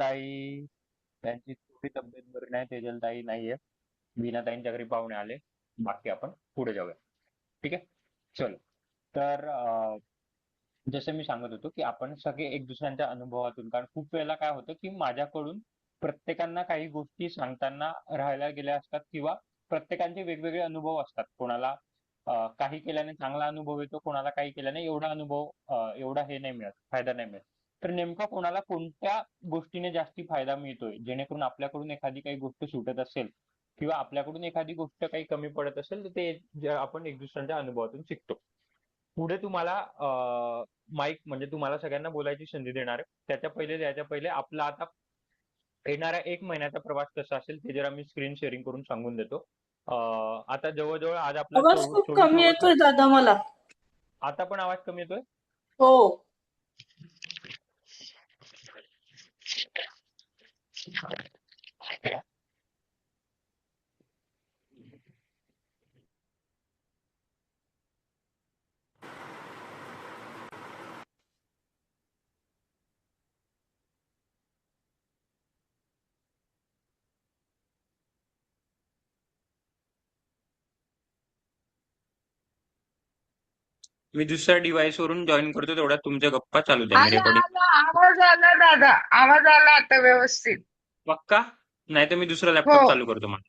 ताई त्यांची थोडी तब्येत बरी नाही, तेजलताई नाहीये. वीणाताईंच्या घरी पाहुणे आले. बाकी आपण पुढे जाऊया. ठीक आहे. चलो. तर जसं मी सांगत होतो की आपण सगळे एक दुसऱ्यांच्या अनुभवातून, कारण खूप वेळेला काय होतं की माझ्याकडून प्रत्येकांना काही गोष्टी सांगताना राहायला गेल्या असतात किंवा प्रत्येकाचे वेगवेगळे अनुभव असतात. कोणाला काही केल्याने चांगला अनुभव येतो, कोणाला काही केल्याने एवढा अनुभव एवढा हे नाही मिळत, फायदा नाही मिळत. तर नेमका कोणाला कोणत्या गोष्टीने जास्ती फायदा मिळतोय, जेणेकरून आपल्याकडून एखादी काही गोष्ट सुटत असेल किंवा आपल्याकडून एखादी गोष्ट काही कमी पडत असेल, तर ते आपण एक दुसऱ्यांच्या अनुभवातून शिकतो. पुढे तुम्हाला माईक म्हणजे तुम्हाला सगळ्यांना बोलायची संधी देणार आहे. याच्या पहिले आपला आता येणारा 1 महिन्याचा प्रवास कसा असेल ते जरा मी स्क्रीन शेअरिंग करून सांगून देतो. आता जवळ-जवळ आज आपला आवाज खूप कमी 24वा येतोय दादा मला. आता पण आवाज कमी येतोय? हो. मी दुसऱ्या डिव्हाइस वरून जॉईन करतो, तेवढ्यात तुमच्या गप्पा चालू द्या. मी आला रेकॉर्डिंग आला आवाज आला दादा, आवाज आला आता व्यवस्थित. पक्का? नाही तर मी दुसरा हो, लॅपटॉप चालू करतो मला.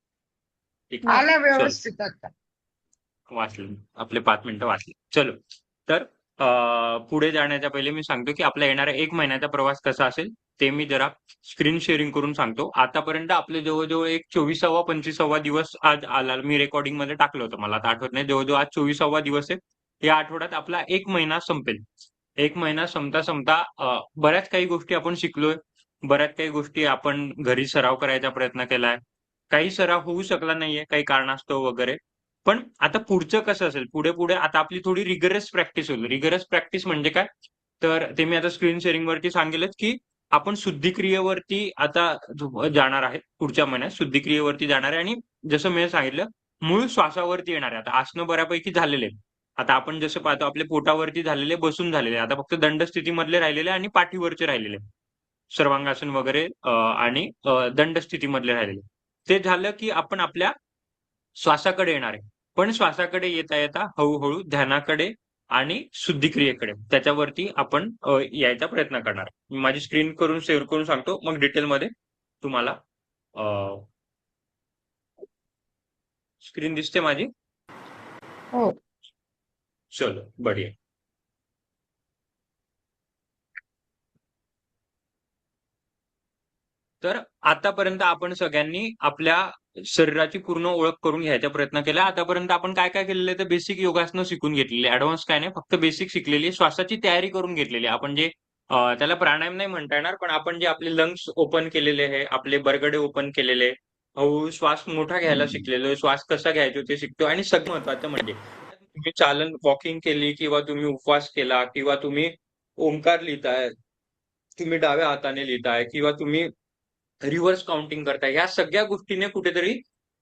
ठीक आहे. आला चल. व्यवस्थित आता. वाचले आपले 5 मिनिटं वाचले. चलो. तर पुढे जाण्याच्या पहिले मी सांगतो की आपला येणारा 1 महिन्याचा प्रवास कसा असेल ते मी जरा स्क्रीन शेअरिंग करून सांगतो. आतापर्यंत आपले जवळजवळ एक 24वा 25वा दिवस आज आला. मी रेकॉर्डिंग मध्ये टाकलं होतं, मला आता आठवत नाही. जवळजवळ आज 24वा दिवस आहे. या आठवड्यात आपला 1 महिना संपेल. 1 महिना संपता संपता बऱ्याच काही गोष्टी आपण शिकलोय. बऱ्याच काही गोष्टी आपण घरी सराव करायचा प्रयत्न केलाय. काही सराव होऊ शकला नाहीये काही कारणास्तव वगैरे. पण आता पुढचं कसं असेल, पुढे पुढे आता आपली थोडी रिगरस प्रॅक्टिस होईल. रिगरस प्रॅक्टिस म्हणजे काय? तर ते मी आता स्क्रीन शेअरिंग वरती सांगेलच की आपण शुद्धिक्रियेवरती आता जाणार आहे. पुढच्या महिन्यात शुद्धिक्रियेवरती जाणार आहे आणि जसं मी सांगितलं, मूळ श्वासावरती येणार आहे. आता आसनं बऱ्यापैकी झालेले आहेत. आता आपण जसं पाहतो आपले पोटावरती झालेले, बसून झालेले. आता फक्त दंड स्थितीमधले राहिलेले आणि पाठीवरचे राहिलेले. सर्वांगासन वगैरे आणि दंड स्थितीमधले राहिलेले. ते झालं की आपण आपल्या श्वासाकडे येणार आहे. पण श्वासाकडे येता येता हळूहळू ध्यानाकडे आणि शुद्धिक्रियेकडे त्याच्यावरती आपण यायचा प्रयत्न करणार. मी माझी स्क्रीन करून सेव्ह करून सांगतो, मग डिटेलमध्ये तुम्हाला स्क्रीन दिसते माझी? हो. चलो बढिया. तर आतापर्यंत आपण सगळ्यांनी आपल्या शरीराची पूर्ण ओळख करून घ्यायचा प्रयत्न केला. आतापर्यंत आपण काय काय केलेलं आहे, तर बेसिक योगासनं शिकून घेतलेली, ऍडव्हान्स काय नाही, फक्त बेसिक शिकलेली आहे. श्वासाची तयारी करून घेतलेली आहे. आपण जे त्याला प्राणायाम नाही म्हणता येणार, पण आपण जे आपले लंग्स ओपन केलेले आहे, आपले बरगडे ओपन केलेले, हळूहळू श्वास मोठा घ्यायला शिकलेलो आहे, श्वास कसा घ्यायचो ते शिकतो. आणि सगळ्यात महत्वाचं म्हणजे तुम्ही चालन वॉकिंग केली किंवा तुम्ही उपवास केला किंवा तुम्ही ओंकार लिहिताय, तुम्ही डाव्या हाताने लिहिताय किंवा तुम्ही रिव्हर्स काउंटिंग करताय, ह्या सगळ्या गोष्टीने कुठेतरी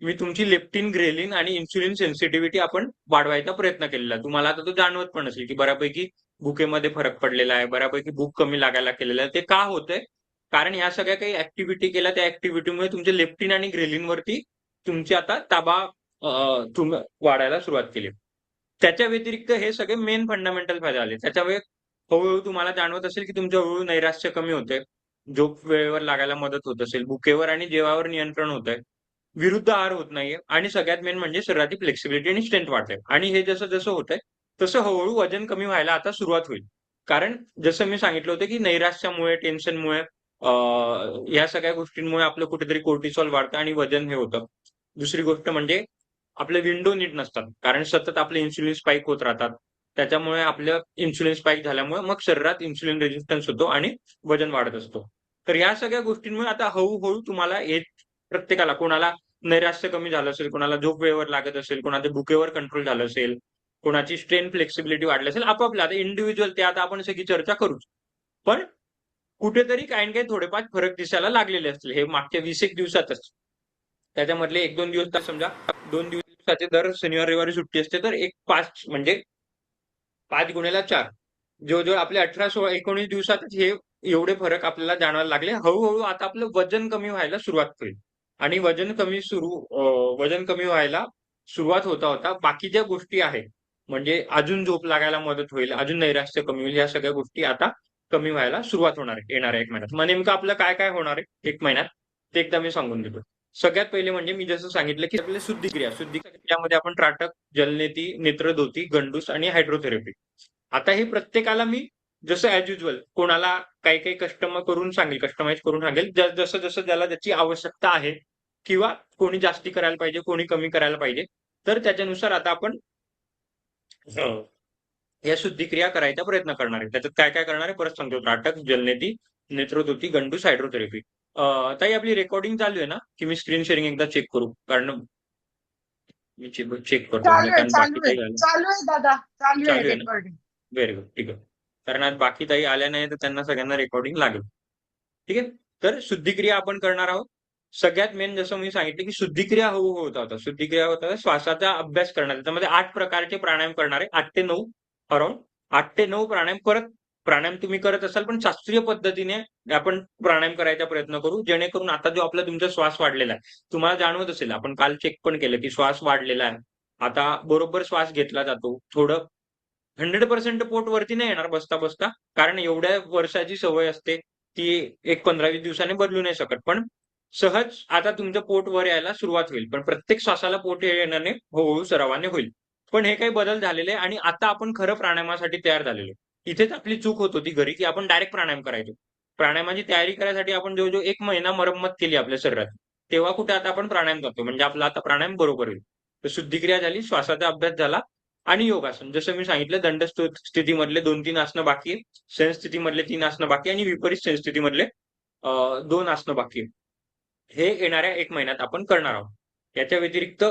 मी तुमची लेप्टिन, ग्रेलिन आणि इन्सुलिन सेन्सिटिव्हिटी आपण वाढवायचा प्रयत्न केलेला. तुम्हाला आता तो जाणवत पण असेल की बऱ्यापैकी भुकेमध्ये फरक पडलेला आहे, बऱ्यापैकी भूक कमी लागायला केलेलं आहे. ते का होतंय? कारण ह्या सगळ्या काही ऍक्टिव्हिटी केल्या, त्या ऍक्टिव्हिटीमुळे तुमचे लेप्टिन आणि ग्रेलिन वरती तुमची आता ताबा वाढायला सुरुवात केली. त्याच्या व्यतिरिक्त हे सगळे मेन फंडामेंटल फायदे आले. त्याच्यामुळे हळूहळू तुम्हाला जाणवत असेल की तुमचं हळूहळू नैराश्य कमी होते, झोप वेळेवर लागायला मदत होत असेल, भुकेवर आणि जेवावर नियंत्रण होत आहे, विरुद्ध आहार होत नाहीये आणि सगळ्यात मेन म्हणजे शरीराची फ्लेक्सिबिलिटी आणि स्ट्रेंथ वाढते. आणि हे जसं जसं होतंय तसं हळूहळू वजन कमी व्हायला आता सुरुवात होईल. कारण जसं मी सांगितलं होतं की नैराश्यामुळे, टेन्शनमुळे, या सगळ्या गोष्टींमुळे आपलं कुठेतरी कोर्टिसॉल वाढतं आणि वजन हे होतं. दुसरी गोष्ट म्हणजे आपले विंडो नीट नसतात, कारण सतत आपले इन्सुलिन स्पाइक होत राहतात. त्याच्यामुळे आपलं इन्सुलिन स्पाइक झाल्यामुळे मग शरीरात इन्सुलिन रेजिस्टन्स होतो आणि वजन वाढत असतो. तर या सगळ्या गोष्टींमुळे आता हळूहळू तुम्हाला प्रत्येकाला, कोणाला नैराश्य कमी झालं असेल, कोणाला झोप वेळेवर लागत असेल, कोणाच्या भुकेवर कंट्रोल झालं असेल, कोणाची स्ट्रेन फ्लेक्सिबिलिटी वाढली असेल, आपापल्या आता इंडिव्हिज्युअल ते आता आपण सगळी चर्चा करूच. पण कुठेतरी काही ना काही थोडेफार फरक दिसायला लागलेले असतील हे मागच्या 20 एक दिवसातच. त्याच्यामधले 1-2 दिवस तर समजा, 2 दिवसाचे दर शनिवार रविवारी सुट्टी असते, तर एक 5 म्हणजे 5 गुणिले 4 जवळजवळ आपले 18-16-19 दिवसातच हे एवढे फरक आपल्याला जाणवायला लागले. हळू-हळू आता आपलं वजन कमी व्हायला सुरुवात होईल आणि वजन कमी व्हायला सुरुवात होता बाकीच्या गोष्टी आहेत. म्हणजे अजून झोप लागायला मदत होईल, अजून नैराश्य कमी होईल. ह्या सगळ्या गोष्टी आता कमी व्हायला सुरुवात होणार आहे येणाऱ्या 1 महिन्यात. मग नेमकं आपलं काय-काय होणार आहे 1 महिन्यात ते एकदा मी सांगून देतो. सगळ्यात पहिले म्हणजे मी जसं सांगितलं, की आपली शुद्धिक्रिया. शुद्धिक्रियामध्ये आपण त्राटक, जलनेती, नेत्रदोती, गंडूस आणि हायड्रोथेरपी. आता हे प्रत्येकाला मी जसं ॲज युजुअल कोणाला काही-काही कस्टमाइज करून सांगेल. जसं ज्याला त्याची आवश्यकता आहे किंवा कोणी जास्ती करायला पाहिजे, कोणी कमी करायला पाहिजे. तर त्याच्यानुसार आता आपण या शुद्धिक्रिया करायचा प्रयत्न करणार आहे. त्याच्यात काय-काय करणार आहे परत सांगतो. त्राटक, जलनेती, नेत्रदोती, गंडूस, हायड्रोथेरपी. ताई आपली रेकॉर्डिंग चालू आहे ना? की मी स्क्रीन शेअरिंग एकदा चेक करू? कारण मी चेक करतो म्हणजे कारण बाकी काही आलं. चालू आहे दादा, चालू आहे चालू आहे ना? रेकॉर्डिंग. Very good. ठीक आहे. कारण आज बाकी ताई आल्या नाही तर त्यांना सगळ्यांना रेकॉर्डिंग लागेल. ठीक आहे. तर शुद्धिक्रिया आपण करणार आहोत. सगळ्यात मेन जसं मी सांगितलं की शुद्धिक्रिया होता. शुद्धिक्रिया होता श्वासाचा अभ्यास करणार. त्याच्यामध्ये 8 प्रकारचे प्राणायाम करणार आहे. 8 ते 9 अराउंड 8 ते 9 प्राणायाम प्राणायाम तुम्ही करत असाल पण शास्त्रीय पद्धतीने आपण प्राणायाम करायचा प्रयत्न करू. जेणेकरून आता जो आपला तुमचा श्वास वाढलेला आहे. तुम्हाला जाणवत असेल आपण काल चेक पण केलं की श्वास वाढलेला आहे. आता बरोबर श्वास घेतला जातो. थोडं 100% पोट वरती नाही येणार बसता-बसता. कारण एवढ्या वर्षाची सवय असते. ती एक 15-20 दिवसांनी बदलू नाही शकत. पण सहज आता तुमचं पोट वर यायला सुरुवात होईल. पण प्रत्येक श्वासाला पोट येण्याने हळू-हळू सरावाने होईल. पण हे काही बदल झालेले आणि आता आपण खरं प्राणायामासाठी तयार झालेलो. इथेच आपली चूक होत होती घरी, की आपण डायरेक्ट प्राणायाम करायचो. प्राणायामाची तयारी करायसाठी आपण जवळ-जवळ 1 महिना मरम्मत केली आपल्या शरीरात. तेव्हा कुठे आता आपण प्राणायाम करतो. म्हणजे आपला आता प्राणायाम बरोबर होईल. तर शुद्धिक्रिया झाली, श्वासाचा अभ्यास झाला आणि योगासन. जसं मी सांगितलं दंड स्थितीमधले 2-3 आसनं बाकी आहे. शयन स्थितीमधले 3 आसनं बाकी आहे आणि विपरीत शयन स्थितीमधले 2 आसनं बाकी आहे. हे येणाऱ्या 1 महिन्यात आपण करणार आहोत. याच्या व्यतिरिक्त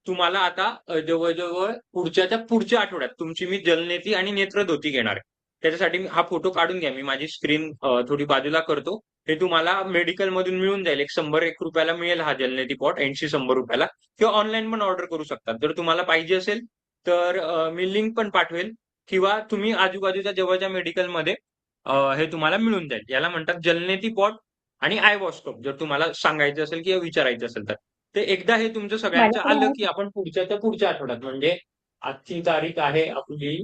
तुम्हाला आता जवळ-जवळ पुढच्या आठवड्यात तुमची मी जलनेती आणि नेत्रदोती घेणार आहे. त्याच्यासाठी हा फोटो काढून घ्या. मी माझी स्क्रीन थोडी बाजूला करतो. हे तुम्हाला मेडिकलमधून मिळून जाईल. एक ₹100-1 ला मिळेल हा जलनेती पॉट ₹80-100 ला किंवा ऑनलाईन पण ऑर्डर करू शकता. जर तुम्हाला पाहिजे असेल तर मी लिंक पण पाठवेल किंवा तुम्ही आजूबाजूच्या जवळच्या मेडिकलमध्ये हे तुम्हाला मिळून जाईल. याला म्हणतात जलनेती पॉट आणि आय वॉश कप जर तुम्हाला सांगायचं असेल किंवा विचारायचं असेल तर. ते एकदा हे तुमचं सगळ्यांचं माझ्याकडे आलं, आहे. की आपण पुढच्या आठवड्यात म्हणजे आजची तारीख आहे आपली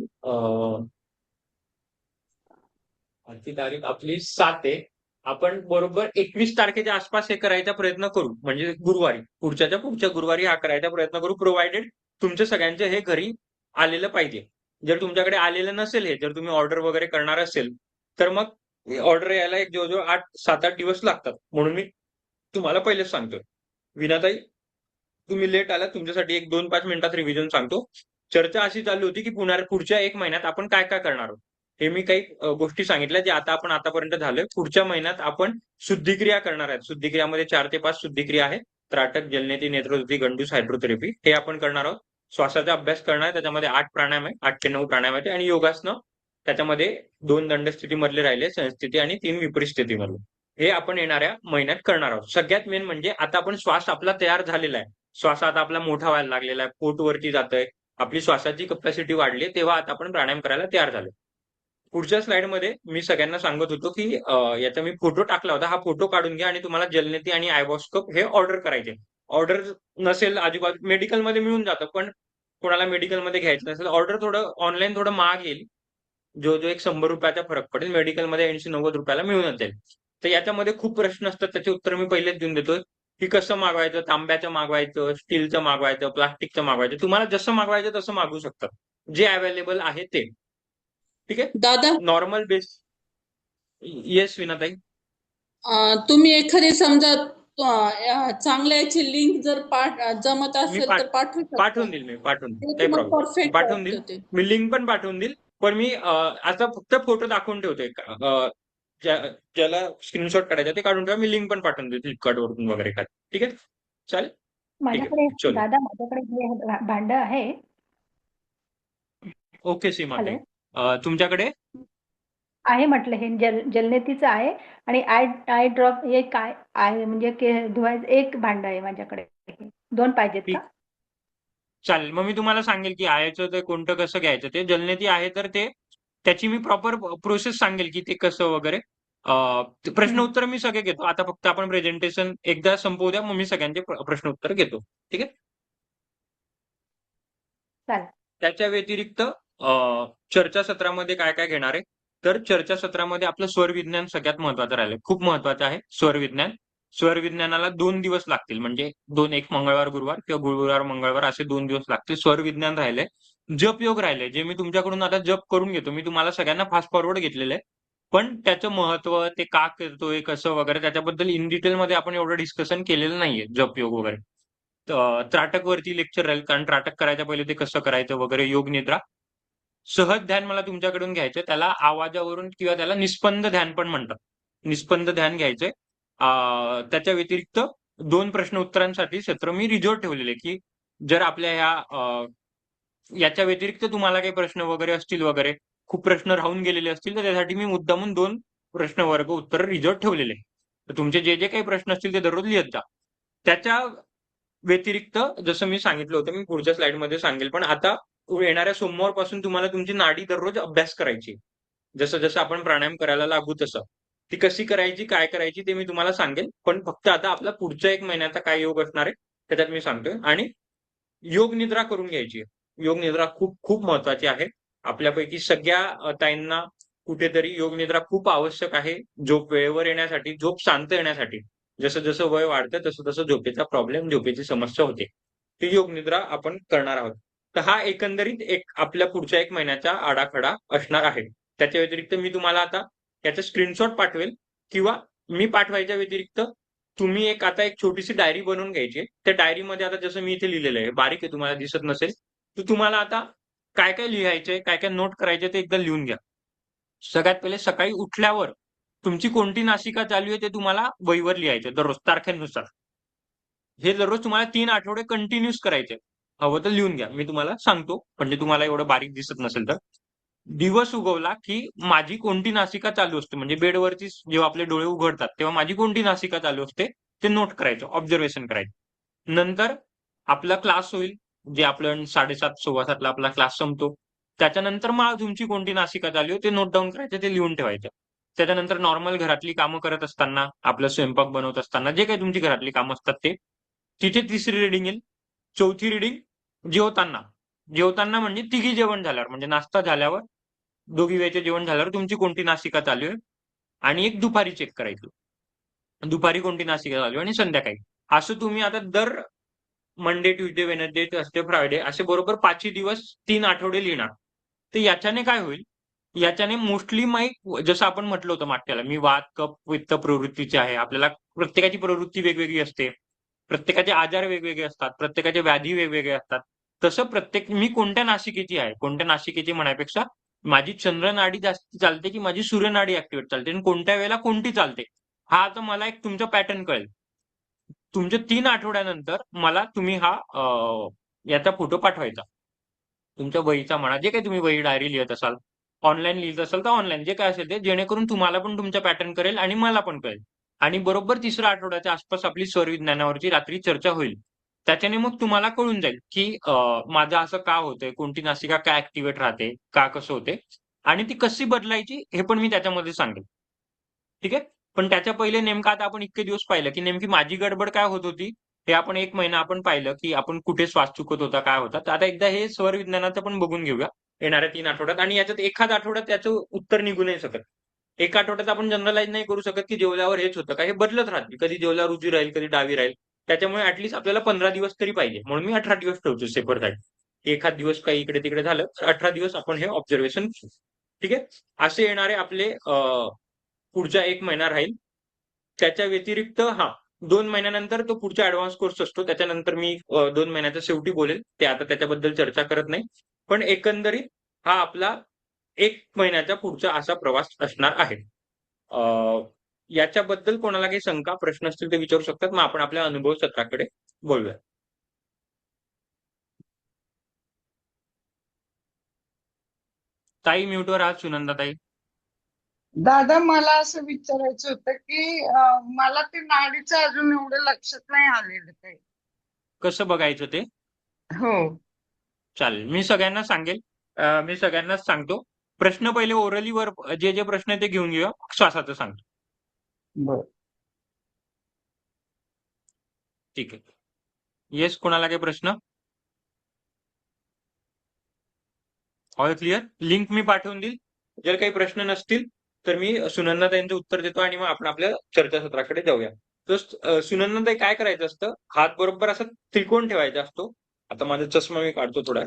आजची तारीख आपली 7 आहे. आपण बरोबर 21 तारखेच्या आसपास हे करायचा प्रयत्न करू. म्हणजे गुरुवारी. पुढच्या गुरुवारी हा करायचा प्रयत्न करू प्रोव्हायडेड तुमच्या सगळ्यांचे हे घरी आलेलं पाहिजे. जर तुमच्याकडे आलेलं नसेल हे, जर तुम्ही ऑर्डर वगैरे करणार असेल, तर मग ऑर्डर यायला एक जवळ-जवळ 7-8 दिवस लागतात. म्हणून मी तुम्हाला पहिलेच सांगतोय. वीणाताई, तुम्ही लेट आलात. तुमच्यासाठी एक 2-5 मिनिटात रिव्हिजन सांगतो. चर्चा अशी चालू होती, की पुढच्या 1 महिन्यात आपण काय-काय करणार आहोत. हे मी काही गोष्टी सांगितल्या, जे आता आपण आतापर्यंत झालोय. पुढच्या महिन्यात आपण शुद्धिक्रिया करणार आहेत. शुद्धिक्रियामध्ये 4 ते 5 शुद्धिक्रिया आहे. त्राटक, जलनेती, नेत्रदोती, गंडूस, हायड्रोथेरपी हे आपण करणार आहोत. श्वासाचा अभ्यास करणार आहे. त्याच्यामध्ये 8 प्राणायाम आहे. 8 ते 9 प्राणायाम आहेत आणि योगासनं त्याच्यामध्ये 2 दंड स्थितीमधले राहिले, संस्थिती आणि 3 विपरीत स्थितीमधले. हे आपण येणाऱ्या महिन्यात करणार आहोत. सगळ्यात मेन म्हणजे आता आपण श्वास आपला तयार झालेला आहे. श्वास आता आपला मोठा व्हायला लागलेला आहे. पोट वरती जातंय. आपली श्वासाची कपॅसिटी वाढली तेव्हा आता आपण प्राणायाम करायला तयार झालोय. पुढच्या स्लाइडमध्ये मी सगळ्यांना सांगत होतो, की याचा मी फोटो टाकला होता. हा फोटो काढून घ्या आणि तुम्हाला जलनेती आणि आयवॉश कप हे ऑर्डर करायचे. ऑर्डर नसेल आजूबाजू मेडिकलमध्ये मिळून जातं, पण कोणाला मेडिकलमध्ये घ्यायचं नसेल ऑर्डर थोडं ऑनलाईन थोडं महाग येईल. जो एक ₹100 चा फरक पडेल. मेडिकलमध्ये ₹80-90 ला मिळूनच जाईल. तर याच्यामध्ये खूप प्रश्न असतात. त्याची उत्तर मी पहिलेच देऊन देतोय, की कसं मागवायचं? तांब्याचं मागवायचं, स्टीलचं मागवायचं, प्लास्टिकचं मागवायचं. तुम्हाला जसं मागवायचं तसं मागवू शकतात. जे अवेलेबल आहे ते. ठीक आहे? दादा, नॉर्मल बेस येस विनाताई. तुम्ही एखादी समजा चांगल्या याची लिंक जर जमत मी असेल तर पाठवू शकता. पाठवून देईल मी पाठवून ते काही तुम्हाला प्रॉब्लेम परफेक्ट पाठवून देईल. वाटतं ते. मी लिंक पण पाठवून देईल. पण मी आता फक्त फोटो दाखवून ठेवतोय. ज्याला स्क्रीनशॉट काढायचा ते काढून ठेवा. मी लिंक पण पाठवून देईल फ्लिपकार्टवरून वगैरे काय. ठीक आहे? चालेल? ठीक आहे. माझ्याकडे चलो. दादा माझ्याकडे हे भांड आहे. ओके सीमाताई. हॅलो. तुमच्याकडे आहे म्हटलं हे जलनेतीचं आहे आणि आय ड्रॉप एक आहे म्हणजे धुवायचं एक भांड आहे माझ्याकडे. 2 पाहिजेत ठीक का? चालेल. मग मी तुम्हाला सांगेल की आयचं ते कोणतं कसं घ्यायचं ते. जलनेती आहे तर ते त्याची मी प्रॉपर प्रोसेस सांगेल की ते कसं वगैरे. प्रश्न उत्तर मी सगळे घेतो. आता फक्त आपण प्रेझेंटेशन एकदा संपवू द्या, मग मी सगळ्यांचे प्रश्न उत्तर घेतो. ठीक आहे. चालेल. त्याच्या व्यतिरिक्त चर्चासत्रामध्ये काय काय घेणार आहे, तर चर्चासत्रामध्ये आपलं स्वरविज्ञान सगळ्यात महत्वाचं राहिलंय. खूप महत्वाचं आहे स्वरविज्ञान. स्वरविज्ञानाला 2 दिवस लागतील, म्हणजे एक मंगळवार गुरुवार किंवा गुरुवार मंगळवार असे 2 दिवस लागतील. स्वरविज्ञान राहिलंय. जपयोग राहिलंय, जे मी तुमच्याकडून आता जप करून घेतो. मी तुम्हाला सगळ्यांना फास्ट फॉरवर्ड घेतलेलं आहे, पण त्याचं महत्व, ते का करतोय, कसं वगैरे त्याच्याबद्दल इन डिटेलमध्ये आपण एवढं डिस्कशन केलेलं नाहीये, जपयोग वगैरे. त्राटकवरती लेक्चर राहील, कारण त्राटक करायच्या पहिले ते कसं करायचं वगैरे. योग निद्रा, सहज ध्यान मला तुमच्याकडून घ्यायचंय. त्याला आवाजावरून किंवा त्याला निस्पंद ध्यान पण म्हणतात. निस्पंद ध्यान घ्यायचंय. त्याच्या व्यतिरिक्त 2 प्रश्न उत्तरांसाठी सत्र मी रिझर्व्ह ठेवलेले, की जर आपल्या याच्या व्यतिरिक्त तुम्हाला काही प्रश्न वगैरे असतील वगैरे, खूप प्रश्न राहून गेलेले असतील, तर त्यासाठी मी मुद्दामून 2 प्रश्न वर्ग उत्तर रिझर्व्ह ठेवलेले. तर तुमचे जे जे काही प्रश्न असतील ते दररोज लिहत जा. त्याच्या व्यतिरिक्त जसं मी सांगितलं होतं, मी पुढच्या स्लाइडमध्ये सांगेल, पण आता येणाऱ्या सोमवारपासून तुम्हाला तुमची नाडी दररोज अभ्यास करायची. जसं जसं आपण प्राणायाम करायला लागू तसं. ती कशी करायची, काय करायची ते मी तुम्हाला सांगेल. पण फक्त आता आपला पुढच्या 1 महिन्याचा काय योग असणार आहे त्याच्यात मी सांगतोय. आणि योग निद्रा करून घ्यायची. योग निद्रा खूप खूप महत्वाची आहे. आपल्यापैकी सगळ्या ताईंना कुठेतरी योग निद्रा खूप आवश्यक आहे. झोप वेळेवर येण्यासाठी, झोप शांत येण्यासाठी. जसं जसं वय वाढतं तसं तसं झोपेचा प्रॉब्लेम, झोपेची समस्या होते. ती योग निद्रा आपण करणार आहोत. तर हा एकंदरीत आपल्या पुढच्या 1 महिन्याचा आराखडा असणार आहे. त्याच्या व्यतिरिक्त मी तुम्हाला आता याचा स्क्रीनशॉट पाठवेल, किंवा मी पाठवायच्या व्यतिरिक्त तुम्ही आता एक छोटीशी डायरी बनवून घ्यायची. त्या डायरीमध्ये आता जसं मी इथे लिहिलेलं आहे, बारीक आहे तुम्हाला दिसत नसेल, तर तुम्हाला आता काय काय लिहायचंय, काय काय नोट करायचे ते एकदा लिहून घ्या. सगळ्यात पहिले सकाळी उठल्यावर तुमची कोणती नासिका चालू आहे ते तुम्हाला वहीवर लिहायचं दररोज तारखेनुसार. हे दररोज तुम्हाला 3 आठवडे कंटिन्यूस करायचे. हवं तर लिहून घ्या, मी तुम्हाला सांगतो, म्हणजे तुम्हाला एवढं बारीक दिसत नसेल तर. दिवस उगवला की माझी कोणती नासिका चालू असते, म्हणजे बेडवरती जेव्हा आपले डोळे उघडतात तेव्हा माझी कोणती नासिका चालू असते ते नोट करायचं, ऑब्झर्वेशन करायचं. नंतर आपला क्लास होईल, जे आपलं 7:30 7:15 ला आपला क्लास संपतो. त्याच्यानंतर मग तुमची कोणती नासिका चालू आहे ते नोट डाऊन करायचं, ते लिहून ठेवायचं. त्याच्यानंतर नॉर्मल घरातली कामं करत असताना, आपलं स्वयंपाक बनवत असताना, जे काही तुमची घरातली कामं असतात ते, तिथे 3री रीडिंग येईल. 4थी रीडिंग जेवताना. जेवताना म्हणजे तिघी जेवण झाल्यावर, म्हणजे नाश्ता झाल्यावर, 2घी वेळेचे जेवण झाल्यावर तुमची कोणती नासिका चालू आहे. आणि एक दुपारी चेक करायचं, दुपारी कोणती नासिका चालू आहे, आणि संध्याकाळी. असं तुम्ही आता दर Monday, Tuesday, Wednesday, Thursday, Friday असे बरोबर 5 दिवस 3 आठवडे लिहिणार. तर याच्याने काय होईल, याच्याने मोस्टली जसं आपण म्हटलं होतं मागच्याला, मी वात, कफ, पित्त प्रवृत्तीचे आहे. आपल्याला प्रत्येकाची प्रवृत्ती वेगवेगळी असते, प्रत्येकाचे आजार वेगवेगळे असतात, प्रत्येकाचे व्याधी वेगवेगळे असतात. तसं मी कोणत्या नासिकेची आहे, कोणत्या नासिकेची म्हणण्यापेक्षा माझी चंद्र नाडी जास्त चालते की माझी सूर्य नाडी ऍक्टिव्हेट चालते, आणि कोणत्या वेळेला कोणती चालते, हा आता मला एक तुमचा पॅटर्न कळेल. तुमच्या 3 आठवड्यानंतर मला तुम्ही याचा फोटो पाठवायचा, तुमच्या वहीचा म्हणा, जे काही तुम्ही वही डायरी लिहित असाल, ऑनलाईन लिहित असाल तर ऑनलाईन, जे काय असेल ते, जेणेकरून तुम्हाला पण तुमचा पॅटर्न कळेल आणि मला पण कळेल. आणि बरोबर 3ऱ्या आठवड्याच्या आसपास आपली स्वरविज्ञानावरची रात्री चर्चा होईल. त्याच्याने मग तुम्हाला कळून जाईल की माझं असं का होतंय, कोणती नासिका का ऍक्टिव्हेट राहते, का कसं होते, आणि ती कशी बदलायची हे पण मी त्याच्यामध्ये सांगेल. ठीक आहे. पण त्याच्या पहिले नेमकं आता आपण इतके दिवस पाहिलं की नेमकी माझी गडबड काय होत होती, हे आपण 1 महिना आपण पाहिलं की आपण कुठे श्वास चुकत होता, काय होता. तर आता एकदा हे स्वरविज्ञानाचं पण बघून घेऊया येणाऱ्या 3 आठवड्यात. आणि याच्यात एखाद आठवड्यात त्याचं उत्तर निघू नाही शकत. 1 आठवड्यात आपण जनरलाइज नाही करू शकत की जेवल्यावर हेच होतं का, हे बदलत राहते. कधी जेवल्यावर उजवी राहील, कधी डावी राहील. त्याच्यामुळे ऍटलीस्ट आपल्याला 15 दिवस तरी पाहिजे, म्हणून मी 18 दिवस ठेवतो सेपर साईड. एखाद दिवस काही इकडे तिकडे झालं तर 18 दिवस आपण हे ऑब्झर्वेशन. ठीक आहे. असे येणारे आपले पुढचा 1 महिना राहील. त्याच्या व्यतिरिक्त 2 महिन्यानंतर तो पुढचा ऍडव्हान्स कोर्स असतो. त्याच्यानंतर मी 2 महिन्याच्या शेवटी बोलेल, ते आता त्याच्याबद्दल चर्चा करत नाही. पण एकंदरीत हा आपला 1 महिन्याचा पुढचा असा प्रवास असणार आहे. याच्याबद्दल कोणाला काही शंका, प्रश्न असतील ते विचारू शकतात. मग आपण आपल्या अनुभव सत्राकडे बोलूया. ताई म्यूटवर आहात, सुनंदा ताई. दादा मला असं विचारायचं होतं की मला ते नाडीचं अजून एवढं लक्षात नाही आलेलं काही. कसं बघायचं ते? हो. चालेल, मी सगळ्यांना सांगेल. मी सगळ्यांनाच सांगतो. प्रश्न पहिले ओरली वर जे जे प्रश्न आहे ते घेऊन घेऊया, श्वासाचं सांगतो. बर. ठीक आहे. येस, कोणाला काही प्रश्न? All clear? लिंक मी पाठवून देईल. जर काही प्रश्न नसतील तर मी सुनंदाताईंचं उत्तर देतो आणि मग आपण आपल्या चर्चासत्राकडे जाऊया. तर सुनंदाताई, काय करायचं असतं, हात बरोबर असा त्रिकोण ठेवायचा असतो. आता माझा चष्मा मी काढतो थोडा.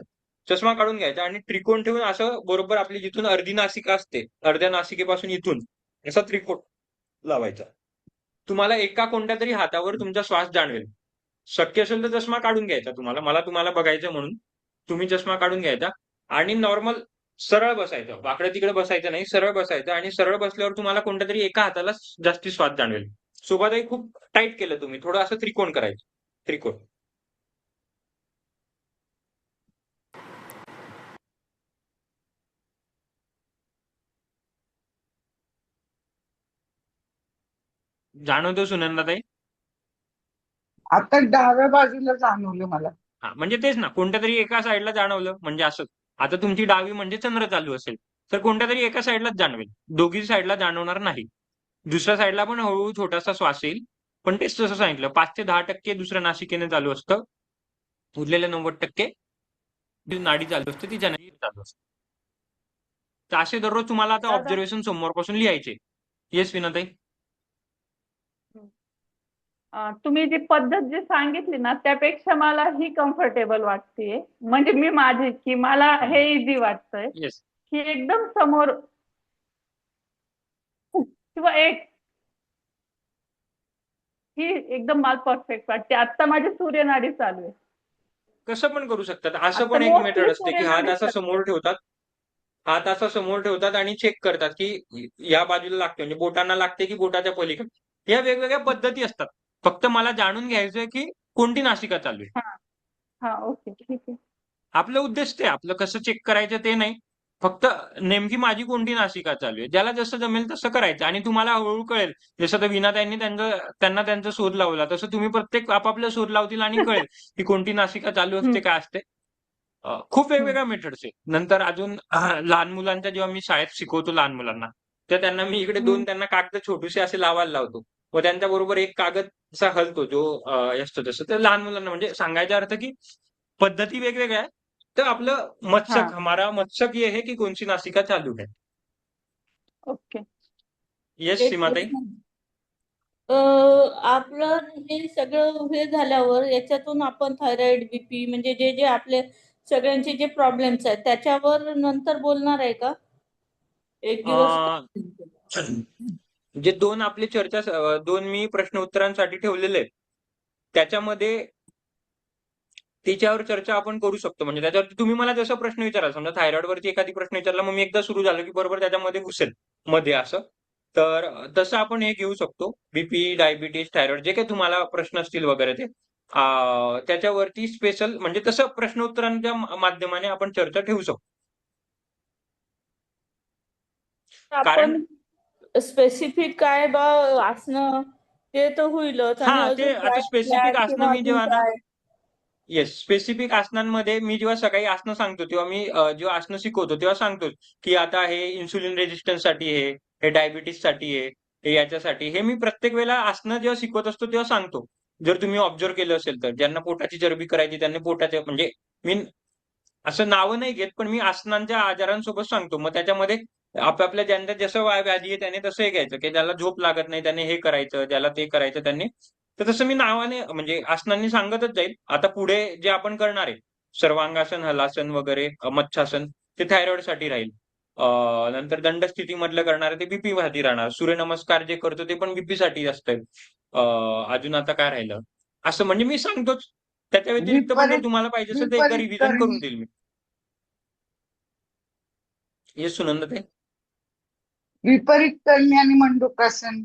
चष्मा काढून घ्यायचा आणि त्रिकोण ठेवून असं बरोबर आपली जिथून अर्धी नासिका असते, अर्ध्या नासिकेपासून इथून असा त्रिकोण लावायचा. तुम्हाला एका कोणत्या तरी हातावर तुमचा श्वास जाणवेल. शक्य असेल तर चष्मा काढून घ्यायचा तुम्हाला. मला तुम्हाला बघायचं म्हणून तुम्ही चष्मा काढून घ्यायचा आणि नॉर्मल सरळ बसायचं. वाकडं तिकडे बसायचं नाही, सरळ बसायचं आणि सरळ बसल्यावर तुम्हाला कोणत्या तरी एका हाताला जास्ती श्वास जाणवेल. सोबतही खूप टाईट केलं तुम्ही, थोडं असं त्रिकोण करायचं. त्रिकोण. जाणवतो सुनंदाताई? आता डाव्या बाजूला जाणवलं मला. हा, म्हणजे तेच ना, कोणत्या तरी एका साईडला जाणवलं म्हणजे असं. आता तुमची डावी म्हणजे चंद्र चालू असेल तर कोणत्या तरी एका साईडलाच जाणवेल, दोघी साईडला जाणवणार नाही. दुसऱ्या साईडला पण हळूहळू छोटासा श्वास येईल, पण तेच तसं सांगितलं, 5 ते 10% दुसऱ्या नासिकेने चालू असतं, उरलेले 90% जी नाडी चालू असते ती जनाने चालू असते. तर असे दररोज तुम्हाला आता दादा. ऑब्झर्वेशन समोरपासून लिहायचे. येस विनाताई? तुम्ही जी पद्धत जी सांगितली ना त्यापेक्षा मला ही कम्फर्टेबल वाटतेय. म्हणजे मी माझी की मला हे इझी वाटतंय येस. की एकदम समोर किंवा एक ही एकदम मला परफेक्ट वाटते. आता माझी सूर्यनाडी चालू आहे. कसं पण करू शकतात. असं आता पण एक mostly मेथड असते की हात सूर्यनाडी असा चालू समोर ठेवतात, हात असा समोर ठेवतात आणि चेक करतात की या बाजूला लागते म्हणजे बोटांना लागते की बोटाच्या पलीकडे. या वेगवेगळ्या पद्धती असतात. फक्त मला जाणून घ्यायचंय की कोणती नासिका चालू आहे. हा हा ओके ठीक आहे. आपलं उद्देश ते, आपलं कसं चेक करायचं ते नाही, फक्त नेमकी माझी कोणती नासिका चालू आहे. ज्याला जसं जमेल तसं करायचं आणि तुम्हाला हळूहळू कळेल. जसं तर विनाताईंनी त्यांना त्यांचा शोध लावला, तसं तुम्ही प्रत्येक आपापला शोध लावतील आणि कळेल की कोणती नासिका चालू असते, काय असते. खूप वेगवेगळ्या मेथड्स आहे. नंतर अजून लहान मुलांच्या जेव्हा मी शाळेत शिकवतो लहान मुलांना, तर त्यांना मी इकडे दोन त्यांना कागद छोटेसे असे लावायला लावतो व त्यांच्या बरोबर एक कागद असा हलतो जो असतो तसं. तर लहान मुलांना म्हणजे सांगायचा अर्थ की पद्धती वेगवेगळ्या आहे. तर आपलं मत्सक, हमारा मत्सक ये है की कोणची नासिका चालू है. ओके. येस एक सीमाताई? प्रश्न. आपलं हे सगळं हे झाल्यावर याच्यातून आपण थायरॉइड, बीपी म्हणजे जे जे आपले सगळ्यांचे जे प्रॉब्लेम्स आहेत त्याच्यावर नंतर बोलणार आहे का? एक दिवस. जे दोन आपली चर्चा, दोन मी प्रश्न उत्तरांसाठी ठेवलेले आहेत त्याच्यामध्ये त्याच्यावर चर्चा आपण करू शकतो. म्हणजे त्याच्यावरती तुम्ही मला जसं प्रश्न विचाराल, समजा थायरॉइड वरती एखादी प्रश्न विचारला, मग मी एकदा सुरू झालो की बरोबर त्याच्यामध्ये घुसेल मध्ये असं. तर तसं आपण हे घेऊ शकतो. बीपी, डायबिटीज, थायरॉइड जे काही तुम्हाला प्रश्न असतील वगैरे ते त्याच्यावरती स्पेशल म्हणजे तसं प्रश्न उत्तरांच्या माध्यमाने आपण चर्चा ठेवू शकतो. कारण आपण स्पेसिफिक काय बा आसनं ते तर होईलच आणि हा, ते अजून आता स्पेसिफिक आसनं किंवा मी अजून जेव्हा ना, काय? येस, स्पेसिफिक आसनांमध्ये मी जेव्हा सकाळी आसनं सांगतो तेव्हा मी जेव्हा आसनं शिकवतो तेव्हा सांगतो की आता हे इन्सुलिन रेजिस्टन्स साठी आहे, हे डायबिटीस साठी आहे, हे याच्यासाठी. हे मी प्रत्येक वेळेला आसनं जेव्हा शिकवत असतो तेव्हा सांगतो. जर तुम्ही ऑब्झर्व केलं असेल तर ज्यांना पोटाची चरबी करायची त्यांनी पोटाचे म्हणजे मी असं नावं नाही घेत, पण मी आसनांच्या आजारांसोबत सांगतो. मग त्याच्यामध्ये आपापल्या ज्यांना जसं व्याधी आहे त्याने तसं हे घ्यायचं की ज्याला झोप लागत नाही त्याने हे करायचं, ज्याला ते करायचं त्यांनी. तर तसं मी नावाने म्हणजे आसनांनी सांगतच जाईल. आता पुढे जे आपण करणार आहे सर्वांगासन, हलासन वगैरे, मच्छासन, ते थायरॉइड साठी राहील. नंतर दंडस्थिती मधलं करणार ते बीपी साठी राहणार. सूर्यनमस्कार जे करतो ते पण बीपी साठी असतं. अजून आता काय राहिलं असं, म्हणजे मी सांगतोच. त्याच्या व्यतिरिक्त पण जर विपरीत तुम्हाला पाहिजे असेल तर एकदा विपरीत रिव्हिजन करून करणी. देईल मी. येस सुनंदाताई? विपरीत करणी आणि मंडूकासन.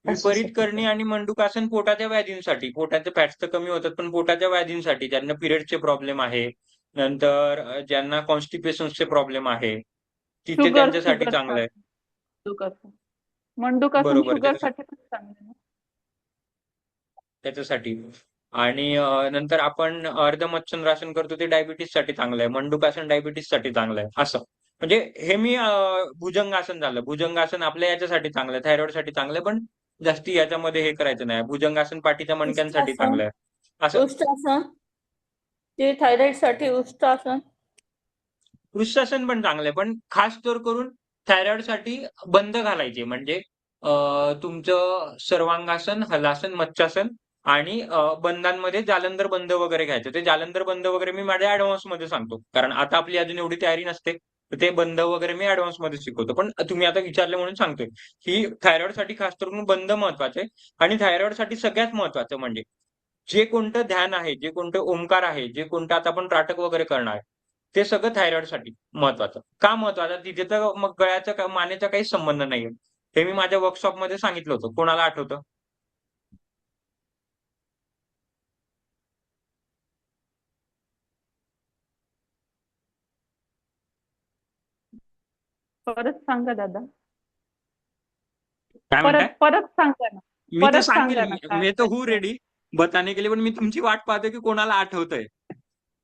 विपरीत करणी आणि मंडूकासन पोटाच्या व्याधींसाठी. पोटाचे फॅट्स तर कमी होतात पण पोटाच्या व्याधींसाठी, ज्यांना पिरियडचे प्रॉब्लेम आहे, नंतर ज्यांना कॉन्स्टिपेशनचे प्रॉब्लेम आहे, तिथे त्यांच्यासाठी चांगलं आहे. मंडूकासन बरोबर, शुगर साठी पण चांगलं आहे. त्याच्यासाठी. आणि नंतर आपण अर्धमच्छंद्रासन करतो ते डायबिटीस साठी चांगलं आहे. मंडूकासन डायबिटीस साठी चांगलं आहे असं. म्हणजे हे मी भुजंगासन झालं. भुजंगासन आपल्या याच्यासाठी चांगलं आहे, थायरॉइडसाठी चांगलं आहे, पण जास्ती याच्यामध्ये हे करायचं नाही. भुजंगासन पाठीच्या मणक्यांसाठी उष्टासन चांगलं आहे. असं उष्टासन ते थायरॉइड साठी उष्टासन. वृक्षासन पण चांगलं आहे, पण खास तर करून थायरॉइडसाठी बंद घालायचे. म्हणजे तुमचं सर्वांगासन, हलासन, मच्छासन आणि बंधांमध्ये जालंधर बंद वगैरे घ्यायचे. ते जालंधर बंद वगैरे मी माझ्या ऍडव्हान्स मध्ये सांगतो, कारण आता आपली अजून एवढी तयारी नसते. तर ते बंद वगैरे मी ऍडव्हान्स मध्ये शिकवतो. पण तुम्ही आता विचारले म्हणून सांगतोय की थायरॉइडसाठी खास करून बंद महत्वाचे आहे. आणि थायरॉइडसाठी सगळ्यात महत्वाचं म्हणजे जे कोणतं ध्यान आहे, जे कोणतं ओंकार आहे, जे कोणतं आता आपण त्राटक वगैरे करणार आहे, ते सगळं थायरॉइडसाठी महत्वाचं. का महत्वाचं? तिथे तर मग गळ्याचा मानेचा काहीच संबंध नाहीये. हे मी माझ्या वर्कशॉपमध्ये सांगितलं होतं. कोणाला आठवतं? परत सांगा दादा. काय म्हणताय? परत सांगा ना. मी तर परत सांगेल, सांगा ना काय मी तर हू प्रश्न आहे. रेडी बताने के लिए, पण मी तुमची वाट पाहतोय की कोणाला आठवतंय.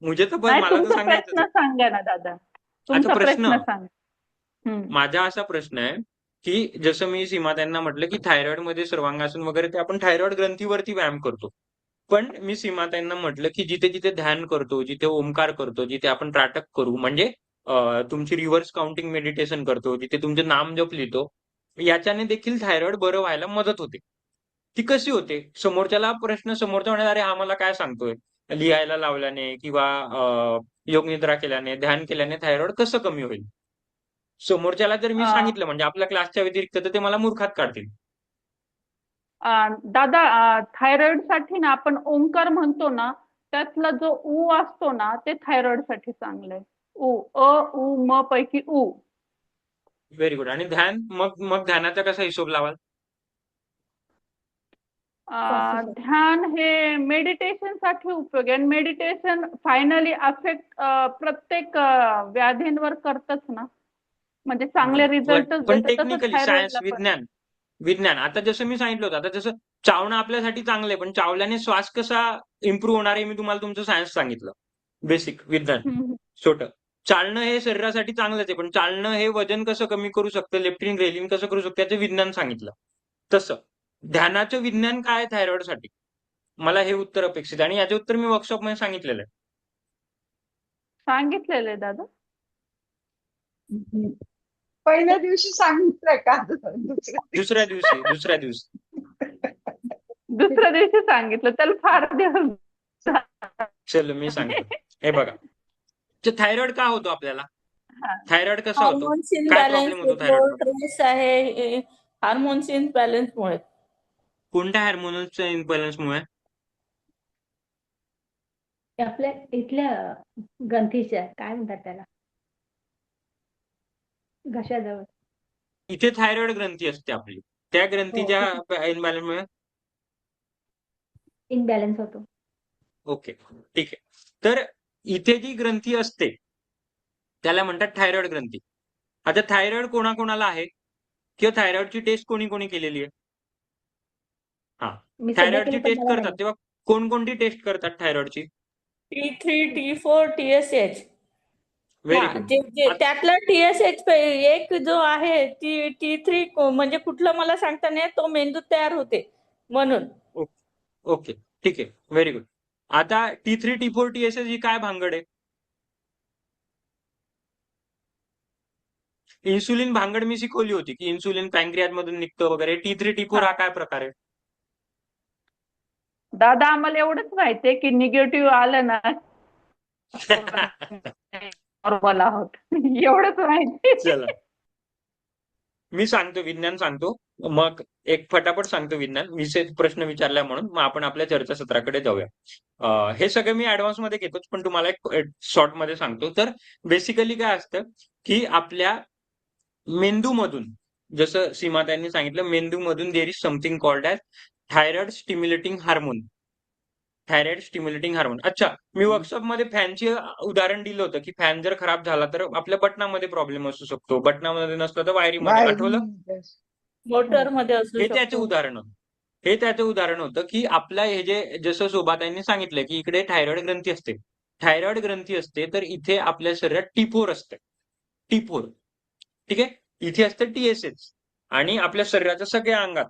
मुझे तर बस नाही, मला तर तुमचा सांगायचंच प्रश्न आहे. सांगा ना दादा. अच्छा, तुमचा प्रश्न. प्रश्न सांगा. माझा असा प्रश्न आहे की जसं मी सीमा त्यांना म्हटलं की थायरॉइड मध्ये सर्वांगासन वगैरे ते आपण थायरॉइड ग्रंथीवरती व्यायाम करतो. पण मी सीमा त्यांना म्हटलं की जिथे जिथे ध्यान करतो, जिथे ओंकार करतो, जिथे आपण त्राटक करू, म्हणजे तुमची रिव्हर्स काउंटिंग मेडिटेशन करतो, जिथे तुमचं नाम जप लिहितो, याच्याने देखील थायरॉइड बरं व्हायला मदत होते. ती कशी होते? समोरच्याला प्रश्न, समोरचा म्हणेल अरे हा मला काय सांगतोय, लिहायला लावल्याने किंवा योगनिद्रा केल्याने, ध्यान केल्याने थायरॉइड कसं कमी होईल? समोरच्याला जर मी अं, सांगितलं म्हणजे आपल्या क्लासच्या व्यतिरिक्त, तर ते मला मूर्खात काढतील. दादा, थायरॉइड साठी ना आपण ओंकार म्हणतो ना, त्यातला जो उ असतो ना, ते थायरॉइड साठी चांगलं आहे. उ, अ, उ, म पैकी उ. Very good. आणि ध्यान, मग ध्यानाचा कसा हिशोब लावाल? ध्यान हे मेडिटेशन साठी उपयोग आहे. मेडिटेशन फायनली अफेक्ट प्रत्येक व्याधींवर करतच ना, म्हणजे चांगले रिझल्टच पण देतं. तसं टेक्निकली सायन्स, थायरॉइडला पण. विज्ञान, विज्ञान आता जसं मी सांगितलं होतं, आता जसं चावणं आपल्यासाठी चांगलं आहे, पण चावल्याने श्वास कसा इम्प्रूव्ह होणार आहे, मी तुम्हाला तुमचं सायन्स सांगितलं. बेसिक विज्ञान हम्म. छोटं. चालणं हे शरीरासाठी चांगलंच आहे, पण चालणं हे वजन कसं कमी करू शकतं, लेफ्टिन रेलिंग कसं करू शकतं, त्याचं विज्ञान सांगितलं. तसं ध्यानाचं विज्ञान काय थायरॉइडसाठी? मला हे उत्तर अपेक्षित आहे, आणि याचे उत्तर मी वर्कशॉपमध्ये सांगितलेलं आहे. सांगितलेलं आहे दादा. पहिल्या दिवशी सांगितलंय का दुसऱ्या दिवशी? दुसऱ्या दिवशी दुसऱ्या दिवशी सांगितलं, त्याला फार दिवस झाले. चलो मी सांगतो. हे बघा, थायरॉइड का होतो आपल्याला? हा. थायरॉइड कसा होतो? हार्मोन्स काय प्रॉब्लेम इनबॅलन्स होतो थायरॉइडचा? स्ट्रेस आहे, हार्मोन्स इनबॅलन्समुळे. कोणत्या हार्मोनलच्या इम्बॅलन्समुळे? आपल्या इथल्या ग्रंथीच्या काय म्हणतात त्याला, घशाजवळ. इथे थायरॉइड ग्रंथी असते आपली, त्या हो, ग्रंथीच्या इन्बॅलन्समुळे. इनबॅलन्स होतो. ओके, ठीक आहे. तर इथे जी ग्रंथी असते त्याला म्हणतात थायरॉइड ग्रंथी. आता थायरॉइड कोणाकोणाला आहे, किंवा थायरॉइडची टेस्ट कोणी कोणी केलेली आहे? हा, मी सध्या थायरॉइडची केलं पण टेस्ट मला करतात नाही. तेव्हा कोणकोणती टेस्ट करतात थायरॉइडची? T3, T4, TSH. व्हेरी हा, गुड. जे त्यातला TSH एक जो आहे T3 म्हणजे कुठलं मला सांगता नाही, तो मेंदूत तयार होते म्हणून. ओके, ठीक आहे, व्हेरी गुड. आता T3, T4, TSH ही काय भानगड आहे? इन्सुलिन भानगड मी शिकवली होती की इन्सुलिन पॅन्क्रियाज मधून निघतं वगैरे. T3, T4 हा काय प्रकार आहे? दादा, आम्हाला एवढंच माहितीये की निगेटिव्ह आलं ना नॉर्मल आहोत. एवढंच माहिती. चला, मी सांगतो, विज्ञान सांगतो, मग एक फटाफट सांगतो विज्ञान. विषय प्रश्न विचारला म्हणून मग आपण आपल्या चर्चासत्राकडे जाऊया. हे सगळं मी ऍडव्हान्स मध्ये घेतोच, पण तुम्हाला एक शॉर्ट मध्ये सांगतो. तर बेसिकली काय असतं की आपल्या मेंदूमधून, जसं सीमाताईंनी सांगितलं, मेंदूमधून there is something called as thyroid stimulating hormone. Thyroid stimulating hormone. अच्छा, मी वर्कशॉप मध्ये फॅनचे उदाहरण दिलं होतं की फॅन जर खराब झाला तर आपल्या बटनामध्ये प्रॉब्लेम असू शकतो, बटनामध्ये नसलं तर वायरीमध्ये. आठवलं? मोटर मध्ये असू हे त्याचे शकतो. उदाहरण होतं. हे त्याचं उदाहरण होतं की आपल्या हे जे, जसं शोभाताईंनी सांगितलं की इकडे थायरॉइड ग्रंथी असते, थायरॉइड ग्रंथी असते, तर इथे आपल्या शरीरात T4 असते. T4. ठीक आहे. इथे असतं TSH. आणि आपल्या शरीराच्या सगळ्या अंगात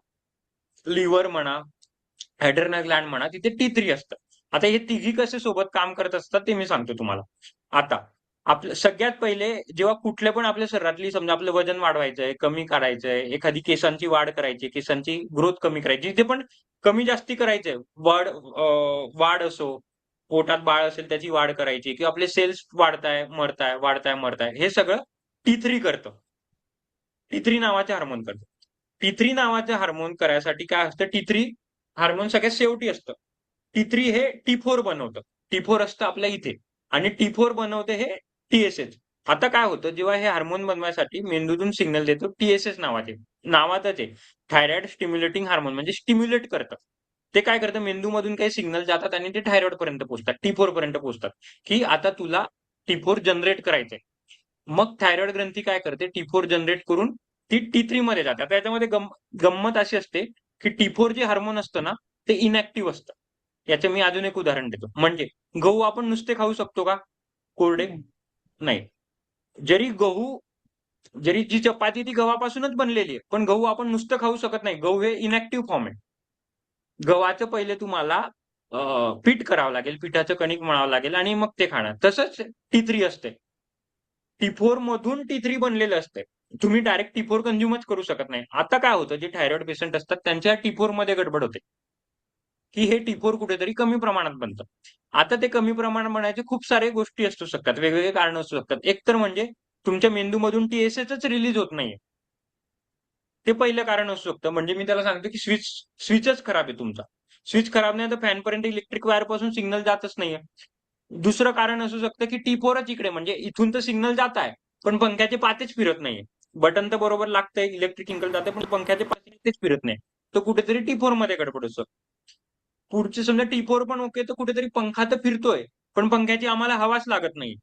लिव्हर म्हणा, ॲड्रेनल ग्लॅंड म्हणा, तिथे T3 असतं. आता हे तिघी कसे सोबत काम करत असतात ते मी सांगतो तुम्हाला. आता आपलं सगळ्यात पहिले जेव्हा कुठल्या पण आपल्या शरीरातली समजा आपलं वजन वाढवायचंय, कमी करायचंय, एखादी केसांची वाढ करायची, केसांची ग्रोथ कमी करायची, जिथे पण कमी जास्ती करायचंय, वाढ असो, पोटात बाळ असेल त्याची वाढ करायची, किंवा आपले सेल्स वाढताय, मरताय, हे सगळं T3 करतं. T3 नावाचे हार्मोन करतं. T3 नावाचे हार्मोन करायसाठी काय असतं, T3 हार्मोन सगळ्यात शेवटी असतं. T3 हे T4 बनवतं. T4 असतं आपल्या इथे, आणि T4 बनवते हे TSH. आता काय होतं, जेव्हा हे हार्मोन बनवायसाठी मेंदूतून सिग्नल देतो TSH नावातच आहे, थायरॉइड स्टिम्युलेटिंग हार्मोन, म्हणजे स्टिम्युलेट करतं. ते काय करतं, मेंदूमधून काही सिग्नल जातात आणि ते थायरॉइड पर्यंत पोहोचतात, T4 पर्यंत पोहोचतात, की आता तुला T4 जनरेट करायचंय. मग थायरॉइड ग्रंथी काय करते, T4 जनरेट करून ती T3 मध्ये जाते. आता याच्यामध्ये गंमत अशी असते की T4 जे हार्मोन असतं ना, ते इनॅक्टिव्ह असतं. याचं मी अजून एक उदाहरण देतो. म्हणजे गहू आपण नुसते खाऊ शकतो का, कोरडे? नाही. जरी जी चपाती ती गव्हापासूनच बनलेली आहे, पण गहू आपण नुसतं खाऊ शकत नाही. गहू हे इनॅक्टिव्ह फॉर्म आहे. गव्हाचं पहिले तुम्हाला पीठ करावं लागेल, पिठाचं कणिक मळावं लागेल, आणि मग ते खाणार. तसंच T3 असते. T4 मधून T3 बनलेलं असते. तुम्ही डायरेक्ट T4 कंझ्युमच करू शकत नाही. आता काय होतं, जे थायरॉइड पेशंट असतात त्यांच्या T4 मध्ये गडबड होते, की हे T4 कुठेतरी कमी प्रमाणात बनतं. आता ते कमी प्रमाणात बनायचे खूप सारे गोष्टी असू शकतात, वेगवेगळे कारण असू शकतात. एक तर म्हणजे तुमच्या मेंदूमधून TSHच रिलीज होत नाहीये, ते पहिलं कारण असू शकतं. म्हणजे मी त्याला सांगतो की स्विचच खराब आहे तुमचा. स्विच खराब नाही तर फॅनपर्यंत इलेक्ट्रिक वायर पासून सिग्नल जातच नाहीये. दुसरं कारण असू शकतं की T4च इकडे, म्हणजे इथून तर सिग्नल जात आहे, पण पंख्याचे पातेच फिरत नाहीये. बटन तर बरोबर लागतंय, इलेक्ट्रिक इंकल जाते, पण पंख्याचे पातेच फिरत नाही. तर कुठेतरी T4 मध्ये गडबड असतं. पुढचे समजा T4 पण ओके, तर कुठेतरी पंखा तर फिरतोय, पण पंख्याची आम्हाला हवाच लागत नाही.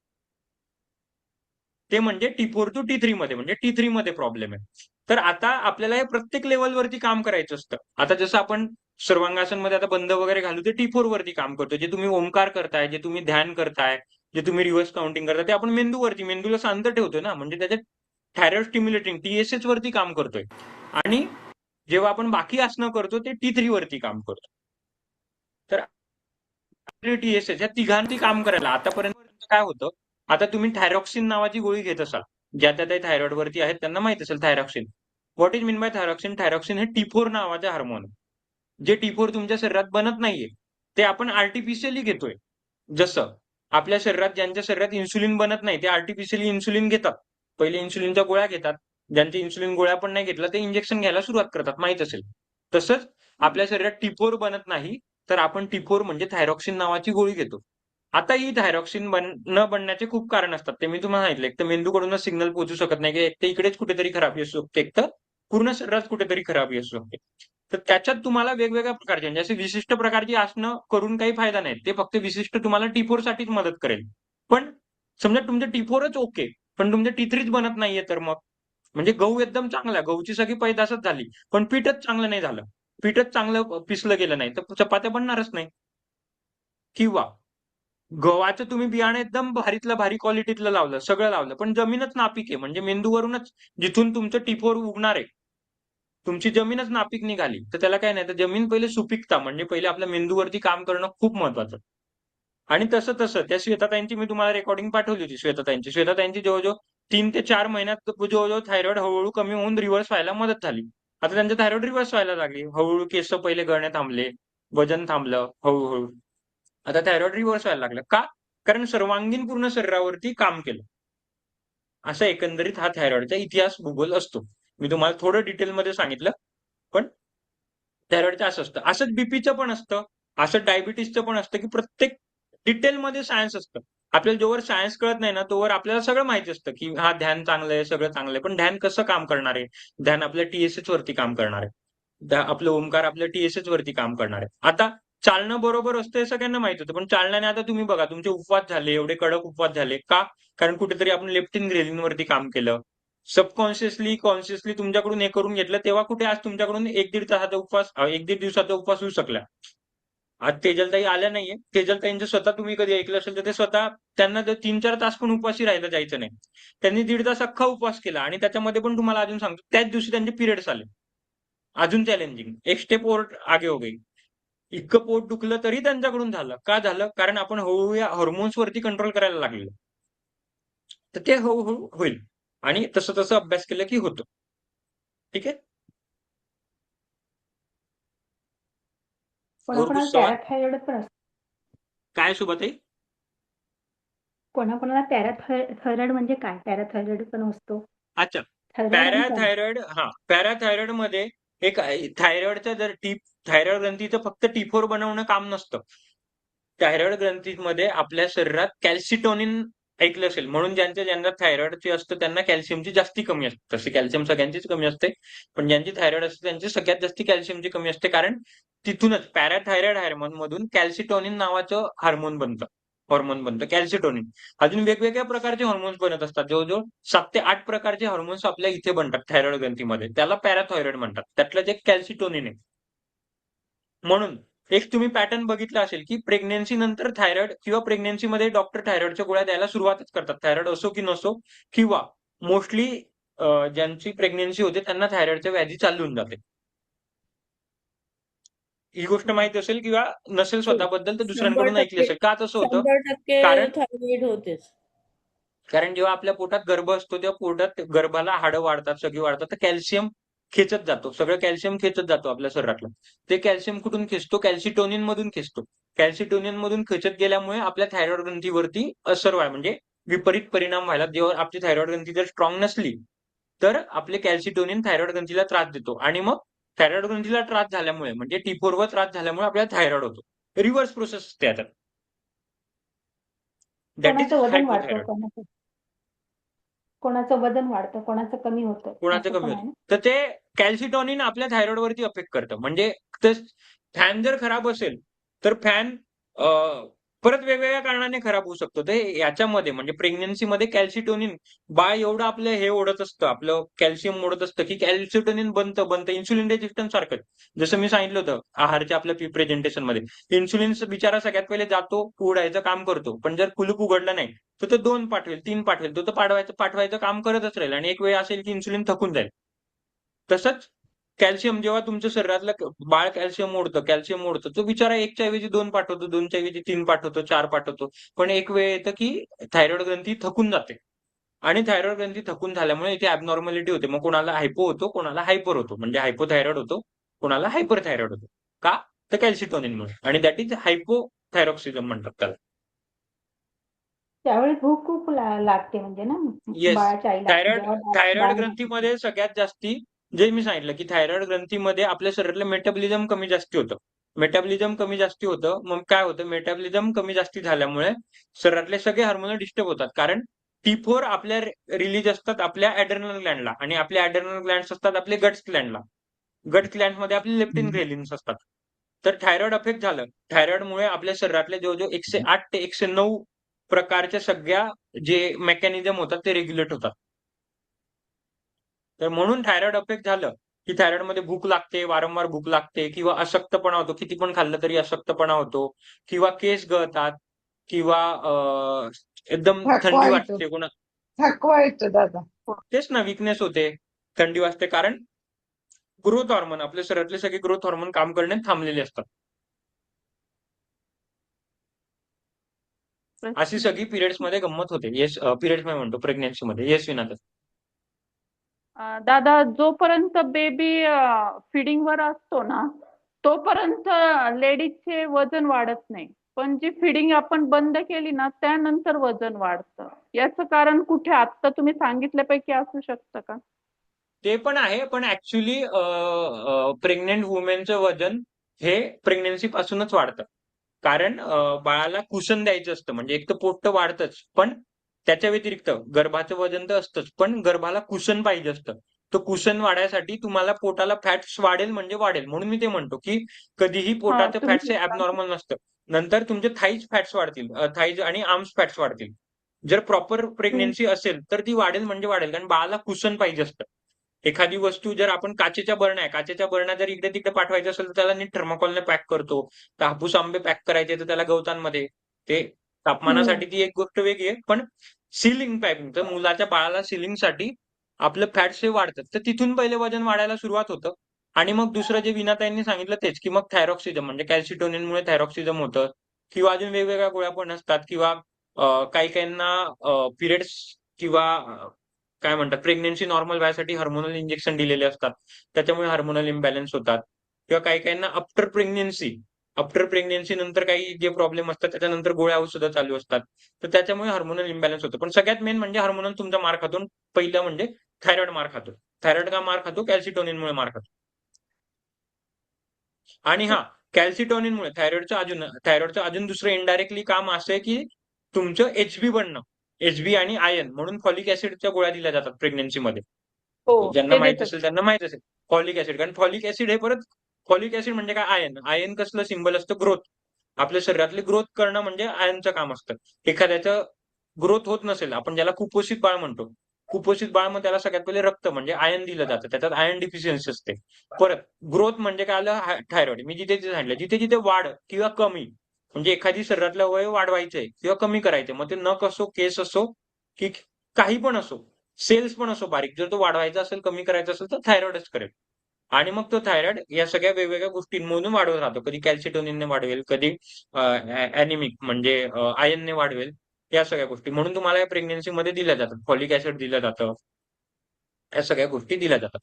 ते म्हणजे T4 टू T3 मध्ये, म्हणजे T3 मध्ये प्रॉब्लेम आहे. तर आता आपल्याला हे प्रत्येक लेवलवरती काम करायचं असतं. आता जसं आपण सर्वांगासन मध्ये आता बंद वगैरे घालू, ते T4 वरती काम करतो. जे तुम्ही ओमकार करताय, जे तुम्ही ध्यान करताय, जे तुम्ही रिव्हर्स काउंटिंग करताय, ते आपण मेंदूला शांत ठेवतोय ना, म्हणजे त्याच्यात थायरॉइड स्टिम्युलेटिंग TSH वरती काम करतोय. आणि जेव्हा आपण बाकी आसनं करतो, ते T3 वरती काम करतो. तर TSH या तिघांची काम करायला आतापर्यंत काय होतं, आता तुम्ही थायरॉक्सिन नावाची गोळी घेत असाल, ज्या त्या थायरॉइड वरती आहेत त्यांना माहित असेल thyroxine. What is mean by thyroxine? Thyroxine हे T4 नावाचे हार्मोन, जे T4 तुमच्या शरीरात बनत नाहीये, ते आपण आर्टिफिशियली घेतोय. जसं आपल्या शरीरात, ज्यांच्या शरीरात इन्सुलिन बनत नाही, ते आर्टिफिशियली इन्सुलिन घेतात. पहिले इन्सुलिनच्या गोळ्या घेतात. ज्यांचे इन्सुलिन गोळ्या पण नाही घेतला, ते इंजेक्शन घ्यायला सुरुवात करतात, माहित असेल. तसंच आपल्या शरीरात T4 बनत नाही, तर आपण T4 म्हणजे थायरॉक्सिन नावाची गोळी घेतो. आता ही थायरॉक्सिन न बनण्याचे खूप कारण असतात, ते मी तुम्हाला सांगितलं. एक तर मेंदूकडूनच सिग्नल पोहोचू शकत नाही, की एक तर इकडेच कुठेतरी खराबी असू शकते, एक तर पूर्ण शरीरात कुठेतरी खराबी असू शकते. तर त्याच्यात तुम्हाला वेगवेगळ्या प्रकारचे, म्हणजे असे विशिष्ट प्रकारची आसनं करून काही फायदा नाही. ते फक्त विशिष्ट तुम्हाला T4 साठीच मदत करेल. पण समजा तुमचं T4च ओके, पण तुमचं T3च बनत नाहीये, तर मग म्हणजे गहू एकदम चांगला, गहूची सगळी पैदासच झाली, पण पीठच चांगलं नाही झालं, पीठच चांगलं पिसलं गेलं नाही, तर चपात्या बनणारच नाही. किंवा गव्हाचं तुम्ही बियाणं एकदम भारीतलं भारी क्वालिटीतलं लावलं, सगळं लावलं, पण जमीनच नापीक आहे, म्हणजे मेंदूवरूनच जिथून तुमचं T4 उगणार आहे, तुमची जमीनच नापीक निघाली, तर त्याला काय नाही, तर जमीन पहिले सुपीकता, म्हणजे पहिले आपल्या मेंदूवरती काम करणं खूप महत्वाचं. आणि तसं त्या श्वेताताईंची मी तुम्हाला रेकॉर्डिंग पाठवली होती. श्वेताताईंची जवळजवळ 3 ते 4 महिन्यात जवळजवळ थायरॉइड हळूहळू कमी होऊन रिव्हर्स व्हायला मदत झाली. आता त्यांचं थायरॉइड रिव्हर्स व्हायला लागली. हळूहळू केस पहिले गळणे थांबले, वजन थांबलं हळूहळू. आता थायरॉइड रिव्हर्स व्हायला लागलं. का? कारण सर्वांगीण पूर्ण शरीरावरती काम केलं. असा एकंदरीत हा थायरॉइडचा इतिहास, भूगोल असतो. मी तुम्हाला थोडं डिटेलमध्ये सांगितलं, पण थायरॉइडचं असं असतं. असंच बीपीचं पण असतं, असं डायबिटीसचं पण असतं, की प्रत्येक डिटेलमध्ये सायन्स असतं. आपल्याला जोवर सायन्स कळत नाही ना, तोवर आपल्याला सगळं माहिती असतं, की हा ध्यान चांगलं आहे, सगळं चांगलं आहे. पण ध्यान कसं काम करणार आहे? ध्यान आपल्या TSH वरती काम करणार आहे. आपलं ओंकार आपल्या TSH वरती काम करणार आहे. आता चालणं बरोबर असतं हे सगळ्यांना माहित होतं, पण चालण्याने आता तुम्ही बघा, तुमचे उपवास झाले, एवढे कडक उपवास झाले. का? कारण कुठेतरी आपण लेप्टिन ग्रेलिनवरती काम केलं. सबकॉन्शियसली कॉन्शियसली तुमच्याकडून हे करून घेतलं, तेव्हा कुठे आज तुमच्याकडून 1-1.5 तासाचा उपवास, 1-1.5 दिवसाचा उपवास होऊ शकला. आज तेजलताई आल्या नाहीये. तेजलताईंचं स्वतः तुम्ही कधी ऐकलं असेल तर ते स्वतः त्यांना 3-4 तास पण उपवासी राहायला जायचं नाही. त्यांनी 1.5 तास अख्खा उपवास केला आणि त्याच्यामध्ये पण तुम्हाला अजून सांगतो त्याच दिवशी त्यांचे पिरियड्स आले. अजून चॅलेंजिंग. एक स्टेप ओव्हर आगे हो गई. इतकं पोट दुखलं तरी त्यांच्याकडून झालं. का झालं? कारण आपण हळूहळू या हॉर्मोन्स वरती कंट्रोल करायला लागलो. तर ते हळूहळू होईल आणि तसं तसं अभ्यास केलं की होतं. ठीक आहे. और कुछ कोणाकोणाला सवाल? पॅराथायरॉइड पण असतो. काय सुभाताई? कोणाकोणाला पॅराथायरॉइड म्हणजे काय? पॅराथायरॉइड पण असतो. अच्छा. थायरॉइड आणि पॅराथायरॉइड मध्ये एक थायरॉइडचं जर थायरॉइड ग्रंथीचं फक्त T4 बनवणं काम नसतं. थायरॉइड ग्रंथीमध्ये आपल्या शरीरात कॅल्सिटोनिन ऐकलं असेल, म्हणून ज्यांना थायरॉइडची असतं त्यांना कॅल्शियमची जास्ती कमी असते. तसे कॅल्शियम सगळ्यांचीच कमी असते, पण ज्यांची थायरॉइड असते त्यांची सगळ्यात जास्ती कॅल्शियमची कमी असते, कारण तिथूनच पॅराथायरॉइड हार्मोन मधून कॅल्सिटोनिन नावाचं हॉर्मोन बनतं कॅल्सिटोनिन. अजून वेगवेगळ्या प्रकारचे हॉर्मोन्स बनत असतात. जवळजवळ 7 ते 8 प्रकारचे हॉर्मोन्स आपल्या इथे बनतात थायरॉइड ग्रंथीमध्ये. त्याला पॅराथायरॉइड म्हणतात. त्यातलं एक कॅल्सिटोनिन आहे. म्हणून एक तुम्ही पॅटर्न बघितला असेल की प्रेग्नेन्सी नंतर थायरॉइड किंवा प्रेग्नेन्सीमध्ये डॉक्टर थायरॉइडच्या गोळ्या द्यायला सुरुवातच करतात, थायरॉइड असो की नसो, किंवा मोस्टली ज्यांची प्रेग्नेन्सी होते त्यांना थायरॉइडच्या व्याधी चालू होऊन जाते. ही गोष्ट माहिती असेल किंवा नसेल स्वतःबद्दल तर दुसऱ्यांकडून ऐकली असेल. का तसं होतं? 100% कारण थायरॉइड होतेच. कारण जेव्हा आपल्या पोटात गर्भ असतो तेव्हा पोटात गर्भाला हाडं वाढतात, सगळी वाढतात, तर कॅल्शियम खेचत जातो. सगळं कॅल्शियम खेचत जातो आपल्या शरीरातलं. ते कॅल्शियम कुठून खेचतो? कॅल्सिटोनिन मधून खेचतो. कॅल्सिटोनिन मधून खेचत गेल्यामुळे आपल्या थायरॉइड ग्रंथीवरती असर व्हाय म्हणजे विपरीत परिणाम व्हायला. जेव्हा आपली थायरॉइड ग्रंथी जर स्ट्रॉंग नसली तर आपले कॅल्सिटोनिन थायरॉइड ग्रंथीला त्रास देतो आणि मग थायरॉइड ग्रंथीला त्रास झाल्यामुळे म्हणजे T4 वर त्रास झाल्यामुळे आपल्याला थायरॉइड होतो. रिव्हर्स प्रोसेस असते आता. दॅट इज कोणाचं वजन वाढतं, हायपोथायरॉइड. कोणाचं वजन वाढतं, कोणाचं कमी होतं, कोणाचं असं कमी पण होतं. आहे ना? तर ते कॅल्सिटोनिन आपल्या थायरॉइड वरती अफेक्ट करतं. म्हणजे फॅन जर खराब असेल तर फॅन परत वेगवेगळ्या कारणाने खराब होऊ शकतो. ते याच्यामध्ये म्हणजे प्रेग्नन्सीमध्ये कॅल्सिटोनिन बाळ एवढं आपलं हे ओढत असतं, आपलं कॅल्शियम ओढत असतं की कॅल्सिटोनिन बनतं इन्सुलिन रेजिस्टन्स सारखं. जसं मी सांगितलं होतं आहारच्या आपल्या प्रेझेंटेशन मध्ये, इन्सुलिन बिचारा सगळ्यात पहिले जातो, उघडायचं काम करतो, पण जर कुलूप उघडलं नाही तर तो 2 पाठवेल, 3 पाठवेल, तो पाठवायचं काम करतच राहील आणि एक वेळ असेल की इन्सुलिन थकून जाईल. तसंच कॅल्शियम जेव्हा तुमच्या शरीरातलं बाळ कॅल्शियम ओढतं, तो बिचारा 1च्या ऐवजी 2 पाठवतो, 2च्या ऐवजी 3 पाठवतो, 4 पाठवतो. पण एक वेळ येतं की थायरॉइड ग्रंथी थकून जाते आणि थायरॉइड ग्रंथी थकून झाल्यामुळे इथे ॲबनॉर्मॅलिटी होते. मग कोणाला हायपो होतो, कोणाला हायपर होतो, म्हणजे हायपोथायरॉइड होतो, कोणाला हायपर थायरॉइड होतो. का? तर कॅल्सिटोनिनमुळे, आणि दॅट इज हायपोथायरॉक्सिझम म्हणतात त्याला. त्यावेळी भूक खूप लागते म्हणजे ना, येस. बाळाच्या आईला थायरॉइड जेव्हा थायरॉइड बाळ ग्रंथीमध्ये सगळ्यात जास्ती जे मी सांगितलं की थायरॉइड ग्रंथीमध्ये आपल्या शरीरातलं मेटाबॉलिझम कमी जास्ती होतं. मेटाबॉलिझम कमी जास्ती होतं. मग काय होतं? मेटाबॉलिझम कमी जास्ती झाल्यामुळे शरीरातले सगळे हार्मोन डिस्टर्ब होतात. कारण T4 आपल्या रिलीज असतात आपल्या ॲड्रेनल ग्लँडला आणि आपले ॲड्रेनल ग्लँड्स असतात आपले गट्स ग्लँडला. गट ग्लँडमध्ये आपले लेप्टिन ग्रेलिन्स असतात. तर थायरॉइड अफेक्ट झालं. थायरॉइडमुळे आपल्या शरीरातले जवळजवळ 108 ते 109 प्रकारच्या सगळ्या जे मेकॅनिझम होतात ते रेग्युलेट होतात. तर म्हणून थायरॉइड अफेक्ट झालं की थायरॉइडमध्ये भूक लागते, वारंवार भूक लागते, किंवा अशक्तपणा होतो, किती पण खाल्लं तरी अशक्तपणा होतो, किंवा केस गळतात, किंवा एकदम थकवा थंडी येतो वाटते थकवा येतो दादा. तेच ना, विकनेस होते, थंडी वाजते, कारण ग्रोथ हॉर्मोन आपल्या शरीरातले सगळे ग्रोथ हॉर्मोन काम करणे थांबलेले असतात. अशी सगळी पिरियड्स मध्ये गंमत होते. येस, पिरियड्स मध्ये म्हणतो, प्रेग्नेन्सी मध्ये. येस विनात. दादा, जोपर्यंत बेबी फिडिंगवर असतो ना तोपर्यंत लेडीजचे वजन वाढत नाही, पण जी फिडिंग आपण बंद केली ना त्यानंतर वजन वाढतं. याचं कारण कुठे आता तुम्ही सांगितल्यापैकी असू शकतं का? ते पण आहे, पण ऍक्च्युली प्रेग्नेंट वुमेनचं वजन हे प्रेग्नेन्सी पासूनच वाढतं. कारण बाळाला कुशन द्यायचं असतं, म्हणजे एक तर पोट तर वाढतंच, पण त्याच्या व्यतिरिक्त गर्भाचं वजन तर असतंच, पण गर्भाला कुशन पाहिजे असतं. तर कुशन वाढायसाठी तुम्हाला पोटाला फॅट्स वाढेल म्हणजे वाढेल. म्हणून मी ते म्हणतो की कधीही पोटाचं फॅट्स हे ॲबनॉर्मल नसतं. नंतर तुमचे थाईज फॅट्स वाढतील, थाईज आणि आर्म्स फॅट्स वाढतील. जर प्रॉपर प्रेग्नेन्सी असेल तर ती वाढेल म्हणजे वाढेल, कारण बाळाला कुशन पाहिजे असतं. एखादी वस्तू जर आपण काचेच्या बरण्या जर इकडे तिकडे पाठवायचं असेल तर त्याला नीट थर्माकोलने पॅक करतो. तर हापूस आंबे पॅक करायचे तर त्याला गवतांमध्ये. ते तापमानासाठी ती एक गोष्ट वेगळी आहे. पण सिलिंग पॅकिंग तर मुलाच्या बाळाला सिलिंगसाठी आपलं फॅट्स हे वाढतात. तर तिथून पहिले वजन वाढायला सुरुवात होतं. आणि मग दुसरं जे विनाताईंनी सांगितलं तेच की मग थायरॉक्सिजम म्हणजे कॅल्सिटोनिनमुळे थायरॉक्सिजम होतं किंवा अजून वेगवेगळ्या गोळ्या पण असतात किंवा काही काहींना पिरियड्स किंवा काय म्हणतात प्रेग्नन्सी नॉर्मल व्हायसाठी हार्मोनल इंजेक्शन दिलेले असतात. त्याच्यामुळे हार्मोनल इम्बॅलन्स होतात किंवा काही काहींना आफ्टर प्रेग्नन्सी नंतर काही जे प्रॉब्लेम असतात त्याच्यानंतर गोळ्या औषधं चालू असतात. तर त्याच्यामुळे हार्मोनल इम्बॅलन्स होतं. पण सगळ्यात मेन म्हणजे हार्मोनल तुमचा मार खातो. पहिलं म्हणजे थायरॉइड मार खातो. थायरॉइड का मार खातो? कॅल्सिटोनिनमुळे मार खातो. आणि हा कॅल्सिटोनिनमुळे थायरॉइडचं अजून दुसरं इनडायरेक्टली काम असं आहे की तुमचं एचबी बनणं. एचबी आणि आयन म्हणून फॉलिक ऍसिडच्या गोळ्या दिल्या जातात प्रेग्नन्सीमध्ये. हो ज्यांना ते माहित देतात. असेल त्यांना माहित असेल फॉलिक ऍसिड. कारण फॉलिक ऍसिड हे परत फॉलिक ऍसिड म्हणजे काय आयन कसलं सिंबल असतं ग्रोथ. आपल्या शरीरातली ग्रोथ करणं म्हणजे आयनचं काम असतं. एखाद्याचं ग्रोथ होत नसेल आपण ज्याला कुपोषित बाळ म्हणतो. कुपोषित बाळ मग त्याला सगळ्यात पहिले रक्त म्हणजे आयन दिलं जातं. त्याच्यात आयन डिफिशियन्सी असते. परत ग्रोथ म्हणजे काय आलं थायरॉइड. मी जिथे जिथे सांगितलं जिथे जिथे वाढ किंवा कमी म्हणजे एखादी शरीरातलं अवयव वाढवायचंय किंवा कमी करायचंय मग ते नख असो केस असो की काही पण असो सेल्स पण असो बारीक जर तो वाढवायचा असेल कमी करायचा असेल तर थायरॉइडच करेल. आणि मग तो थायरॉइड या सगळ्या वेगवेगळ्या गोष्टींमधून वाढवत राहतो. कधी कॅल्सिटोनिनने वाढवेल कधी अॅनिमिक म्हणजे आयनने वाढवेल. या सगळ्या गोष्टी म्हणून तुम्हाला या प्रेग्नन्सीमध्ये दिल्या जातात. फॉलिक ऍसिड दिलं जातं. या सगळ्या गोष्टी दिल्या जातात.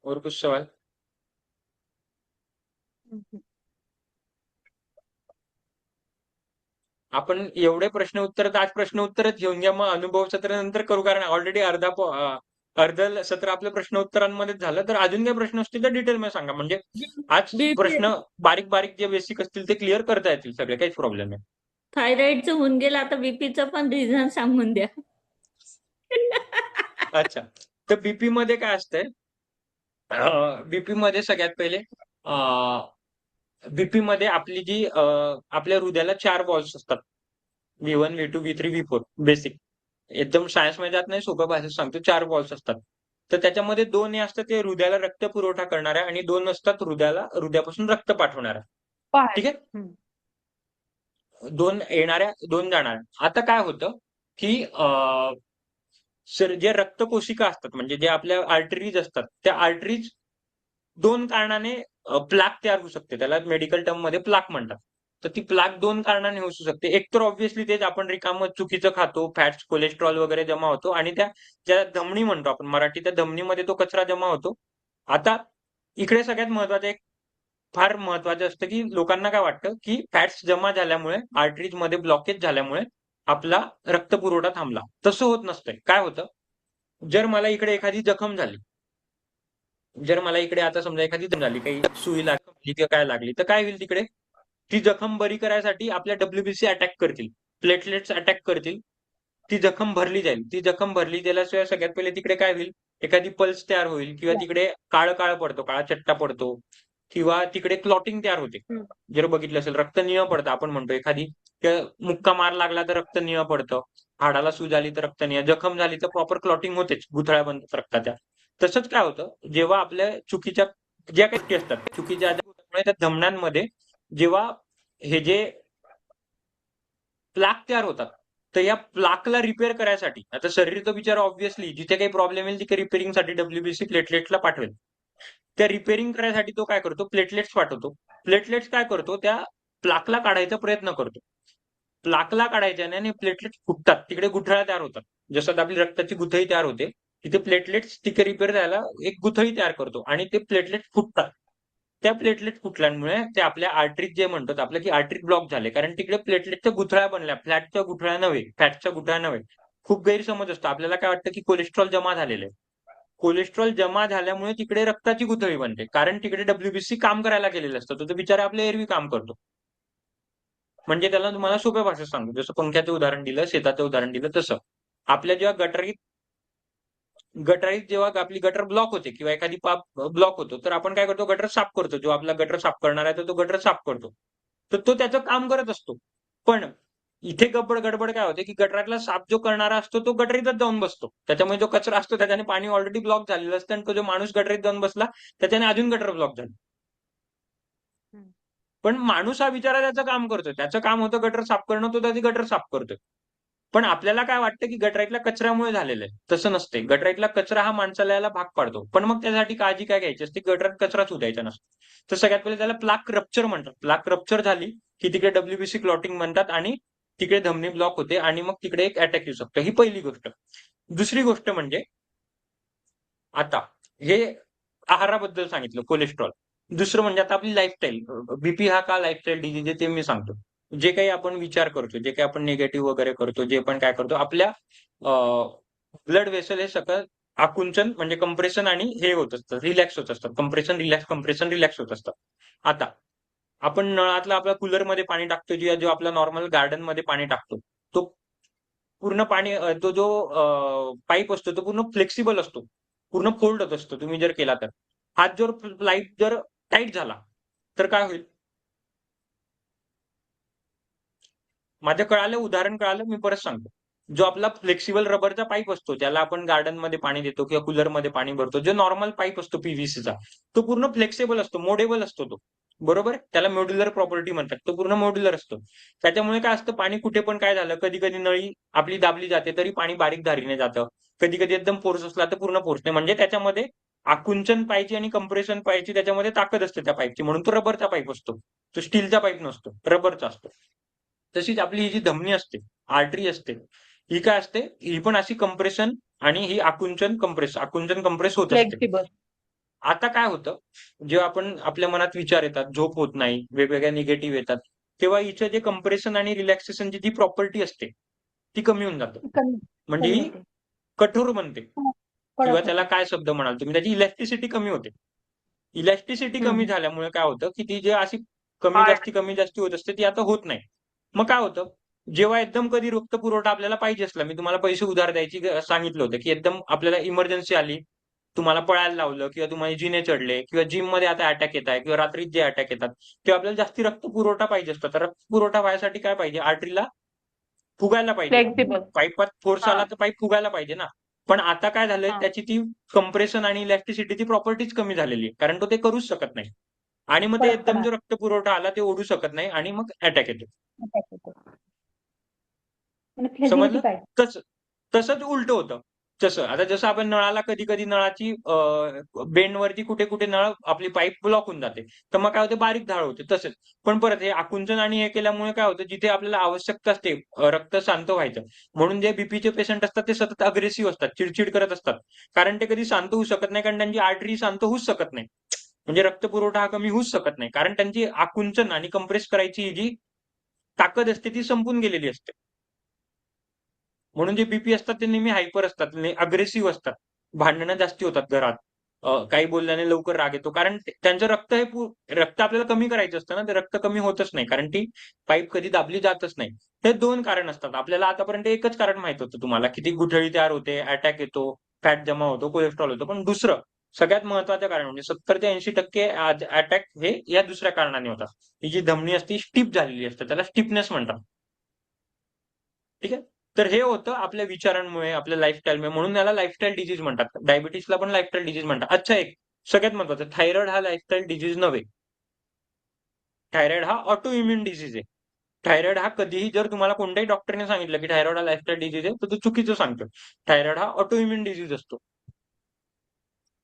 और कुछ सवाल? आपण एवढे प्रश्न उत्तर आज प्रश्न उत्तरच घेऊन घ्या मग अनुभव सत्र नंतर करू कारण ऑलरेडी अर्ध सत्र आपल्या प्रश्न उत्तरांमध्येच झालं. तर अजून काही प्रश्न असतील तर डिटेल मध्ये सांगा. म्हणजे आज बीपी प्रश्न बारीक बारीक जे बेसिक असतील ते क्लिअर करता येतील सगळे काहीच प्रॉब्लेम नाही. थायरॉइडचं होऊन गेलं आता बीपीचं पण रिझन सांगून द्या. अच्छा तर बीपी मध्ये काय असतंय बीपी मध्ये सगळ्यात पहिले बीपी मध्ये आपली जी आपल्या हृदयाला 4 वॉल्स असतात. V1 V2 V3 V4 basic एकदम सायन्स मध्ये जात नाही सोप्या भाषेत सांगतो 4 वॉल्स असतात. तर त्याच्यामध्ये 2 हे असतात ते हृदयाला रक्त पुरवठा करणाऱ्या आणि 2 असतात हृदयापासून रक्त पाठवणाऱ्या. बाहेर. ठीक आहे 2 येणाऱ्या 2 जाणाऱ्या. आता काय होतं की जे रक्तकोशिका असतात म्हणजे जे आपल्या आर्टरीज असतात त्या आर्टरीज 2 कारणाने प्लाक तयार होऊ शकते. त्याला मेडिकल टर्म मध्ये प्लाक म्हणतात. तर ती प्लाक 2 कारणाने होऊ शकते. एक तर ऑब्व्हियसली तेच आपण रिकामं चुकीचं खातो, फॅट्स, कोलेस्ट्रॉल वगैरे जमा होतो आणि ज्या धमनी म्हणतो आपण मराठी त्या धमनीमध्ये तो कचरा जमा होतो. आता इकडे सगळ्यात महत्वाचं एक फार महत्वाचं असतं की लोकांना काय वाटतं की फॅट्स जमा झाल्यामुळे आर्टरीज मध्ये ब्लॉकेज झाल्यामुळे आपला रक्तपुरवठा थांबला. तसं होत नसतंय. काय होतं जर मला इकडे एखादी जखम झाली जर मला इकडे आता समजा एखादी जखम झाली काही सुई लागली किंवा काय लागली तर काय होईल तिकडे ती जखम बरी करायसाठी आपल्या डब्ल्यूबीसी अटॅक करतील प्लेटलेट्स अटॅक करतील ती जखम भरली जाईल ती जखम भरली गेल्याशिवाय सगळ्यात पहिले तिकडे काय होईल एखादी पल्स तयार होईल किंवा तिकडे काळा पडतो काळा चट्टा पडतो किंवा तिकडे क्लॉटिंग तयार होते. जर बघितलं असेल रक्त निळं पडतं आपण म्हणतो एखादी मुक्का मार लागला तर रक्त निळं पडतं हाडाला सूज आली तर रक्त निळं जखम झाली तर प्रॉपर क्लॉटिंग होतेच गुठळ्या बनतात रक्ताच्या. तसंच काय होतं जेव्हा आपल्या चुकीच्या ज्या काही गोष्टी असतात चुकीच्या त्या धमन्यांमध्ये जेव्हा हे जे प्लाक तयार होतात तर या प्लाकला रिपेअर करायसाठी आता शरीर तर बिचारा ऑब्व्हियसली जिथे काही प्रॉब्लेम येईल तिथे रिपेअरिंगसाठी डब्ल्यूबीसी प्लेटलेट्सला पाठवेल. त्या रिपेअरिंग करायसाठी तो काय करतो प्लेटलेट्स पाठवतो. प्लेटलेट्स काय करतो त्या प्लाकला काढायचा प्रयत्न करतो. प्लाकला काढायच्याने आणि प्लेटलेट्स फुटतात तिकडे गुठळ्या तयार होतात. जसं आपली रक्ताची गुठळी तयार होते तिथे प्लेटलेट्स तिथे रिपेअर झाला एक गुठळी तयार करतो आणि ते प्लेटलेट्स फुटतात. त्या प्लेटलेट फुटल्यामुळे ते आपल्या आर्टरीत जे म्हणतात आपल्या की आर्टरी ब्लॉक झाले कारण तिकडे प्लेटलेटच्या गुठळ्या बनल्या फॅटच्या गुठळ्या नव्हे. खूप गैरसमज असतो आपल्याला काय वाटतं की कोलेस्ट्रॉल जमा झालेलं आहे. कोलेस्ट्रॉल जमा झाल्यामुळे तिकडे रक्ताची गुठळी बनते कारण तिकडे डब्ल्यूबीसी काम करायला गेलेलं असतं तो बिचारा आपल्या एरवी काम करतो. म्हणजे त्याला तुम्हाला सोप्या भाषेत सांगतो जसं पंख्याचं उदाहरण दिलं शेताचं उदाहरण दिलं तसं आपल्या जेव्हा गटारीत जेव्हा आपली गटर ब्लॉक होते किंवा एखादी पाप ब्लॉक होतो तर आपण काय करतो गटर साफ करतो. जो आपला गटर साफ करणार आहे तो गटर साफ करतो. तर तो त्याचं काम करत असतो. पण इथे गडबड काय होते की गटारातला साफ जो करणारा असतो तो गटरीतच जाऊन बसतो. त्याच्यामुळे जो कचरा असतो त्याच्याने पाणी ऑलरेडी ब्लॉक झालेलं असतं आणि तो जो माणूस गटरीत जाऊन बसला त्याच्याने अजून गटर ब्लॉक झालं. हम्म. पण माणूस हा बिचारा त्याचं काम करतोय. त्याचं काम होतं गटर साफ करणं, तो त्याची गटर साफ करतोय. पण आपल्याला काय वाटतं की गटराईतल्या कचऱ्यामुळे झालेलं आहे. तसं नसते. गटराईतला कचरा हा माणसाला यायला भाग पाडतो. पण मग त्यासाठी काळजी काय घ्यायची असते? गटरात कचराच द्यायचा नसतो. तर सगळ्यात पहिले त्याला प्लाक रप्चर म्हणतात. प्लाक रप्चर झाली की तिकडे डब्ल्यूबीसी क्लॉटिंग म्हणतात आणि तिकडे धमनी ब्लॉक होते आणि मग तिकडे एक अटॅक येऊ शकतो. ही पहिली गोष्ट. दुसरी गोष्ट म्हणजे आता हे आहाराबद्दल सांगितलं, कोलेस्ट्रॉल. दुसरं म्हणजे आता आपली लाईफस्टाईल. बीपी हा का लाईफस्टाईल डिजीज आहे ते मी सांगतो. जे काही आपण विचार करतो, जे काही आपण निगेटिव्ह वगैरे करतो, जे पण काय करतो, आपल्या ब्लड व्हेसल हे सगळं आकुंचन म्हणजे कंप्रेशन आणि हे होत असतं, रिलॅक्स होत असतात. कंप्रेशन रिलॅक्स होत असतात. आता आपण नळातलं आपल्या कूलरमध्ये पाणी टाकतो किंवा जो आपला नॉर्मल गार्डनमध्ये पाणी टाकतो, तो पूर्ण पाणी तो जो पाईप असतो तो पूर्ण फ्लेक्सिबल असतो, पूर्ण फोल्ड होत असतो. तुम्ही जर केला तर हात जर पाईप जर टाईट झाला तर काय होईल? माझं कळालं, उदाहरण कळालं, मी परत सांगतो. जो आपला फ्लेक्सिबल रबरचा पाईप असतो त्याला आपण गार्डनमध्ये पाणी देतो किंवा कूलरमध्ये पाणी भरतो, जो नॉर्मल पाईप असतो पीव्हीसीचा तो पूर्ण फ्लेक्सिबल असतो, मोडेबल असतो तो. बरोबर, त्याला मॉड्युलर प्रॉपर्टी म्हणतात. तो पूर्ण मॉड्युलर असतो. त्याच्यामुळे काय असतं, पाणी कुठे पण काय झालं, कधी कधी नळी आपली दाबली जाते तरी पाणी बारीक धारीने जातं. कधी कधी एकदम फोर्स असला तर पूर्ण फोर्सने. म्हणजे त्याच्यामध्ये आकुंचन पाहिजे आणि कंप्रेशन पाहिजे, त्याच्यामध्ये ताकद असते त्या पाईपची. म्हणून तो रबरचा पाईप असतो. तो स्टीलचा पाईप नसतो, रबरचा असतो. तशीच आपली ही जी धमनी असते, आर्टरी असते, ही काय असते, ही पण अशी कंप्रेशन आणि ही आकुंचन कंप्रेस होत असते. फ्लेक्झिबल. आता काय होतं, जेव्हा आपण आपल्या मनात विचार येतात, झोप होत नाही, वेगवेगळ्या निगेटिव्ह येतात, तेव्हा हिचं जे कंप्रेशन आणि रिलॅक्सेशनची जी प्रॉपर्टी असते ती कमी होऊन जाते. कमी म्हणजे कमी ही होते. कठोर बनते हो, किंवा कडक त्याला होते. काय शब्द म्हणाल तुम्ही, त्याची इलॅस्टिसिटी कमी होते. इलॅस्टिसिटी कमी हम्म. झाल्यामुळे काय होतं की ती जे अशी हार्ट. कमी जास्ती होत असते ती आता होत नाही. मग काय होतं, जेव्हा एकदम कधी रक्त पुरवठा आपल्याला पाहिजे असला, मी तुम्हाला पैसे उधार द्यायची सांगितलं होतं की एकदम आपल्याला इमर्जन्सी आली, तुम्हाला पळायला लावलं किंवा तुम्हाला जिने चढले किंवा जिम मध्ये आता अटॅक येत आहे किंवा रात्रीत जे अटॅक येतात तेव्हा आपल्याला जास्ती रक्त पुरवठा पाहिजे असतो. तर रक्त पुरवठा व्हायसाठी काय पाहिजे, आर्टरीला फुगायला पाहिजे. फ्लेक्झिबल. पाईपात फोर्स हा आला तर पाईप फुगायला पाहिजे ना. पण आता काय झालंय, हा. त्याची ती कंप्रेशन आणि इलॅस्टिसिटीची प्रॉपर्टीज कमी झालेली आहे, कारण तो ते करूच शकत नाही. आणि मग ते एकदम कडकपणा जो रक्त पुरवठा आला ते ओढू शकत नाही आणि मग अटॅक येतो. attack होतो. आणि फ्लेक्झिबिलिटी समजलं? पाहिजे. तस तसंच उलट होतं. तसं आता जसं आपण नळाला कधी कधी नळाची बेंडवरती कुठे कुठे नळ आपली पाईप ब्लॉक होऊन जाते, तर मग काय होते, बारीक धाळ होते. तसेच पण परत हे आकुंचन आणि हे केल्यामुळे काय होतं, जिथे आपल्याला आवश्यकता असते रक्त शांत व्हायचं, म्हणून जे बीपीचे पेशंट असतात ते सतत अग्रेसिव्ह असतात, चिडचिड करत असतात, कारण ते कधी शांत होऊ शकत नाही, कारण त्यांची आर्टरी शांत होऊच शकत नाही. म्हणजे रक्त पुरवठा हा कमी होऊच शकत नाही, कारण त्यांची आकुंचन आणि कंप्रेस करायची जी ताकद असते ती संपून गेलेली असते. म्हणून जे बीपी असतात ते नेहमी हायपर असतात, अग्रेसिव्ह असतात, भांडणं जास्ती होतात घरात, काही बोलल्याने लवकर राग येतो, कारण त्यांचं रक्त हे रक्त आपल्याला कमी करायचं असतं ना, ते रक्त कमी होतच नाही, कारण ती पाईप कधी दाबली जातच नाही. हे दोन कारण असतात. आपल्याला आतापर्यंत एकच कारण माहित होतं तुम्हाला, किती गुठळी तयार होते, अटॅक येतो, फॅट जमा होतो, कोलेस्ट्रॉल होतो. पण दुसरं सगळ्यात महत्वाचं कारण म्हणजे 70 ते 80% अटॅक हे या दुसऱ्या कारणाने होतात. ही जी धमनी असते स्टिफ झालेली असते, त्याला स्टिफनेस म्हणतात. ठीक आहे. तर हे होतं आपल्या विचारांमुळे, आपल्या लाईफस्टाईलमुळे, म्हणून याला लाईफस्टाईल डिजीज म्हणतात. डायबिटीसला पण लाईफस्टाईल डिजीज म्हणतात. अच्छा, एक सगळ्यात महत्वाचं, थायरॉइड हा लाईफस्टाईल डिजीज नव्हे. थायरॉइड हा ऑटो इम्युन डिजीज आहे. थायरॉइड हा कधीही जर तुम्हाला कोणत्याही डॉक्टरने सांगितलं की थायरॉइड हा लाईफस्टाईल डिजीज आहे, तर तो चुकीचं सांगतो. थायरॉइड हा ऑटो इम्युन डिजीज असतो.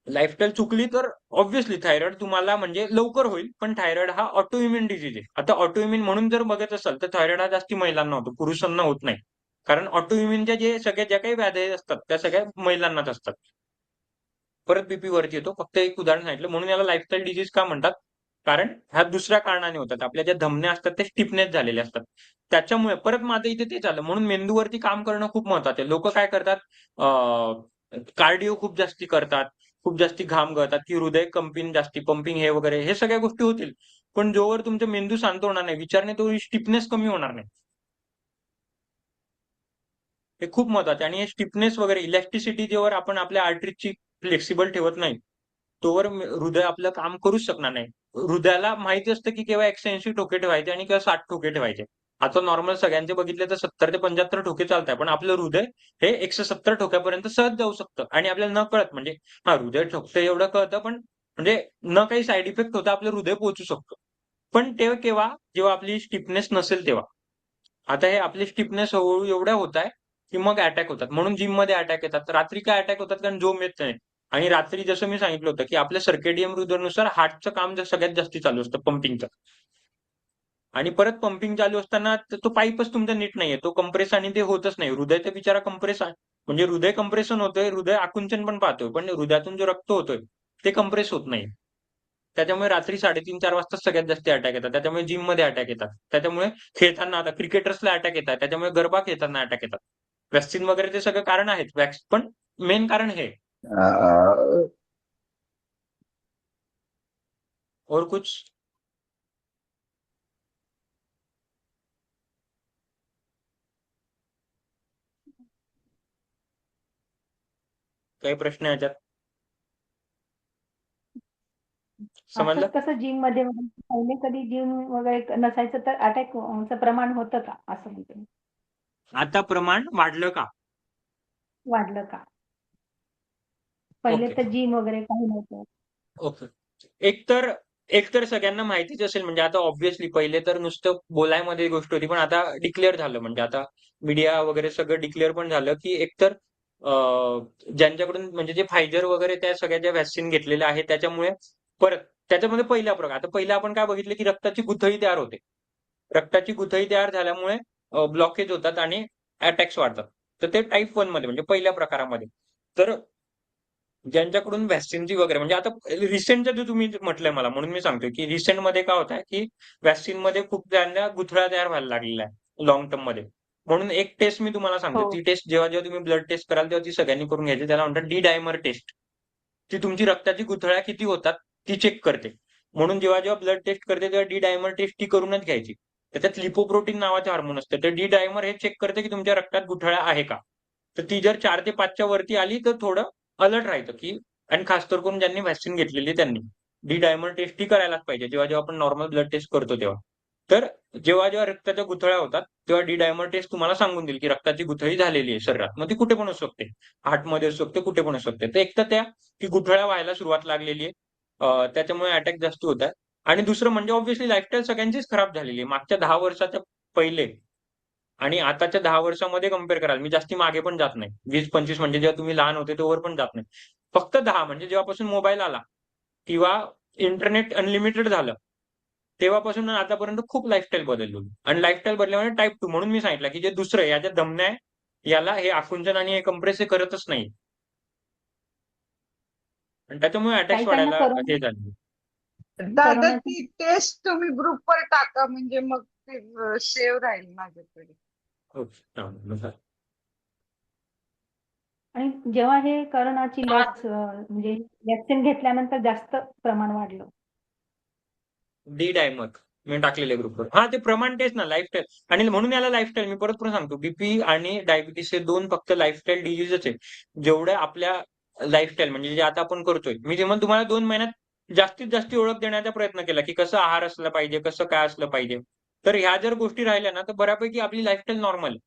लाईफस्टाईल चुकली तर ऑब्व्हियसली थायरॉइड तुम्हाला म्हणजे लवकर होईल, पण थायरॉइड हा ऑटो इम्युन डिजीज आहे. आता ऑटो इम्युन म्हणून जर बघत असाल तर थायरॉइड हा जास्ती महिलांना होतो, पुरुषांना होत नाही. कारण ऑटो इम्युनच्या ज्या काही व्याधी असतात त्या सगळ्या महिलांनाच असतात. परत बीपी वरती येतो, फक्त एक उदाहरण सांगितलं. म्हणून याला लाईफस्टाईल डिजीज का म्हणतात, कारण ह्या दुसऱ्या कारणाने होतात. आपल्या ज्या धमन्या असतात ते स्टिफनेस झालेले असतात, त्याच्यामुळे. परत माझं इथे तेच आलं, म्हणून मेंदूवरती काम करणं खूप महत्वाचं आहे. लोक काय करतात, कार्डिओ खूप जास्ती करतात, खूप जास्ती घाम गळतात, की हृदय कंपिंग जास्ती, पंपिंग हे वगैरे, हे सगळ्या गोष्टी होतील. पण जोवर तुमचा मेंदू शांत होणार नाही, विचारणे, तो स्टिफनेस कमी होणार नाही. हे खूप महत्वाचं आहे. आणि हे स्टिफनेस वगैरे, इलॅस्टिसिटी जेव्हा आपण आपल्या आर्टरीजची फ्लेक्सिबल ठेवत नाही, तोवर हृदय आपलं काम करूच शकणार नाही. हृदयाला माहिती असतं की केव्हा 180 ठोके ठेवायचे आणि केव्हा 60 ठोके ठेवायचे. आता नॉर्मल सगळ्यांचे बघितले तर 70 ते 75 ठोके चालतात, पण आपलं हृदय हे 170 ठोक्यापर्यंत सहज जाऊ शकतं आणि आपल्याला न कळत म्हणजे हा हृदय ठोकतं एवढं कळतं, पण म्हणजे न काही साईड इफेक्ट होता आपलं हृदय पोहोचू शकतो. पण ते केव्हा, जेव्हा आपली स्टिफनेस नसेल तेव्हा. आता हे आपली स्टिफनेस हळूहळू एवढ्या होत आहे की मग अटॅक होतात. म्हणून जिम मध्ये अटॅक येतात. रात्री काय अटॅक होतात कारण झोप येत नाही. आणि रात्री जसं मी सांगितलं होतं की आपल्या सर्केडियन रिदमनुसार हार्टचं काम सगळ्यात जास्ती चालू असतं पंपिंगचं. आणि परत पंपिंग चालू असताना तो पाईपच तुमचा नीट नाहीये, तो कंप्रेस आणि ते होतच नाही. हृदय तर बिचारा कंप्रेस म्हणजे हृदय कंप्रेशन होतोय, हृदय आकुंचन पण पाहतोय, पण हृदयातून जो रक्त होतोय ते कंप्रेस होत नाही. त्याच्यामुळे रात्री 3:30-4 वाजता सगळ्यात जास्त अटॅक येतात. त्याच्यामुळे जिम मध्ये अटॅक येतात. त्याच्यामुळे खेळताना आता क्रिकेटर्सला अटॅक येतात. त्याच्यामुळे गरबा खेळताना अटॅक येतात. वॅक्सिन वगैरे ते सगळं कारण आहेत. पण मेन कारण हे. और कुछ? काही प्रश्न आहे याच्यात? समजलं? असंच कसं जिम मध्ये वगैरे पहिले कधी जिम वगैरे नसायचं तर अटॅकचं प्रमाण होतं का असं म्हणते मी. आता प्रमाण वाढलं का? वाढलं का? पहिले ओके. तर जिम वगैरे काही नव्हतं. ओके. एकतर सगळ्यांना माहितीच असेल म्हणजे आता ऑब्व्हियसली पहिले तर नुसतं बोलायमध्ये गोष्ट होती, पण आता डिक्लेअर झालं म्हणजे आता मीडिया वगैरे सगळं डिक्लेअर पण झालं की एकतर ज्यांच्याकडून म्हणजे जे फायझर वगैरे त्या सगळ्या ज्या व्हॅक्सिन घेतलेल्या आहेत त्याच्यामुळे परत त्याच्यामध्ये पहिला प्रकार आता पहिला आपण काय बघितलं की रक्ताची गुठळी तयार होते. रक्ताची गुठळी तयार झाल्यामुळे ब्लॉकेज होतात आणि अटॅक्स वाढतात. तर ते टाईप 1 मध्ये म्हणजे पहिल्या प्रकारामध्ये. तर ज्यांच्याकडून व्हॅक्सिनची वगैरे म्हणजे आता रिसेंटचं जे तुम्ही म्हटलंय मला म्हणून मी सांगतोय की रिसेंटमध्ये काय होत आहे की व्हॅक्सिनमध्ये खूप त्यांना गुठळ्या तयार व्हायला लागलेल्या आहे लॉंग टर्म मध्ये. म्हणून एक टेस्ट मी तुम्हाला सांगतो. हो. ती टेस्ट जेव्हा जेव्हा तुम्ही ब्लड टेस्ट कराल तेव्हा ती सगळ्यांनी करून घ्यायची. त्याला म्हणतात डी डायमर टेस्ट. ती तुमची रक्ताची गुठळ्या किती होतात ती चेक करते. म्हणून जेव्हा जेव्हा ब्लड टेस्ट करते तेव्हा डी डायमर टेस्ट ती करूनच घ्यायची. त्याच्यात लिपोप्रोटीन नावाचे हार्मोन असते. तर डी डायमर हे चेक करते की तुमच्या रक्तात गुठळ्या आहे का. तर ती जर 4 ते 5च्या वरती आली तर थोडं अलर्ट राहायचं की आणि खास करून ज्यांनी व्हॅक्सिन घेतलेली त्यांनी डी डायमर टेस्ट ही करायलाच पाहिजे जेव्हा जेव्हा आपण नॉर्मल ब्लड टेस्ट करतो तेव्हा. तर जेव्हा जेव्हा रक्ताच्या गुठळ्या होतात तेव्हा डी डायमर टेस्ट तुम्हाला सांगून देईल की रक्ताची गुठळी झालेली आहे शरीरात. मग ती कुठे पण असू शकते. हार्टमध्ये असू शकते, कुठे पण असू शकते. तर एक तर त्या की गुठळ्या व्हायला सुरुवात लागलेली आहे. त्याच्यामुळे अटॅक जास्त होत आहे. आणि दुसरं म्हणजे ऑब्व्हियसली लाईफस्टाईल सगळ्यांचीच खराब झालेली आहे. मागच्या 10 वर्षाच्या पहिले आणि आताच्या 10 वर्षामध्ये कम्पेअर कराल मी जास्ती मागे पण जात नाही. 20-25 म्हणजे जेव्हा तुम्ही लहान होते तोवर पण जात नाही. फक्त 10 म्हणजे जेव्हापासून मोबाईल आला किंवा इंटरनेट अनलिमिटेड झालं तेव्हापासून आतापर्यंत खूप लाईफस्टाईल बदलली. आणि लाईफस्टाईल बदलल्यामुळे टाईप 2 म्हणून मी सांगितलं की जे दुसरं आहे याच्या धमन्या आहे याला हे आकुंचन आणि हे कंप्रेस हे करतच नाही. आणि त्याच्यामुळे अटॅक्स काही काहींना वाढायला हे करोना झाले. दादा करोनाची ती टेस्ट तुम्ही ग्रुपवर टाका म्हणजे मग ते सेव्ह राहील माझ्याकडे. हो. हा. आणि जेव्हा हे करोनाची लस म्हणजे वॅक्सिन घेतल्यानंतर जास्त प्रमाण वाढलं. डी डायमर मी टाकलेले ग्रुपवर. हा ते प्रमाण तेच ना लाईफस्टाईल. आणि म्हणून याला लाईफस्टाईल मी परत परत सांगतो बीपी आणि डायबिटीस हे 2 फक्त लाईफस्टाईल डिजीजच आहे. जेवढ्या आपल्या लाईफस्टाईल म्हणजे जे आता आपण करतोय मी जेव्हा तुम्हाला 2 महिन्यात जास्तीत जास्त ओळख देण्याचा प्रयत्न केला की कसं आहार असला पाहिजे, कसं काय असलं पाहिजे. तर ह्या जर गोष्टी राहिल्या ना तर बऱ्यापैकी आपली लाईफस्टाईल नॉर्मल.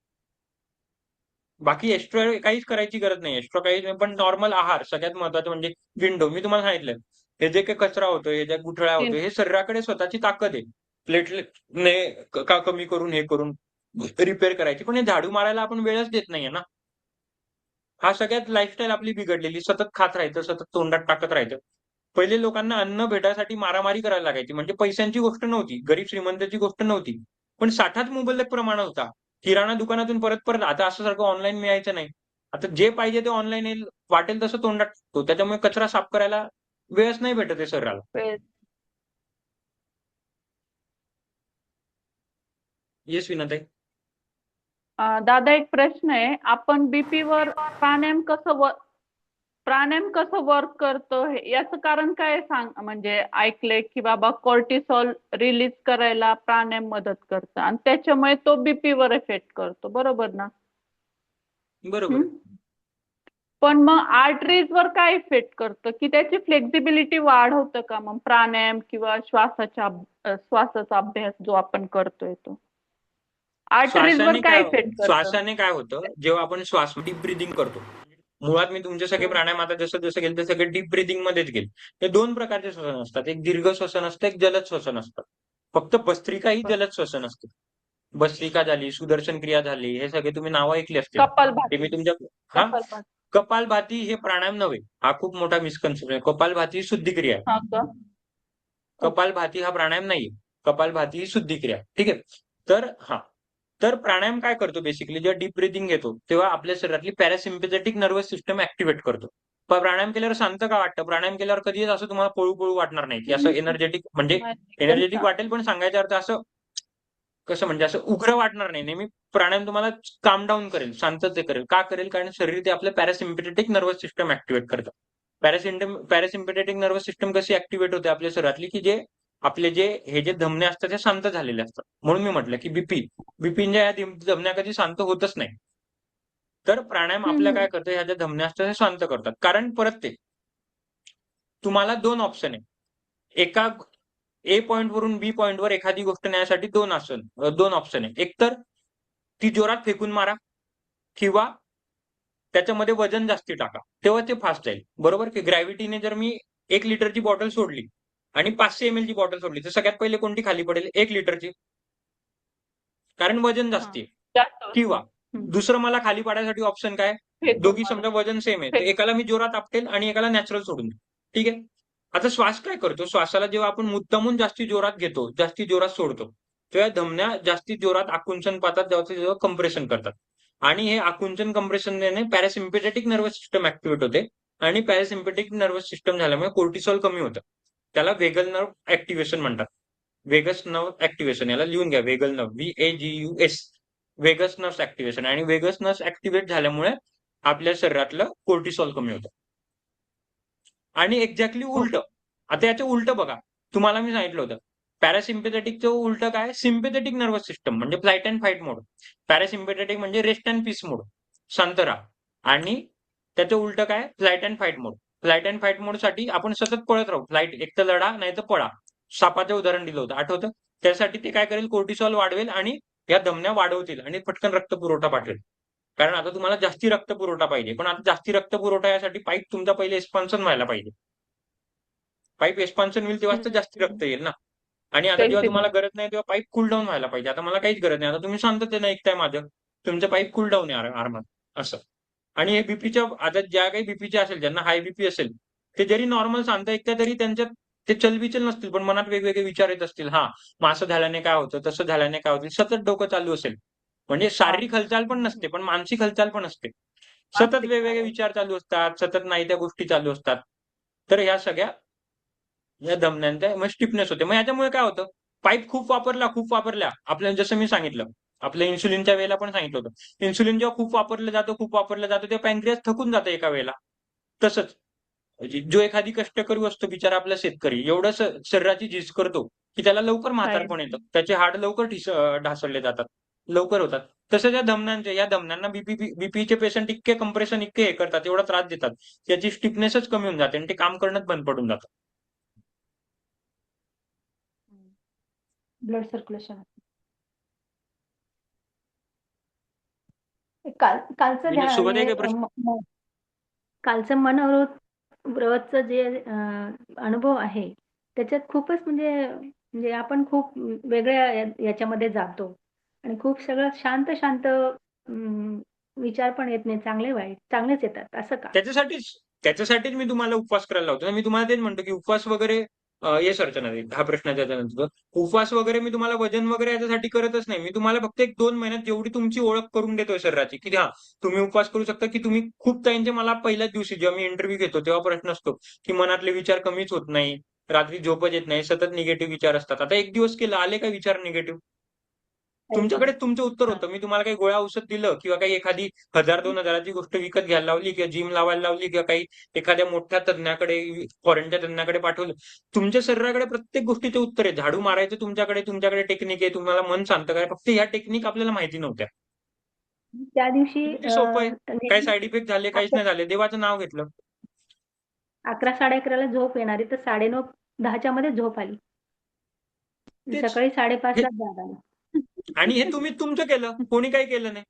बाकी एक्स्ट्रा काहीच करायची गरज नाही. एक्स्ट्रा काहीच नाही. पण नॉर्मल आहार सगळ्यात महत्वाचं म्हणजे विंडो मी तुम्हाला सांगितलं. हे जे काही कचरा होतोय, हे ज्या गुठळ्या होतोय, हे शरीराकडे स्वतःची ताकद आहे. प्लेटलेटने का कमी करून हे करून रिपेअर करायची. पण हे झाडू मारायला आपण वेळच देत नाहीये ना. हा सगळ्यात लाईफस्टाईल आपली बिघडलेली. सतत खात राहायचं, सतत तोंडात टाकत राहायचं. पहिले लोकांना अन्न भेटायसाठी मारामारी करायला लागायची. म्हणजे पैशांची गोष्ट नव्हती. गरीब श्रीमंताची गोष्ट नव्हती. पण साठाच मुबलक प्रमाणात होता. किराणा दुकानातून परत परत आता असं सारखं ऑनलाईन मिळायचं नाही. आता जे पाहिजे ते ऑनलाईन येईल. वाटेल तसं तोंडात टाकतो. त्याच्यामुळे कचरा साफ करायला वेळच नाही भेटत आहे शरीराला. वेळ. येस विनाताई. दादा एक प्रश्न आहे. आपण बीपीवर प्राणायाम कसं वर्क करतो याचं कारण काय म्हणजे ऐकलंय की बाबा कॉर्टिसॉल रिलीज करायला प्राणायाम मदत करतं आणि त्याच्यामुळे तो बीपीवर इफेक्ट करतो बरोबर ना? बरोबर हम्म? आहे. पण मग आर्टरीजवर काय इफेक्ट करतं की त्याची फ्लेक्झिबिलिटी वाढवतं का मग प्राणायाम किंवा श्वासाचा अभ्यास जो आपण करतोय तो? आर्टरीजवर काय इफेक्ट करतं? श्वासाने काय होतं, जेव्हा आपण श्वास डीप ब्रिदिंग करतो, मुळात मी तुमचे सगळे प्राणायाम आता जसं जसं गेले ते सगळे डीप ब्रिदिंग मध्येच गेले. हे दोन प्रकारचे श्वसन असतात, एक दीर्घ श्वसन असतं, एक जलद श्वसन असतं. फक्त भस्त्रिका ही जलद श्वसन असते. भस्त्रिका झाली, सुदर्शन क्रिया झाली, हे सगळे तुम्ही नावं ऐकली असतील. ते कपालभाती. मी तुमच्या हा कपालभाती. कपालभाती हे प्राणायाम नव्हे, हा खूप मोठा मिसकन्सेप्शन आहे. कपालभाती ही शुद्धिक्रिया आहे. हा का? कपालभाती हा प्राणायाम नाहीये. कपालभाती ही शुद्धिक्रिया आहे. ठीक आहे. तर प्राणायाम काय करतो बेसिकली, जेव्हा डीप ब्रिदिंग घेतो तेव्हा आपल्या शरीरातली पॅरासिम्पॅथेटिक नर्वस सिस्टम ऍक्टिव्हेट करतो. पण प्राणायाम केल्यावर शांत का वाटतं? प्राणायाम केल्यावर कधीच असं तुम्हाला पळू पळू वाटणार नाही, की असं एनर्जेटिक म्हणजे एनर्जेटिक वाटेल, पण सांगायचा अर्थ असं कसं म्हणजे असं उग्र वाटणार नाही. नेहमी प्राणायाम तुम्हाला काम डाऊन करेल, शांतते करेल. का करेल? कारण शरीर ते आपलं पॅरासिम्पॅथेटिक नर्वस सिस्टम ऍक्टिव्हेट करतं. पॅरासिम्पॅथेटिक नर्वस सिस्टम कशी ऍक्टिव्हेट होते आपल्या शरीरातली, की जे आपले हे जे धमन्या असतात ते शांत झालेले असतात. म्हणून मी म्हटलं की बीपीच्या या धमन्या कधी शांत होतच नाही. तर प्राणायाम आपल्या काय करतं, ह्या ज्या धमन्या असतात हे शांत करतात. कारण परत ते तुम्हाला दोन ऑप्शन आहे. एका ए पॉइंट वरून बी पॉइंट वर एखादी गोष्ट नेण्यासाठी दोन ऑप्शन आहे. एक तर ती जोरात फेकून मारा, किंवा त्याच्यामध्ये वजन जास्ती टाका, तेव्हा ते फास्ट जाईल. बरोबर की ग्रॅव्हिटीने जर मी 1 लिटरची बॉटल सोडली आणि 500 ml ची बॉटल सोडली, तर सगळ्यात पहिले कोणती खाली पडेल? 1 लिटरची, कारण वजन जास्ती आहे. जास्त. किंवा दुसरं मला खाली पाडायसाठी ऑप्शन काय? दोघी समजा वजन सेम आहे, तर एकाला मी जोरात आपटेल आणि एकाला नॅचरल सोडून देईल. ठीक आहे. आता श्वास काय करतो? श्वासाला जेव्हा आपण मुद्दामून जास्ती जोरात घेतो, जास्ती जोरात सोडतो, तेव्हा धमन्या जास्ती जोरात आकुंचन पाहतात, जेव्हा कंप्रेशन करतात. आणि हे आकुंचन कंप्रेशनने पॅरासिम्पॅथेटिक नर्वस सिस्टम ऍक्टिव्हेट होते, आणि पॅरासिम्पॅथेटिक नर्वस सिस्टम झाल्यामुळे कोर्टिसॉल कमी होतं. त्याला वेगल नर्व ऍक्टिव्हेशन म्हणतात. वेगस नर्व ऍक्टिव्हेशन, याला लिहून घ्या, vagal nerve, VAGUS, vagus nerve activation. आणि वेगस नर्व ऍक्टिव्हेट झाल्यामुळे आपल्या शरीरातलं कोर्टिसॉल कमी होतं. आणि एक्झॅक्टली उलट, आता याचं उलट बघा, तुम्हाला मी सांगितलं होतं पॅरासिम्पॅथेटिकचं उलट काय? सिम्पॅथेटिक नर्वस सिस्टम म्हणजे flight and fight mode. Parasympathetic म्हणजे रेस्ट अँड पीस मोड, शांत राहा. आणि त्याचं उलट काय? Flight and fight mode. Flight and fight mode साठी आपण सतत पळत राहू. फ्लाइट, एक तर लढा नाही तर पळा. सापाचं उदाहरण दिलं होतं, आठवतं? त्यासाठी ते काय करेल? कोर्टिसॉल वाढवेल आणि या धमन्या वाढवतील आणि पटकन रक्त पुरवठा पाठवेल. कारण आता तुम्हाला जास्ती रक्त पुरवठा पाहिजे, पण आता जास्ती रक्त पुरवठा यासाठी पाईप तुमचा पहिले एक्सपान्शन व्हायला पाहिजे. पाईप एक्सपान्शन होईल तेव्हाच तर जास्ती रक्त येईल ना. आणि आता जेव्हा तुम्हाला गरज नाही तेव्हा पाईप कूल डाऊन व्हायला पाहिजे. आता मला काहीच गरज नाही, आता तुम्ही शांततेने ऐकताय माझं, तुमचं पाईप कूल डाऊन आहे आरामात असं. आणि हे बीपीच्या, आता ज्या काही बीपीचे असेल, ज्यांना हाय बीपी असेल, ते जरी नॉर्मल शांत ऐकताय तरी त्यांच्यात ते चलबिचल नसतील, पण मनात वेगवेगळे विचार येत असतील. मग असं झाल्याने काय होतं, तसं झाल्याने काय होतं, सतत डोकं चालू असेल. म्हणजे शारीरिक हालचाल पण नसते, पण मानसिक हालचाल पण असते. सतत वेगवेगळे विचार चालू असतात, सतत नाही त्या गोष्टी चालू असतात. तर ह्या सगळ्या या धमन्यांच्या मग स्टिफनेस होते. मग याच्यामुळे काय होतं? पाईप खूप वापरल्या, आपल्याला जसं मी सांगितलं, आपल्या इन्सुलिनच्या वेळेला पण सांगितलं होतं, इन्सुलिन जेव्हा खूप वापरलं जातं तेव्हा पॅनक्रियास थकून जातं एका वेळेला. तसंच जो एखादी कष्टकरी असतो बिचारा, आपला शेतकरी, एवढं शरीराची झीज करतो की त्याला लवकर म्हातारपण येतं, त्याचे हाड लवकर ढासळले जातात, लवकर होतात. तसंच या धमन्यांना बीपीचे पेशंट इतके कंप्रेशन, इतके हे करतात, एवढा त्रास देतात, त्याची स्टिफनेसच कमी होऊन जाते आणि ते काम करणंच बंद पडून जातं. Blood circulation. कालचं सोबत एक प्रश्न, कालचं मनोव्रतचं जे अनुभव आहे, त्याच्यात खूपच म्हणजे आपण खूप वेगळ्या याच्यामध्ये जातो आणि खूप सगळं शांत विचार पण येत नाही, चांगले वाईट चांगलेच येतात, असं का? त्याच्यासाठीच मी तुम्हाला उपवास करायला लावतो. मी तुम्हाला तेच म्हणतो की उपवास वगैरे, येस अर्चना, हा प्रश्न त्याच्यानंतर, उपवास वगैरे मी तुम्हाला वजन वगैरे याच्यासाठी करतच नाही. मी तुम्हाला फक्त 1-2 महिन्यात जेवढी तुमची ओळख करून देतोय शरीराची, की तुम्ही उपवास करू शकता, की तुम्ही खूप ताईंचे मला पहिल्याच दिवशी जेव्हा मी इंटरव्ह्यू घेतो तेव्हा प्रश्न असतो की मनातले विचार कमीच होत नाही, रात्री झोपच येत नाही, सतत निगेटिव्ह विचार असतात. आता 1 दिवस केलं, आले का विचार निगेटिव्ह? तुमच्याकडे तुमचं उत्तर होतं. मी तुम्हाला काही गोळ्या औषध दिलं किंवा काही एखादी 1000-2000ची गोष्ट विकत घ्यायला लावली किंवा जिम लावायला लावली किंवा काही एखाद्या मोठ्या तज्ञाकडे, फॉरेनच्या तज्ञाकडे पाठवलं, तुमच्या शरीराकडे प्रत्येक गोष्टीचे उत्तर आहे. झाडू मारायचं तुमच्याकडे टेक्निक आहे, तुम्हाला मन शांत करायचं, फक्त ह्या टेक्निक आपल्याला माहिती नव्हत्या. त्या दिवशी किती सोपं आहे, काही साईड इफेक्ट झाले, काहीच नाही झाले, देवाचं नाव घेतलं. 11-11:30ला झोप येणारी तर 9:30-10च्या मध्ये झोप आली, तेच सकाळी 5:30ला जाग आली. आणि हे तुम्ही तुमचं केलं, कोणी काही केलं नाही.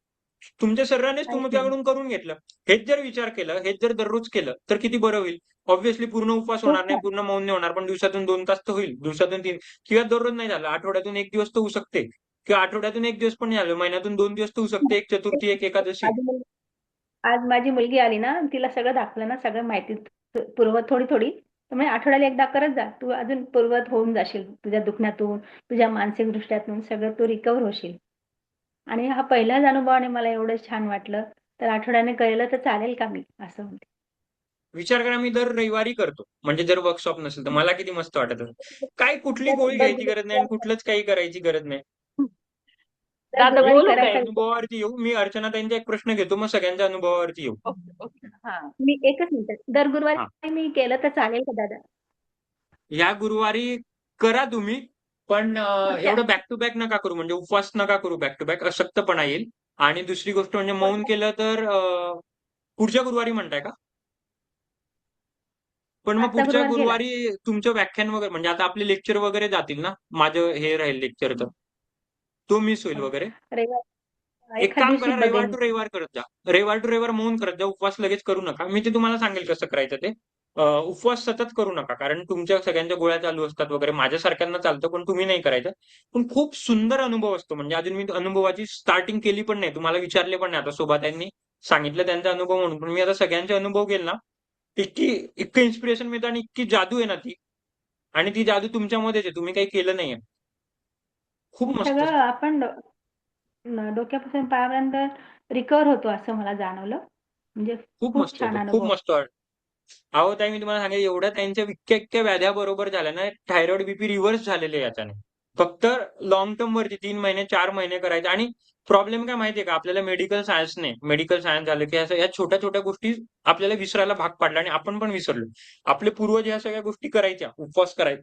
तुमच्या शरीरानेच काहीच नाही. तुमच्याकडून करून घेतलं. हेच जर विचार केलं, हेच जर दररोज केलं, तर किती बरं होईल. ऑब्व्हियसली पूर्ण उपवास खूप होणार नाही, छान. पूर्ण मौन नाही होणार, पण दिवसातून 2 तास तर होईल, दिवसातून 3 किंवा दररोज नाही झालं, आठवड्यातून 1 दिवस तर होऊ शकते किंवा आठवड्यातून 1 दिवस पण नाही झालं, महिन्यातून 2 दिवस तर होऊ शकते, एक चतुर्थी, एक एकादशी. आज माझी मुलगी आली ना, तिला सगळं दाखवलं ना, सगळं माहिती पूर्वत थोडी-थोडी. तर म्हणजे आठवड्याला एकदा करत जा. तू अजून पूर्वत होऊन जाशील. तुझ्या दुखण्यातून, तुझ्या मानसिक दृष्ट्यातून सगळं तू रिकव्हर होशील. आणि हा पहिल्याच अनुभवाने मला एवढं छान वाटलं. तर आठवड्याने केलं तर चालेल का मी? असं म्हणते. विचार करा, मी दर रविवारी करतो. म्हणजे जर वर्कशॉप नसेल तर मला किती मस्त वाटत असेल. काय कुठली दर गोळी दर घ्यायची गरज नाही आणि कुठलंच काही करायची गरज नाही. दर दादा गुरुवारी बोलू करायचा काय? विचार. अनुभवावरती येऊ. मी अर्चनाताईंचा एक प्रश्न घेतो, मग सगळ्यांच्या अनुभवावरती येऊ. ओके ओके हा. मी एकच मिनिट. दर हा. गुरुवारी मी केलं तर चालेल का दादा? या गुरुवारी करा तुम्ही, पण पुढच्या एवढं बॅक टू बॅक नका करू, म्हणजे उपवास नका करू बॅक टू बॅक, अशक्तपणा येईल. आणि दुसरी गोष्ट म्हणजे मौन पुढच्या केलं तर पुढच्या गुरुवारी म्हणताय का? पण मग आजचा पुढच्या गुरुवार गेला. गुरुवारी तुमचं व्याख्यान वगैरे, म्हणजे आता आपले लेक्चर वगैरे जातील ना, माझं हे राहील लेक्चर तर तो मिस होईल हो. वगैरे. एक एखाद काम दिवशी करा, रविवार बघेन. टू रविवार करत जा. रविवार टू रविवार मौन करत जा, उपवास लगेच करू नका. मी ते तुम्हाला सांगेल कसं करायचं ते. उपवास सतत करू नका, कारण तुमच्या सगळ्यांच्या गोळ्या चालू असतात वगैरे. माझ्यासारख्यांना चालतं, पण तुम्ही नाही करायचं. पण खूप सुंदर अनुभव असतो. म्हणजे अजून मी अनुभवाची स्टार्टिंग केली पण नाही, तुम्हाला विचारले पण नाही. आता सोबत्यांनी सांगितलं त्यांचा अनुभव म्हणून, पण मी आता सगळ्यांचे अनुभव घेईल ना, इतकी इतकं इन्स्पिरेशन मिळतं आणि इतकी जादू आहे ना ती. आणि ती जादू तुमच्यामध्येच आहे, तुम्ही काही केलं नाहीये. खूप आणि मस्त सगळं असतं. आपण डोक्यापासून पायापर्यंत रिकव्हर होतो असं मला जाणवलं. म्हणजे खूप खूप मस्त छान होतं, खूप अनुभव. मस्त. अहो ताई, मी तुम्हाला सांगेन, एवढ्या त्यांच्या इतक्या इतक्या व्याध्या बरोबर झाल्या ना, थायरॉइड बीपी रिव्हर्स झालेले आहे याच्याने. फक्त लाँग टर्म वरती 3 महिने 4 महिने करायचे. आणि प्रॉब्लेम काय माहितीये का, आपल्याला मेडिकल सायन्स झालं की असं या छोट्या छोट्या गोष्टी आपल्याला विसरायला भाग पाडल्या आणि आपण पण विसरलो. आपले पूर्वज ह्या सगळ्या गोष्टी करायच्या, उपवास करायचे,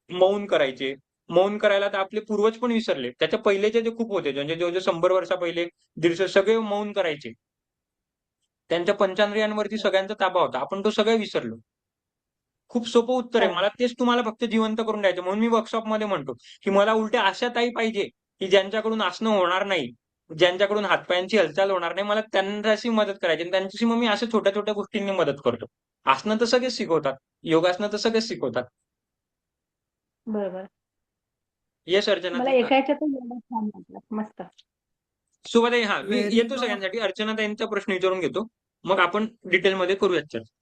मौन करायचे. मौन करायला तर आपले पूर्वज पण विसरले. त्याच्या पहिलेचे जे खूप होते, म्हणजे जवळजवळ 100 वर्षा पहिले, 150 सगळे मौन करायचे. त्यांच्या पंचेंद्रियांवरती सगळ्यांचा ताबा होता. आपण तो सगळं विसरलो. खूप सोपं उत्तर आहे. हो. मला तेच तुम्हाला फक्त जिवंत करून द्यायचं. म्हणून मी वर्कशॉपमध्ये म्हणतो, की मला उलट्या अशा ताई पाहिजे, की ज्यांच्याकडून आसनं होणार नाही, ज्यांच्याकडून हातपायांची हालचाल होणार नाही. मला त्यांच्याशी मदत करायची आणि त्यांच्याशी मग मी अशा छोट्या-छोट्या गोष्टींनी मदत करतो. आसनं तर सगळेच शिकवतात. योगासनं तर सगळेच शिकवतात. बरोबर. येस अर्चना मला ताई. ऐकायच्यातच एवढं छान वाटलं. मस्त. सुभाताई, हां, मी व्हेरी येतो गुड. सगळ्यांसाठी. अर्चनाताईंचा प्रश्न विचारून घेतो. मग आपण डिटेलमध्ये करूयात चर्चा.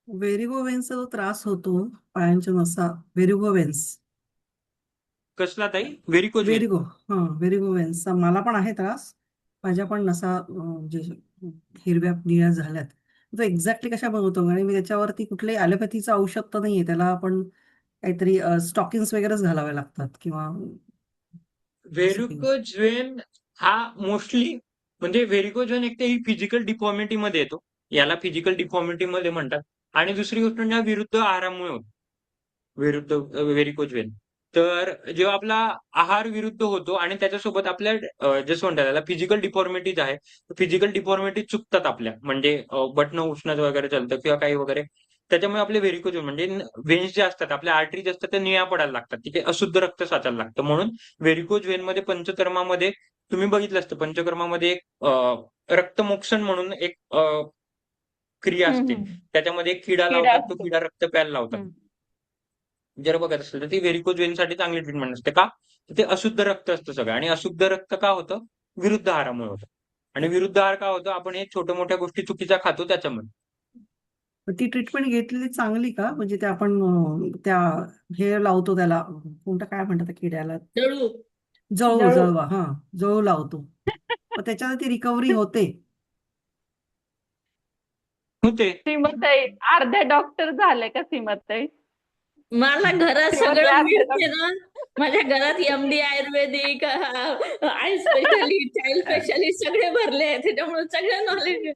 व्हेरिगो वेन्सचा जो त्रास होतो पायांच्या नसा, व्हेरिगो वेन्स, कसला ताई? Varicose Wien. व्हेरिगो, हा, व्हेरिगो वेन्सचा मला पण आहे त्रास. माझ्या पण नसा जे हिरव्या निळ्या झाल्यात. तो एक्झॅक्टली कशा बनवतो, आणि मी त्याच्यावरती कुठलंही ॲलोपॅथीचं औषध तर नाहीये. त्याला आपण काहीतरी स्टॉकिन्स वगैरेच घालावे लागतात किंवा असं काही. व्हेरिकोज वेन हा मोस्टली, म्हणजे व्हेरिकोज वेन एक तर ही फिजिकल डिफॉर्मिटी मध्ये येतो. याला फिजिकल डिफॉर्मिटी मध्ये म्हणतात. आणि दुसरी गोष्ट म्हणजे हा विरुद्ध आहारामुळे होतो. विरुद्ध व्हेरिकोज वेन. तर जेव्हा आपला आहार विरुद्ध होतो आणि त्याच्यासोबत आपल्या जसं म्हणतात त्याला फिजिकल डिफॉर्मिटीज आहे. फिजिकल डिफॉर्मिटीज चुकतात आपल्या, म्हणजे बटणं उष्णत वगैरे चालतं किंवा काही वगैरे. त्याच्यामुळे आपले व्हेरिकोज वेन, म्हणजे व्हेन्स जे असतात, आपल्या आर्टरी जे असतात, त्या निळ्या पडायला लागतात. तिथे अशुद्ध रक्त साचायला लागतं. म्हणून व्हेरिकोज वेनमध्ये पंचकर्मामध्ये तुम्ही बघितलं असतं, पंचकर्मामध्ये एक रक्तमोक्षण म्हणून एक क्रिया असते. हम्म. त्याच्यामध्ये एक किडा किडा लावतात, तो असतो. किडा रक्त प्यायला लावतात. हम्म. जर बघत असेल तर ती व्हेरिकोज वेनसाठी चांगली ट्रीटमेंट असते. का? तर ते अशुद्ध रक्त असतं सगळं, आणि अशुद्ध रक्त का होतं? विरुद्ध आहारामुळे होतं. आणि विरुद्ध आहार का होतं? आपण हे छोट्या-मोठ्या गोष्टी चुकीच्या खातो त्याच्यामुळे. पण ती ट्रीटमेंट घेतलेली चांगली का? म्हणजे ते आपण त्या हे लावतो त्याला, कोणतं काय म्हणतात त्या किड्याला, जळू. जळू. जळवा, हा, जळू लावतो. मग त्याच्यानं ती रिकव्हरी होते. होते. सीमाताई अर्ध्या डॉक्टर झाले का सीमाताई? मला घरात सीमाताई सगळं अर्ध्या मिळते डॉक्टर. ना. माझ्या घरात MD Ayurvedic, I specialist, child specialist सगळे भरले आहेत. त्याच्यामुळे सगळं नॉलेज.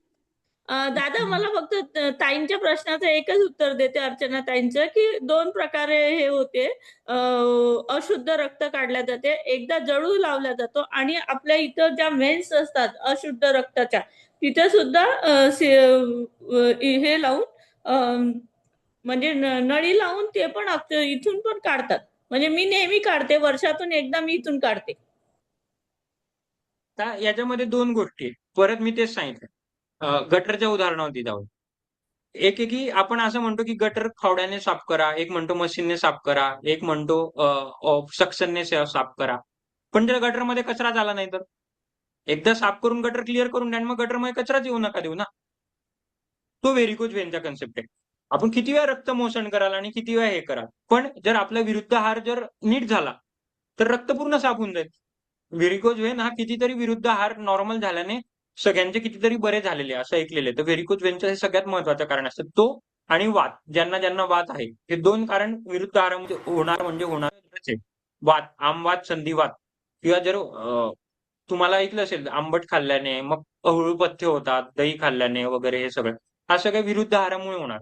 दादा, मला फक्त ताईंच्या प्रश्नाचं एकच उत्तर देते, अर्चना ताईंचं, की 2 प्रकारे हे होते. अशुद्ध रक्त काढल्या जाते. एकदा जळू लावला जातो आणि आपल्या इथं ज्या व्हेन्स असतात अशुद्ध रक्ताच्या, तिथे सुद्धा हे लावून, म्हणजे नळी लावून ते पण इथून पण काढतात. म्हणजे मी नेहमी काढते. वर्षातून एकदा मी इथून काढते. तर याच्यामध्ये दोन गोष्टी आहेत. परत मी तेच सांगितलं, गटरच्या उदाहरणावरती जाऊ. एक आहे की आपण असं म्हणतो की गटर फावड्याने साफ करा, एक म्हणतो मशीनने साफ करा, एक म्हणतो सक्शनने साफ करा. पण जर गटरमध्ये कचरा झाला नाही तर एकदा साफ करून गटर क्लिअर करून द्या आणि मग गटरमध्ये कचराच येऊ नका देऊ ना. तो व्हेरिकोज व्हेनचा कन्सेप्ट आहे. आपण किती वेळा रक्त मोषण कराल आणि किती वेळा हे कराल, पण जर आपला विरुद्ध हार जर नीट झाला तर रक्त पूर्ण साफ होऊन जाईल. व्हेरिकोज व्हेन हा कितीतरी विरुद्ध हार नॉर्मल झाल्याने सगळ्यांचे कितीतरी बरे झालेले आहे, असं ऐकलेलं आहे. तर व्हेरिकोज व्हेनचं हे सगळ्यात महत्वाचं कारण असतं. तो आणि वात, ज्यांना ज्यांना वात आहे, हे दोन कारण विरुद्ध हारामध्ये होणार म्हणजे होणारच आहे. वात, आमवात, संधिवात किंवा जर तुम्हाला ऐकलं असेल आंबट खाल्ल्याने मग अहूळपथ्य होतात, दही खाल्ल्याने वगैरे हे सगळं. हा सगळं विरुद्ध आहारामुळे होणार.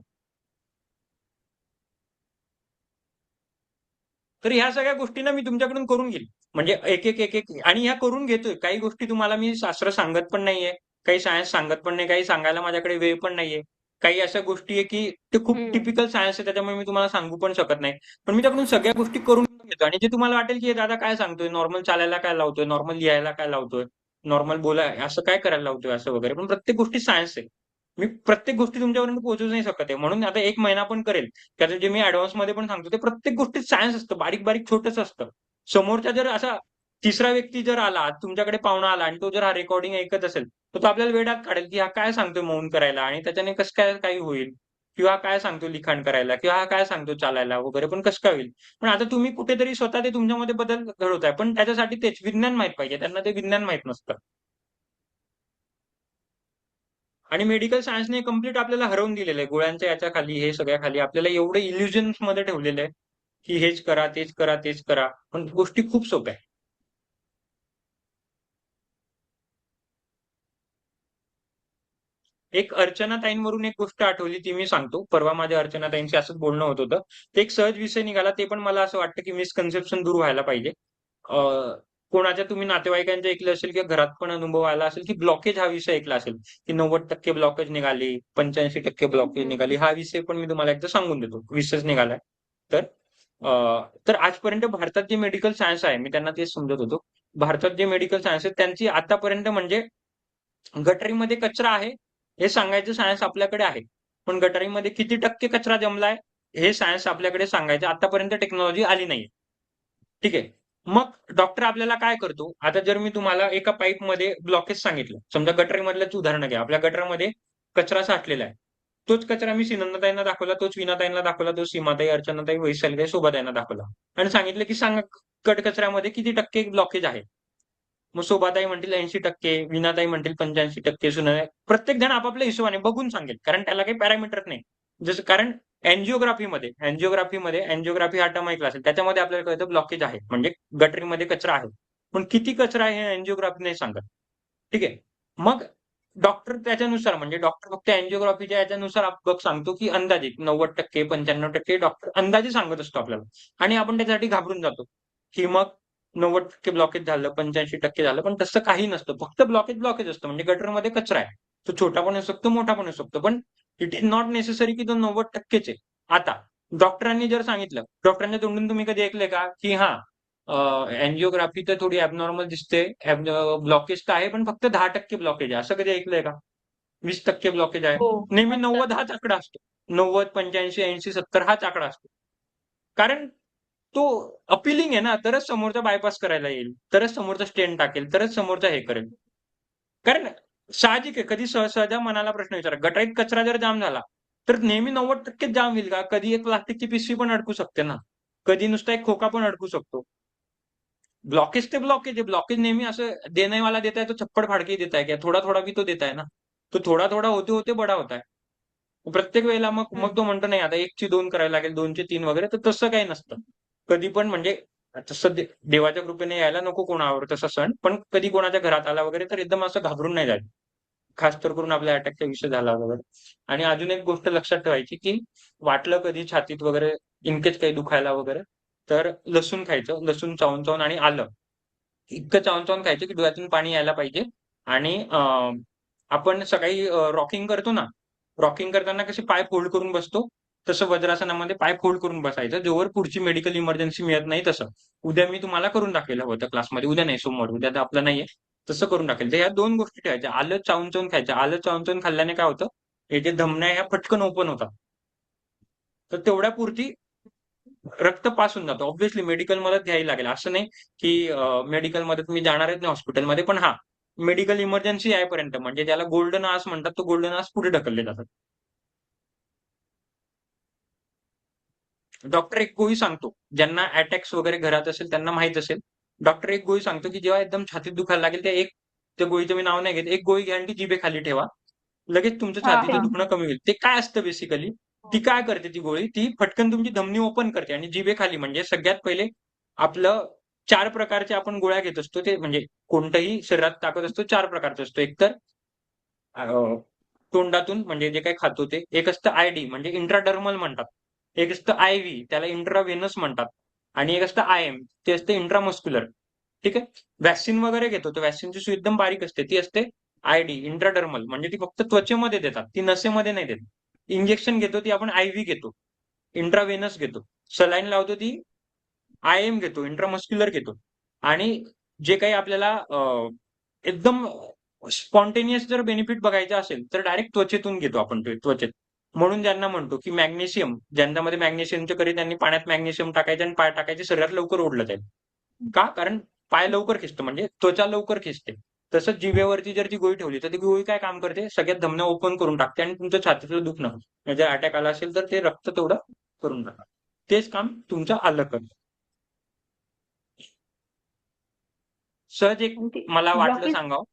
तर ह्या सगळ्या गोष्टींना मी तुमच्याकडून करून घेईल. म्हणजे एक एक एक एक आणि ह्या करून घेतोय. काही गोष्टी तुम्हाला मी शास्त्र सांगत पण नाहीये, काही सायन्स सांगत पण नाही, काही सांगायला माझ्याकडे वेळ पण नाहीये. काही अशा गोष्टी आहे की ते खूप टिपिकल सायन्स आहे, त्याच्यामुळे मी तुम्हाला सांगू पण शकत नाही. पण मी त्याकडून सगळ्या गोष्टी करून घेतो आणि जे तुम्हाला वाटेल की हे दादा काय सांगतोय, नॉर्मल चालायला काय लावतोय, नॉर्मल लिहायला काय लावतोय, नॉर्मल बोलाय असं काय करायला लावतोय असं वगैरे. पण प्रत्येक गोष्टी सायन्स आहे. मी प्रत्येक गोष्टी तुमच्यापर्यंत पोहोचूच नाही शकत आहे. म्हणून आता 1 महिना पण करेल. त्याचं जे मी ऍडव्हान्स मध्ये पण सांगतो ते प्रत्येक गोष्टीत सायन्स असतं, बारीक बारीक छोटंच असतं. समोरचा जर असा तिसरा व्यक्ती जर आला, तुमच्याकडे पाहुणा आला आणि तो जर हा रेकॉर्डिंग ऐकत असेल, तर तो आपल्याला वेड्यात काढेल की हा काय सांगतोय मौन करायला आणि त्याच्याने कसं काय काही होईल, किंवा हा काय सांगतो लिखाण करायला, किंवा हा काय सांगतो चालायला वगैरे, पण कसं काय होईल. पण आता तुम्ही कुठेतरी स्वतः ते तुमच्यामध्ये बदल घडवताय, पण त्याच्यासाठी तेच विज्ञान माहित पाहिजे. त्यांना ते विज्ञान माहित नसतं. आणि मेडिकल सायन्सने कम्प्लीट आपल्याला हरवून दिलेलं आहे. गोळ्यांच्या याच्या खाली, हे सगळ्या खाली आपल्याला एवढे इल्युजन्स मध्ये ठेवलेलं आहे की हेच करा, तेच करा, तेच करा. पण गोष्टी खूप सोप्या आहेत. एक अर्चनाताईंवरून एक गोष्ट आठवली, ती मी सांगतो. परवा माझ्या अर्चनाताईंशी असंच बोलणं होत होतं. ते एक सहज विषय निघाला. ते पण मला असं वाटतं की मिसकन्सेप्शन दूर व्हायला पाहिजे. कोणाच्या तुम्ही नातेवाईकांचे ऐकलं असेल किंवा घरात पण अनुभव आला असेल की ब्लॉकेज हा विषय ऐकला असेल की 90% ब्लॉकेज निघाली, 85% ब्लॉकेज निघाली. हा विषय पण मी तुम्हाला एकदा सांगून देतो. विषयच निघालाय. तर तर आजपर्यंत भारतात जे मेडिकल सायन्स आहे, मी त्यांना तेच समजत होतो. भारतात जे मेडिकल सायन्स आहे त्यांची आतापर्यंत म्हणजे गटरीमध्ये कचरा आहे हे सांगायचं सायन्स आपल्याकडे आहे. पण गटारीमध्ये किती टक्के कचरा जमलाय हे सायन्स आपल्याकडे सांगायचं आतापर्यंत टेक्नॉलॉजी आली नाहीये. ठीक आहे. मग डॉक्टर आपल्याला काय करतो, आता जर मी तुम्हाला एका पाईपमध्ये ब्लॉकेज सांगितलं, समजा गटरीमधलंच उदाहरण घ्या. आपल्या गटरमध्ये कचरा साठलेला आहे. तोच कचरा मी सुनंदाताईंना दाखवला, तोच वीणाताईंना दाखवला, तोच सीमाताई, अर्चनाताई, वैशालीताई, शोभाताईंना दाखवला आणि सांगितलं की सांगा कचऱ्यामध्ये किती टक्के ब्लॉकेज आहे. मग शोभाताई म्हणतील 80%, वीणाताई म्हणतील 85%, प्रत्येक जण आपापल्या हिशोबाने बघून सांगेल, कारण त्याला काही पॅरामीटर नाही. जसं कारण अँजिओग्राफी हा टर्म ऐकला असेल, त्याच्यामध्ये आपल्याला कळतं ब्लॉकेज आहे म्हणजे गटरीमध्ये कचरा आहे. पण किती कचरा आहे हे अँजिओग्राफी नाही सांगत. ठीक आहे. मग डॉक्टर त्याच्यानुसार म्हणजे डॉक्टर फक्त अँजिओग्राफीच्या याच्यानुसार बघ सांगतो की अंदाजे 90%, 95% डॉक्टर अंदाजे सांगत असतो आपल्याला आणि आपण त्याच्यासाठी घाबरून जातो की मग 90% ब्लॉकेज झालं, 85% झालं, पण तसं काही नसतं. फक्त ब्लॉकेज असतं. म्हणजे गटरमध्ये कचरा आहे. तो छोटा पण असू शकतो, मोठा पण असू शकतो. पण इट इज नॉट नेसेसरी की तो 90%च आहे. आता डॉक्टरांनी जर सांगितलं, डॉक्टरांच्या तोंडून तुम्ही कधी ऐकलंय का की अँजिओग्राफी तर थोडी ॲबनॉर्मल दिसते, ब्लॉकेज तर आहे, पण फक्त 10% ब्लॉकेज आहे. असं कधी ऐकलंय का? 20% ब्लॉकेज आहे. हो नेहमी असतात. 90 हाच आकडा असतो. 90, 85, 80, 70 हाच आकडा असतो. कारण तो अपिलिंग आहे ना, तरच समोरचा बायपास करायला येईल, तरच समोरचा स्टेंट टाकेल, तरच समोरचा हे करेल. कारण साहजिक आहे, कधी सहजा मनाला प्रश्न विचारा, गटारीत कचरा जर जाम झाला, तर नेहमी 90% जाम होईल का? कधी एक प्लास्टिकची पिशवी पण अडकू शकते ना, कधी नुसता एक खोका पण अडकू शकतो. ब्लॉकेज ते ब्लॉकेज आहे. ब्लॉकेज नेहमी असं देने वाला देता है तो छप्पड़ फाड़ के देता है क्या? थोडा थोडा भी तो देता है ना. तो थोडा थोडा होते होते बडा होता है. प्रत्येक वेळेला मग मग तो म्हणतो नाही आता 1ची 2 करायला लागेल, 2ची 3 वगैरे, तर तसं काही नसतं. कधी पण म्हणजे तसं देवाच्या कृपेने यायला नको कोणावर तसा सण, पण कधी कोणाच्या घरात आला वगैरे तर एकदम असं घाबरून नाही जायचं. खास तर करून आपल्या अटॅकचा विषय झाला वगैरे. आणि अजून एक गोष्ट लक्षात ठेवायची की वाटलं कधी छातीत वगैरे इनकेस काही दुखायला वगैरे, तर लसूण खायचं. लसूण चावून आणि आलं. इतकं चावून खायचं की डोळ्यातून पाणी यायला पाहिजे. आणि आपण सकाळी रॉकिंग करतो ना, रॉकिंग करताना कसे पाय फोल्ड करून बसतो, तसं वज्रासनामध्ये पाय फोल्ड करून बसायचं, जोवर पुढची मेडिकल इमर्जन्सी मिळत नाही तसं. उद्या मी तुम्हाला करून दाखवेल हवं तर क्लासमध्ये. उद्या नाही, सोमवार. उद्या तर आपलं नाहीये. तसं करून टाकेल. तर ह्या 2 गोष्टी ठेवायच्या. आलं चावून चावून खायचं. आलं चावून चावून खाल्ल्याने काय होतं, हे जे धमन्या ह्या पटकन ओपन होतात. तर तेवढ्यापुरती रक्त पास होऊन जातं. ऑब्व्हियसली मेडिकल मदत घ्यावी लागेल. असं नाही की मेडिकलमध्ये तुम्ही जाणारच नाही हॉस्पिटलमध्ये. पण हां, मेडिकल इमर्जन्सी यायपर्यंत म्हणजे ज्याला गोल्डन आवर्स म्हणतात, तो गोल्डन आवर्स पुढे ढकलले जातात. डॉक्टर एक गोळी सांगतो. ज्यांना अटॅक्स वगैरे घरात असेल त्यांना माहित असेल. डॉक्टर एक गोळी सांगतो, की जेव्हा एकदम छातीत दुखायला लागेल, त्या गोळीचं मी नाव नाही घेत. एक गोळी घ्या आणि ती जिभेखाली ठेवा. लगेच तुमचं हा छातीचं हा दुखणं कमी होईल. ते काय असतं बेसिकली? ती काय करते ती गोळी? ती फटकन तुमची धमनी ओपन करते आणि जिभेखाली म्हणजे सगळ्यात पहिले आपलं 4 प्रकारच्या आपण गोळ्या घेत असतो. ते म्हणजे कोणतंही शरीरात टाकत असतो 4 प्रकारचा असतो. एक तर अ, तोंडातून म्हणजे जे काही खातो ते. एक असतं आयडी म्हणजे इंट्राडर्मल म्हणतात. एक असतं आयव्ही त्याला इंट्राव्हेनस म्हणतात आणि एक असतं आयएम ते असते इंट्रामस्क्युलर. ठीक आहे. व्हॅक्सिन वगैरे घेतो तर व्हॅक्सिनची सुई एकदम बारीक असते. ती असते आयडी इंट्राडर्मल म्हणजे ती फक्त त्वचेमध्ये देतात. ती नसेमध्ये नाही देत. इंजेक्शन घेतो ती आपण आयव्ही घेतो. इंट्राव्हेनस घेतो. सलाईन लावतो ती आयएम घेतो, इंट्रामस्क्युलर घेतो आणि जे काही आपल्याला एकदम स्पॉन्टेनियस जर बेनिफिट बघायचा असेल तर डायरेक्ट त्वचेतून घेतो आपण ते त्वचेत. म्हणून ज्यांना म्हणतो की मॅग्नेशियम ज्यांच्यामध्ये मॅग्नेशियमच्या करी त्यांनी पाण्यात मॅग्नेशियम टाकायचे आणि पाय टाकायचे शरीरात लवकर ओढलं जाईल. का? कारण पाय लवकर खिचतं म्हणजे त्वचा लवकर खिचते. तसंच जिभेवरती जर ती गोळी ठेवली तर ती गोळी काय काम करते सगळ्यात धमन्या ओपन करून टाकते आणि तुमचं छातीतलं दुखणं म्हणजे जर अटॅक आला असेल तर ते रक्त तेवढं करून टाकतात. तेच काम तुमचं आलं करतं. सहज एक आणि ते मला वाटलं ब्लॉकेज सांगावं,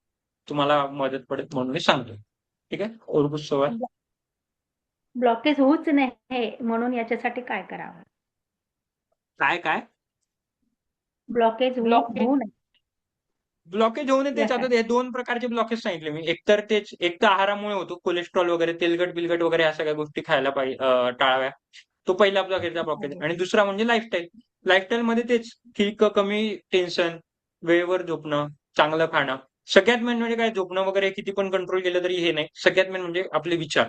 तुम्हाला मदत पडेल म्हणून मी सांगतोय. ठीक आहे? ओरबूस सवाल. ब्लॉकेज होऊच नये म्हणून याच्यासाठी काय करावं? काय? ब्लॉकेज ब्लॉकेज होऊ नये ब्लॉकेज होऊ नये तेच आता यासाठी. हे 2 प्रकारचे ब्लॉकेज सांगितले मी. एक तर तेच एक तर आहारामुळे होतो. कोलेस्ट्रॉल वगैरे, तेलकट-बिलकट वगैरे ह्या सगळ्या गोष्टी खायला टाळाव्या. तो पहिला ब्लॉकेजचा ब्लॉकेज आणि दुसरा म्हणजे लाईफस्टाईल. लाईफस्टाईलमध्ये तेच की कमी टेन्शन, वेळेवर झोपणं, चांगलं खाणं. सगळ्यात मेन म्हणजे काय झोपणं वगैरे किती पण कंट्रोल केलं तरी हे नाही. सगळ्यात मेन म्हणजे आपले विचार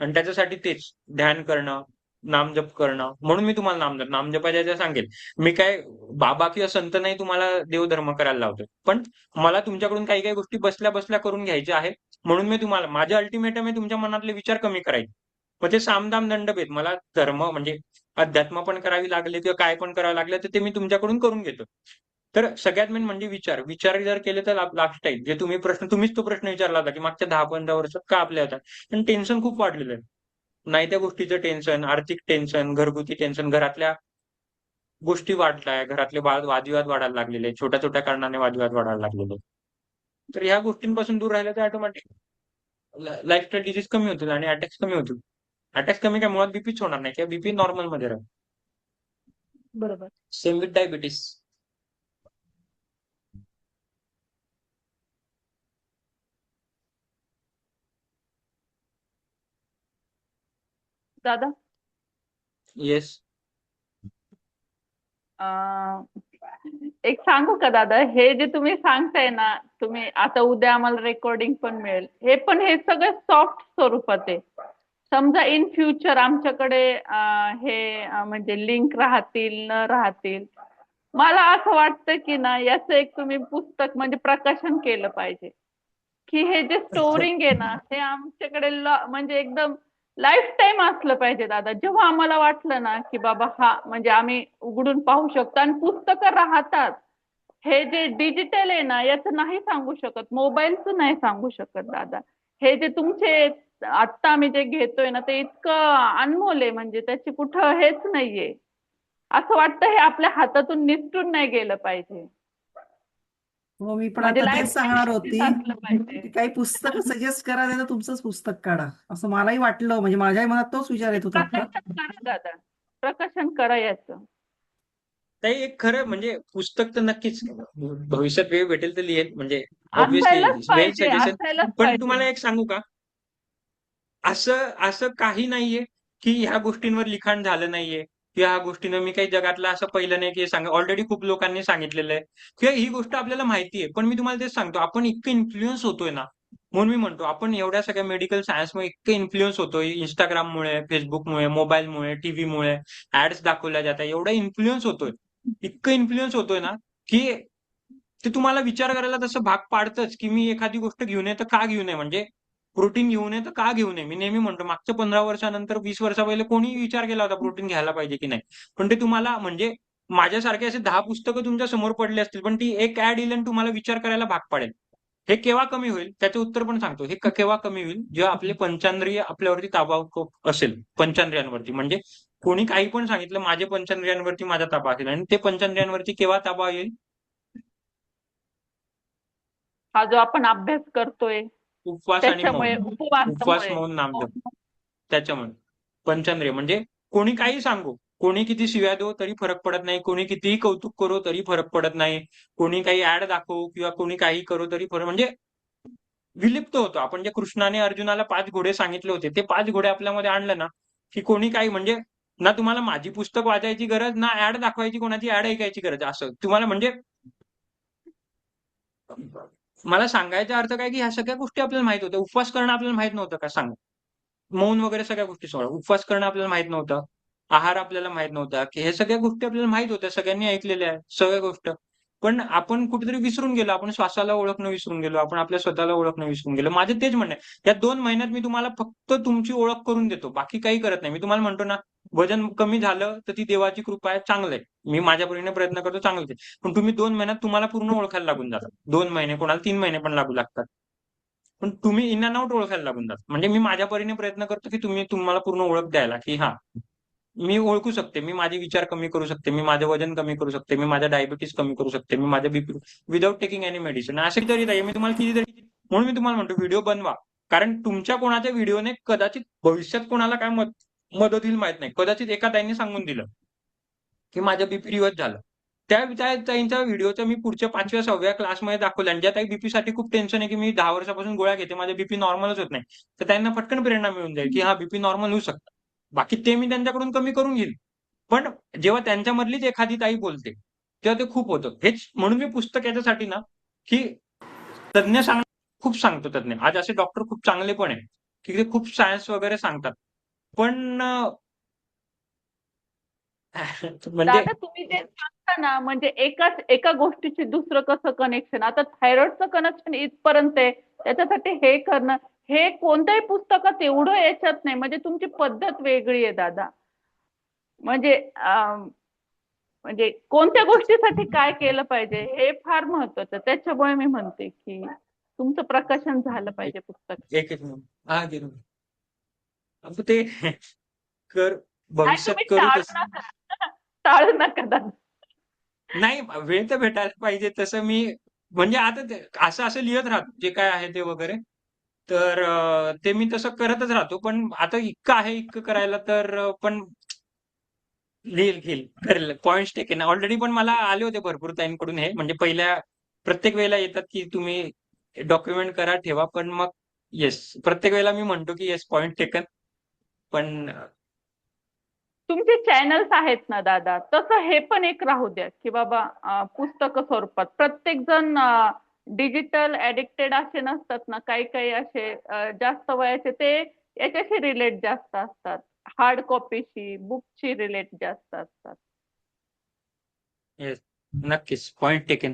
आणि त्याच्यासाठी तेच ध्यान करणं, नामजप करणं. म्हणून मी तुम्हाला नामजपाच्या सांगेल. मी काय बाबा किंवा संत नाही तुम्हाला देवधर्म करायला लावतोय. पण मला तुमच्याकडून काही काही गोष्टी बसल्या बसल्या करून घ्यायच्या आहेत. म्हणून मी तुम्हाला माझे अल्टिमेटम आहे तुमच्या मनातले विचार कमी करायचे. मग ते सामदाम दंडभेद मला धर्म म्हणजे अध्यात्म पण करावी लागले किंवा काय पण करावं लागलं तर ते मी तुमच्याकडून करून घेतो. तर सगळ्यात मेन म्हणजे विचार. विचार जर केले तर लाईफस्टाईल जे तुम्हीच तो प्रश्न विचारला होता की मागच्या 10-15 वर्षात का आपल्या होतात. पण टेन्शन खूप वाढलेलं आहे. नाही त्या गोष्टीचं टेन्शन, आर्थिक टेन्शन, घरगुती टेन्शन, घरातल्या गोष्टी वाढताय, घरातले वादविवाद वाढायला लागलेले, छोट्या-छोट्या कारणाने वादविवाद वाढायला लागलेले. तर ह्या गोष्टींपासून दूर राहिलं तर ऑटोमॅटिक लाईफस्टाईल डिसीज कमी होतील आणि अटॅक्स कमी होतील. अटॅक्स कमी काय मुळात बीपीच होणार नाही किंवा बीपी नॉर्मलमध्ये राहील. बरोबर. Same with diabetes. दादा येस. अं, एक सांगू का दादा, हे जे तुम्ही सांगताय ना, तुम्ही आता उद्या आम्हाला रेकॉर्डिंग पण मिळेल, हे सगळं सॉफ्ट स्वरूपात आहे. समजा इन फ्युचर आमच्याकडे म्हणजे लिंक राहतील न राहतील, मला असं वाटतं की ना याचं एक तुम्ही पुस्तक म्हणजे प्रकाशन केलं पाहिजे, की हे जे स्टोरिंग आहे ना हे आमच्याकडे म्हणजे एकदम लाईफ टाईम असलं पाहिजे दादा. जेव्हा आम्हाला वाटलं ना की बाबा हा म्हणजे आम्ही उघडून पाहू शकतो आणि पुस्तकं राहतात. हे जे डिजिटल आहे ना याचं नाही सांगू शकत, मोबाईलचं नाही सांगू शकत दादा. हे जे तुमचे आत्ता आम्ही जे घेतोय ना ते इतकं अनमोल आहे म्हणजे त्याची कुठं हेच नाहीये. असं वाटतं हे आपल्या हातातून निसटून नाही गेलं पाहिजे. हो, मी पण म्हणजे आता लाईफ तेच सांगणार टाईम होती असलं पाहिजे. की काही पुस्तकं सजेस्ट करा नाही तर तुमचंच पुस्तक काढा असं मलाही वाटलं म्हणजे माझ्याही मनात तोच विचार येत होता आता. प्रकाशन करा दादा, प्रकाशन करा याचं. ताई एक खरं म्हणजे पुस्तक तर नक्कीच भविष्यात वेळ भेटेल तर लिहेल म्हणजे ऑब्व्हियसली असायलाच मेन पाहिजे, सजेशन. असायलाच पण पाहिजे. तुम्हाला एक सांगू का? असं असं काही नाहीये की ह्या गोष्टींवर लिखाण झालं नाहीये किंवा ह्या गोष्टीनं मी काही जगातलं असं पहिलं नाही की सांगा. ऑलरेडी खूप लोकांनी सांगितलेलं आहे किंवा ही गोष्ट आपल्याला माहिती आहे. पण मी तुम्हाला तेच सांगतो आपण इतकं इन्फ्लुएन्स होतोय ना. म्हणून मी म्हणतो आपण एवढ्या सगळ्या मेडिकल सायन्समुळे इतकं इन्फ्लुएन्स होतोय इंस्टाग्राममुळे, फेसबुकमुळे, मोबाईलमुळे, टीव्हीमुळे, ऍड्स दाखवल्या जातात. एवढा इन्फ्लुएन्स होतोय, इतकं इन्फ्लुएन्स होतोय ना की ते तुम्हाला विचार करायला तसं भाग पाडतंच, की मी एखादी गोष्ट घेऊ नये तर का घेऊ नये? म्हणजे प्रोटीन घेऊ नये तर का घेऊ नये? मी नेहमी म्हणतो मागच्या 15 वर्षानंतर 20 वर्षा पहिले कोणी विचार केला होता प्रोटीन घ्यायला पाहिजे की नाही? पण ते तुम्हाला म्हणजे माझ्यासारखे असे 10 पुस्तकं तुमच्या समोर पडले असतील, पण ती एक ॲड येईल आणि तुम्हाला विचार करायला भाग पाडेल. हे केव्हा कमी होईल? त्याचं उत्तर पण सांगतो. हे केव्हा कमी होईल? जेव्हा आपले पंचेंद्रिय आपल्यावरती ताबा असेल, पंचेंद्रियांवरती. म्हणजे कोणी काही पण सांगितलं, माझे पंचेंद्रियांवरती माझा ताबा असेल आणि ते पंचेंद्रियांवरती केव्हा ताबा येईल? हा जो आपण अभ्यास करतोय उपवास आणि मौन. त्याच्यामुळे, उपवास, उपवासामुळे. मौन, नामजप. त्याच्यामुळे पंचेंद्रिय म्हणजे कोणी काही सांगो, कोणी किती शिव्या देवो तरी फरक पडत नाही, कोणी कितीही कौतुक करो तरी फरक पडत नाही, कोणी काही ऍड दाखवो किंवा कोणी काही करो तरी फरक म्हणजे विलिप्त होतो. आपण जे कृष्णाने अर्जुनाला 5 घोडे सांगितले होते, ते 5 घोडे आपल्यामध्ये आणले ना, की कोणी काही म्हणजे ना तुम्हाला माझी पुस्तक वाचायची गरज, ना ऍड दाखवायची, कोणाची ऍड ऐकायची गरज. असं तुम्हाला म्हणजे मला सांगायचा अर्थ काय, की ह्या सगळ्या गोष्टी आपल्याला माहित होत्या. उपवास करणं आपल्याला माहित नव्हतं का सांगा? मौन वगैरे सगळ्या गोष्टी सोडा. उपवास करणं आपल्याला माहित नव्हतं. आहार आपल्याला माहित नव्हता, की हे सगळ्या गोष्टी आपल्याला माहित होत्या. सगळ्यांनी ऐकलेल्या आहेत, सगळ्या गोष्ट. पण आपण कुठेतरी विसरून गेलो. आपण श्वासाला ओळखणं विसरून गेलो. आपण आपल्या स्वतःला ओळखणं विसरून गेलो. माझं तेच म्हणणं आहे. या 2 महिन्यात मी तुम्हाला फक्त तुमची ओळख करून देतो. बाकी काही करत नाही. मी तुम्हाला म्हणतो ना, वजन कमी झालं तर ती देवाची कृपा आहे, चांगलं आहे. मी माझ्या परीने प्रयत्न करतो, चांगलंच आहे. पण तुम्ही 2 महिन्यात तुम्हाला पूर्ण ओळखायला लागून जातात. 2 महिने, कोणाला 3 महिने पण लागू लागतात. पण तुम्ही इन अँड आउट ओळखायला लागून जातात. म्हणजे मी माझ्या परीने प्रयत्न करतो, की तुम्हाला पूर्ण ओळख द्यायला, की हां, मी ओळखू शकते. मी माझे विचार कमी करू शकते. मी माझं वजन कमी करू शकते. मी माझा डायबिटीज कमी करू शकते. मी माझ्या BP without taking any medicine. असे तरी नाही. मी तुम्हाला कितीतरी म्हणून मी तुम्हाला म्हणतो व्हिडिओ बनवा. कारण तुमच्या कोणाच्या व्हिडिओने कदाचित भविष्यात कोणाला काय मदत होईल माहित नाही. कदाचित एका ताईने सांगून दिलं, की माझं बीपी रिव्हर्स झालं. त्या ताईंच्या व्हिडिओच्या मी पुढच्या 5व्या-6व्या क्लासमध्ये दाखवलं आणि ज्या ताई बीपीसाठी खूप टेन्शन आहे, की मी 10 वर्षापासून गोळ्या घेते, माझं बीपी नॉर्मलच होत नाही. तर त्यांना फटकन प्रेरणा मिळून जाईल, की हा बीपी नॉर्मल होऊ शकतं. बाकी ते मी त्यांच्याकडून कमी करून घेईल. पण जेव्हा त्यांच्यामधलीच एखादी ताई बोलते, तेव्हा ते खूप होतं. हेच म्हणून मी पुस्तक याच्यासाठी ना, की तज्ञ खूप सांगतो तज्ञ. आज असे डॉक्टर खूप चांगले पण आहेत, की ते खूप सायन्स वगैरे सांगतात. पण म्हणजे दादा तुम्ही जे सांगता ना, म्हणजे एका गोष्टीची दुसरं कसं कनेक्शन. आता थायरॉइडचं कनेक्शन इथपर्यंत आहे. त्याच्यासाठी हे करणं, हे कोणत्याही पुस्तकात एवढं याच्यात नाही. म्हणजे तुमची पद्धत वेगळी आहे दादा. म्हणजे म्हणजे कोणत्या गोष्टीसाठी काय केलं पाहिजे हे फार महत्वाचं. त्याच्यामुळे मी म्हणते, की तुमचं प्रकाशन झालं पाहिजे पुस्तक. एक मिनिट. हा घेऊन. अगं ते कर नाही भविष्यात तुम्ही करू टाळू तसं. नका. टाळू नका दादा. नाही वेळ तर भेटायला पाहिजे तसं मी म्हणजे आता असं लिहित राहतो जे काय आहे ते वगैरे. तर ते मी तसं करतच राहतो. पण आता इतकं आहे इतकं करायला तर पण घेईल करेल पॉइंट्स टेकेन. ऑलरेडी पण मला आले होते भरपूर ताईंकडून हे म्हणजे प्रत्येक वेळेला येतात की तुम्ही डॉक्युमेंट करा ठेवा. पण मग येस प्रत्येक वेळेला मी म्हणतो की येस पॉइंट टेकन. पण तुमचे चॅनल्स आहेत ना दादा, तसं हे पण एक राहू द्या, की बाबा पुस्तक स्वरूपात प्रत्येक जण डिजिटल ऍडिक्टेड असे नसतात ना. काही काही असे जास्त वयाचे ते याच्याशी रिलेट जास्त असतात. हार्ड कॉपीशी, बुकशी रिलेट जास्त असतात. येस नक्कीच पॉइंट टेकन.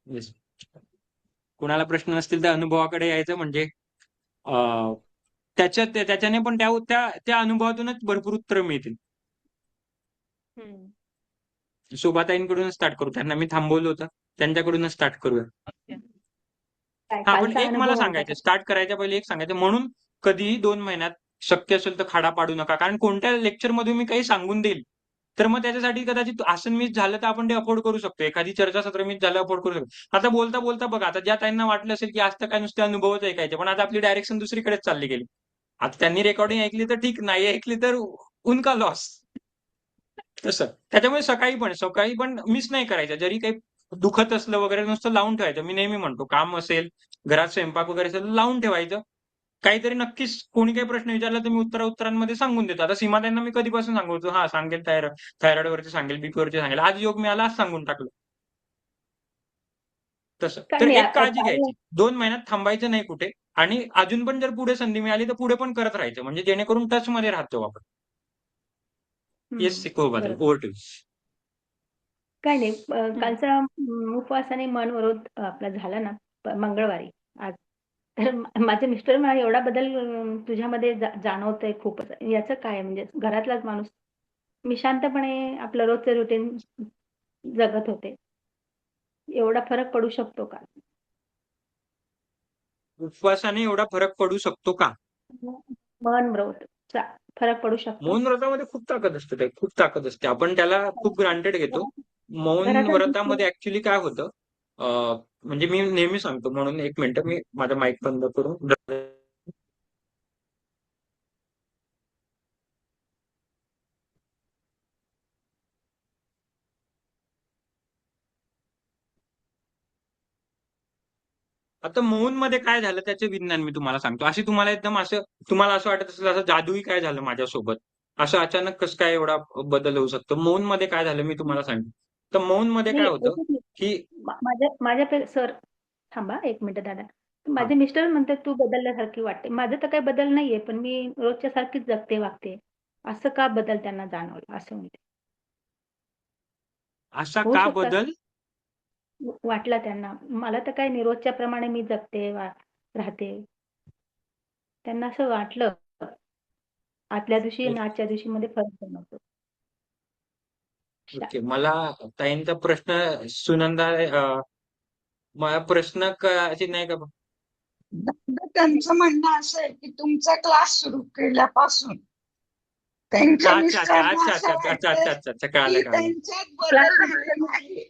येस कुणाला प्रश्न नसतील तर अनुभवाकडे यायचं म्हणजे त्याच्याने पण त्या अनुभवातूनच भरपूर उत्तरं मिळतील. हम्म. शोभाताईंकडूनच स्टार्ट करू. त्यांना मी थांबवलं होतं त्यांच्याकडूनच स्टार्ट करूया. काय हा पण कालचा एक मला अनुभव सांगायचं स्टार्ट करायच्या पहिले एक सांगायचं म्हणून कधीही 2 महिन्यात शक्य असेल तर खाडा पाडू नका. कारण कोणत्या लेक्चर मध्ये मी काही सांगून देईल तर मग त्याच्यासाठी कदाचित आसन मिस झालं तर आपण ते अफोर्ड करू शकतो. एखादी चर्चासत्र मिस झालं अफोर्ड करू शकतो. आता बोलता बोलता बघा आता ज्या त्यांना वाटलं असेल की आज तर काय नुसते अनुभवच ऐकायचे पण आता आपली डायरेक्शन दुसरीकडेच चालली गेली. आता त्यांनी रेकॉर्डिंग ऐकली तर ठीक, नाही ऐकली तर उनका लॉस. तसं त्याच्यामुळे सकाळी पण मिस नाही करायचं. जरी काही दुखत असलं वगैरे नुसतं लावून ठेवायचं. मी नेहमी म्हणतो काम असेल घरात स्वयंपाक वगैरे असेल लावून ठेवायचं. काहीतरी नक्कीच कोणी काही प्रश्न विचारला तर मी उत्तरांमध्ये सांगून देतो. आता सीमा त्यांना मी कधीपासून सांगतो हा सांगेल थायरॉइड वरती सांगेल बीपी वरती सांगेल. आज योग मिळाला आज सांगून टाकलं. तसं काय तर नाही एक काळजी चालू घ्यायची 2 महिन्यात थांबायचं नाही कुठे आणि अजून पण जर पुढे संधी मिळाली तर पुढे पण करत राहायचं म्हणजे जेणेकरून टच मध्ये राहतो आपण. येस हम्म, शिकव बरोबर. Over to. काय नाही कालचा उपवास आणि मन वरोध आपला झाला ना मंगळवारी आज. तर माझे मिस्टर मला एवढा बदल तुझ्यामध्ये जाणवतोय खूपच. याचं काय म्हणजे घरातलाच माणूस. मी शांतपणे आपलं रोजचं रुटीन जगत होते. एवढा फरक पडू शकतो का? उपवासाने एवढा फरक पडू शकतो का? मन व्रत फरक पडू शकतो. मौन व्रतामध्ये खूप ताकद असते ताई, खूप ताकद असते. आपण त्याला खूप ग्रांटेड घेतो. मौन घरातच व्रतामध्ये ऍक्च्युली काय होतं, म्हणजे मी नेहमी सांगतो, म्हणून एक मिनिटं मी माझा माईक बंद करून आता मौन मध्ये काय झालं त्याचे विज्ञान मी तुम्हाला सांगतो. अशी तुम्हाला एकदम असं तुम्हाला असं वाटत असेल असं जादुई काय झालं माझ्यासोबत, असं अचानक कसं काय एवढा बदल होऊ शकतो. मौन मध्ये काय झालं मी तुम्हाला सांगतो. तर मौन मध्ये काय नाही होतं एकच मिनिट. की माझ्या सर थांबा एक मिनिट दादा. हा, माझे मिस्टर म्हणतात तू बदलल्यासारखी वाटते. माझं तर काही बदल नाहीये पण मी रोजच्या सारखीच जगते वागते. असं का बदल त्यांना जाणवला असं म्हणते. असा होऊ का शकतं बदल? वाटला त्यांना. मला तर काही नाही रोजच्या प्रमाणे मी जगते राहते. त्यांना असं वाटलं आदल्या दिवशी आणि आजच्या दिवशी मध्ये फरक जाणवतो. ओके, मला ताईंचा प्रश्न सुनंदा मला प्रश्न अशी नाही का? त्यांचं म्हणणं असं आहे की तुमचा क्लास सुरू केल्यापासून त्यांच्या अच्छा अच्छा मिस्टरांना अच्छा असं अच्छा अच्छा वाटतंय अच्छा अच्छा अच्छा कळालं की कळालं. त्यांच्यात बदल झाले नाही.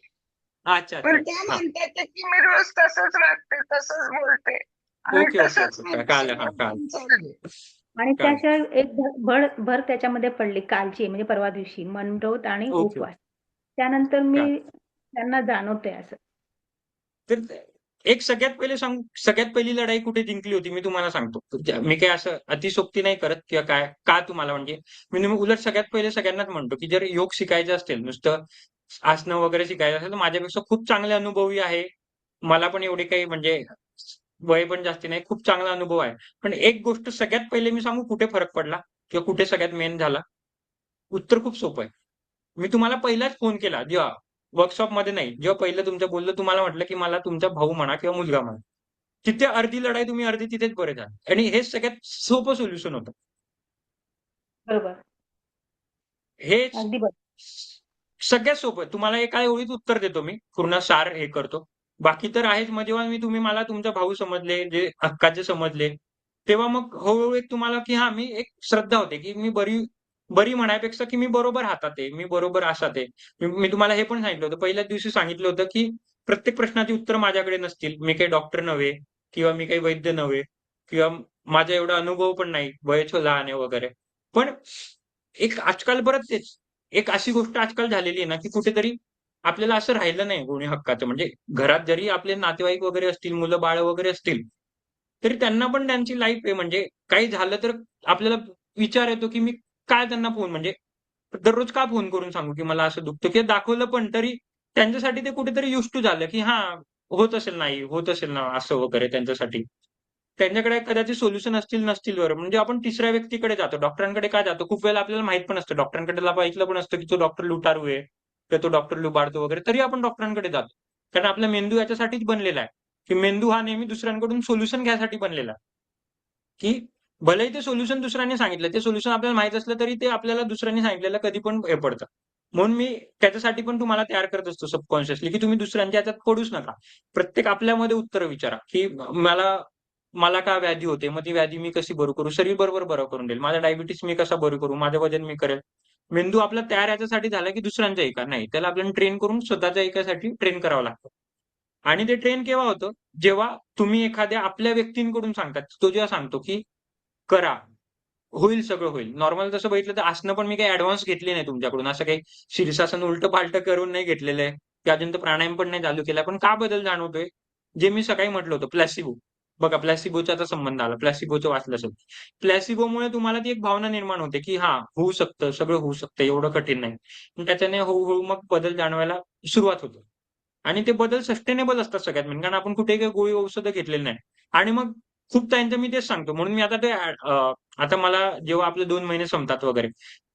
अच्छा अच्छा पण अच्छा. त्या हा, म्हणतात की मी रोज तसंच वागते, तसंच बोलते आणि ओके ओके तसंच ओके माझं कळालं. हा सगळं कळालं काम चाललंय. आणि कळालं. त्याशिवाय एक भर त्याच्यामध्ये पडली कालची म्हणजे परवा दिवशी मनरोध आणि ओके उपवास. त्यानंतर कळालं. मी त्यांना जाणवतंय असं. तर एक सगळ्यात पहिली लढाई कुठे जिंकली होती मी तुम्हाला सांगतो. मी काय असं अतिशोक्ती नाही करत किंवा काय का तुम्हाला म्हणजे मी उलट सगळ्यात पहिले सगळ्यांनाच म्हणतो की जर योग शिकायचं असेल, नुसतं आसनं वगैरे शिकायचं असेल तर माझ्यापेक्षा खूप चांगले अनुभवी आहे. मला पण एवढे काही म्हणजे वय पण जास्ती नाही, खूप चांगला अनुभव आहे. पण एक गोष्ट सगळ्यात पहिले मी सांगू कुठे फरक पडला किंवा कुठे सगळ्यात मेन झाला? उत्तर खूप सोपं आहे. मी तुम्हाला पहिलाच फोन केला जेव्हा वर्कशॉपमध्ये नाही. जेव्हा पहिलं तुमचं बोललो तुम्हाला म्हटलं, की मला तुमचा भाऊ म्हणा किंवा मुलगा म्हणा. तिथे अर्धी लढाई तुम्ही अर्धी तिथेच बरे झाले आणि हेच सगळ्यात सोपं सोल्युशन होतं. बरोबर. हेच अगदी बरोबर. सगळ्यात सोपं. तुम्हाला एका ओळीत उत्तर देतो मी. पूर्ण सार हे करतो. बाकी तर आहेच. मग जेव्हा तुम्ही मला तुमचा भाऊ समजले, जे हक्काचे समजले, तेव्हा मग हळू-हळू एक तुम्हाला, की हां, मी एक श्रद्धा होते, की मी बरी बरी म्हणायपेक्षा, की मी बरोबर हातात आहे. मी बरोबर अशात आहे. मी तुम्हाला हे पण सांगितलं होतं. पहिल्याच दिवशी सांगितलं होतं, की प्रत्येक प्रश्नाची उत्तर माझ्याकडे नसतील. मी काही डॉक्टर नव्हे किंवा मी काही वैद्य नव्हे किंवा माझा एवढा अनुभव पण नाही. वयच लहान आहे वगैरे. पण एक आजकाल परत तेच. एक अशी गोष्ट आजकाल झालेली आहे ना, की कुठेतरी आपल्याला असं राहिलं नाही कोणी हक्काचं. म्हणजे घरात जरी आपले नातेवाईक वगैरे असतील, मुलं-बाळं वगैरे असतील, तरी त्यांना पण त्यांची लाईफ आहे. म्हणजे काही झालं तर आपल्याला विचार येतो, की मी काय त्यांना फोन म्हणजे दररोज का फोन करून सांगू, की मला असं दुखतं किंवा दाखवलं पण तरी त्यांच्यासाठी ते कुठेतरी युज्ड टू झालं, की हां, होत असेल नाही, होत असेल ना असं वगैरे त्यांच्यासाठी. त्यांच्याकडे कदाचित सोल्युशन असतील, नसतील बरं. म्हणजे आपण तिसऱ्या व्यक्तीकडे जातो. डॉक्टरांकडे का जातो? खूप वेळेला आपल्याला माहीत पण नसतं. डॉक्टरांकडे आपण ऐकलं पण असतं, की तो डॉक्टर लुटारू आहे किंवा तो डॉक्टर लुबाडतो वगैरे. तरी आपण डॉक्टरांकडे जातो. कारण आपला मेंदू याच्यासाठीच बनलेला आहे, की मेंदू हा नेहमी दुसऱ्यांकडून सोल्युशन घ्यायसाठी बनलेला आहे. की भलेही ते सोल्युशन दुसऱ्यांनी सांगितलं, ते सोल्युशन आपल्याला माहीत असलं तरी ते आपल्याला दुसऱ्यांनी सांगितलेलं कधी पण हे पडतं. म्हणून मी त्याच्यासाठी पण तुम्हाला तयार करत असतो सबकॉन्शियसली, की तुम्ही दुसऱ्यांच्या ह्याच्यात पडूच नका. प्रत्येक आपल्यामध्ये उत्तरं विचारा, की मला मला का व्याधी होते? मग ती व्याधी मी कशी बरी करू? शरीर बरोबर बरं करून देईल. माझा डायबिटीज मी कसा बरी करू? माझं वजन मी करेल. मेंदू आपला तयार याच्यासाठी झाला, की दुसऱ्यांच्या ऐका. नाही, त्याला आपल्याला ट्रेन करून स्वतःच्या ऐकासाठी ट्रेन करावं लागतं. आणि ते ट्रेन केव्हा होतं? जेव्हा तुम्ही एखाद्या आपल्या व्यक्तींकडून सांगतात. तो जेव्हा सांगतो, की करा. होईल सगळं होईल. नॉर्मल तसं बघितलं तर आसनं पण मी काही ॲडव्हान्स घेतली नाही तुमच्याकडून. असं काही शीर्षासन उलटं-पालटं करून नाही घेतलेलं आहे. की अजून तर प्राणायाम पण नाही चालू केला. पण का बदल जाणवतोय? जे मी सकाळी म्हटलं होतं प्लॅसिबो. बघा प्लॅसिबोचा आता संबंध आला. प्लॅसिबोचं वाचलं असेल. प्लॅसिबोमुळे तुम्हाला ती एक भावना निर्माण होते, की हां, होऊ शकतं, सगळं होऊ शकतं, एवढं कठीण नाही. पण त्याच्याने हळू मग बदल जाणवायला सुरुवात होते. आणि ते बदल सस्टेनेबल असतात सगळ्यात मेन. कारण आपण कुठेही काही गोळी औषधं घेतलेली नाही. आणि मग खूप त्यांचं मी तेच सांगतो. म्हणून मी आता ते आता मला जेव्हा आपले 2 महिने संपतात वगैरे,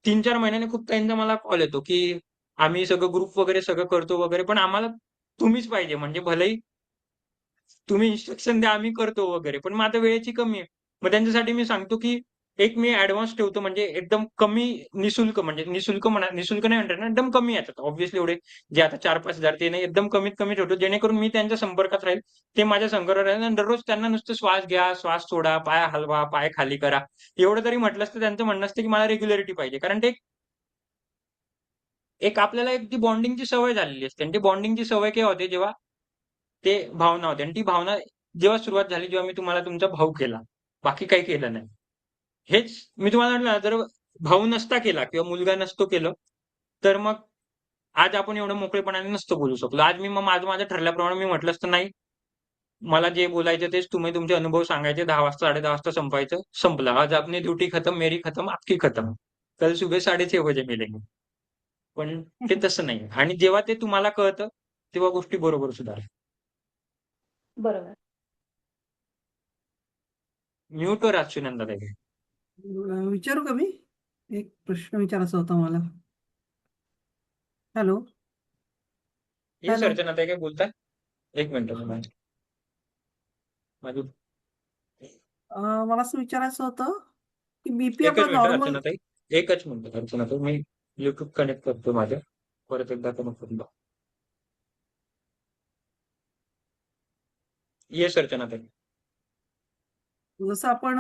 3-4 महिन्याने खूप ताईंचा मला कॉल येतो, की आम्ही सगळं ग्रुप वगैरे सगळं करतो वगैरे, पण आम्हाला तुम्हीच पाहिजे. म्हणजे भलेही तुम्ही इन्स्ट्रक्शन द्या, आम्ही करतो वगैरे, पण मग आता वेळेची कमी आहे. मग त्यांच्यासाठी मी सांगतो, की एक मी ॲडव्हान्स ठेवतो, म्हणजे एकदम कमी निःशुल्क, म्हणजे निःशुल्क म्हणा, निःशुल्क नाही म्हणता येणार, एकदम कमी याच्यात. ऑब्व्हियसली एवढे जे आता 4-5 हजार ते नाही, एकदम कमीत कमी ठेवतो, जेणेकरून मी त्यांच्या संपर्कात राहील, ते माझ्या संपर्कात राहील आणि दररोज त्यांना नुसतं श्वास घ्या, श्वास सोडा, पाय हलवा, पाय खाली करा. एवढं जरी म्हटलं असतं, त्यांचं म्हणणं असतं, की मला रेग्युलॅरिटी पाहिजे. कारण ते एक आपल्याला एक ती बॉन्डिंगची सवय झालेली असते आणि ती बॉन्डिंगची सवय केव्हा होते, जेव्हा ते भावना होते आणि ती भावना जेव्हा सुरुवात झाली, जेव्हा मी तुम्हाला तुमचा भाऊ केला. बाकी काही केलं नाही. हेच मी तुम्हाला म्हटलं ना, जर भाऊ नसता केला किंवा मुलगा नसतो केलं, तर मग आज आपण एवढं मोकळेपणाने नसतो बोलू शकलो. आज मी मग माझं ठरल्याप्रमाणे मी म्हटलं असतं, नाही, मला जे बोलायचं तेच तुम्ही तुमचे अनुभव सांगायचे. 10 वाजता 10:30 वाजता संपायचं. संपलं. आज अपनी ड्यूटी खत्म, मेरी खत्म, आपकी खत्म. कल सुबह 6:30 बजे मिलेंगे. पण ते तसं नाही. आणि जेव्हा ते तुम्हाला कळतं, तेव्हा गोष्टी बरोबर सुधारतात. बरोबर. म्यूटवर आहात सुनंदाताई. विचारू का मी? एक प्रश्न विचारायचा होता मला. हॅलो येस हॅलो अर्चनाताई, काय बोलताय? एक मिनिट माझी मला असं विचारायचं होतं की बीपी एकच आपला मिनिट नॉर्मल. अर्चनाताई. एकच मिनिट अर्चनाताई, मी ब्लूटूथ कनेक्ट करतो माझं. परत एकदा कनेक्ट करून बघ. येस अर्चनाताई. जसं आपण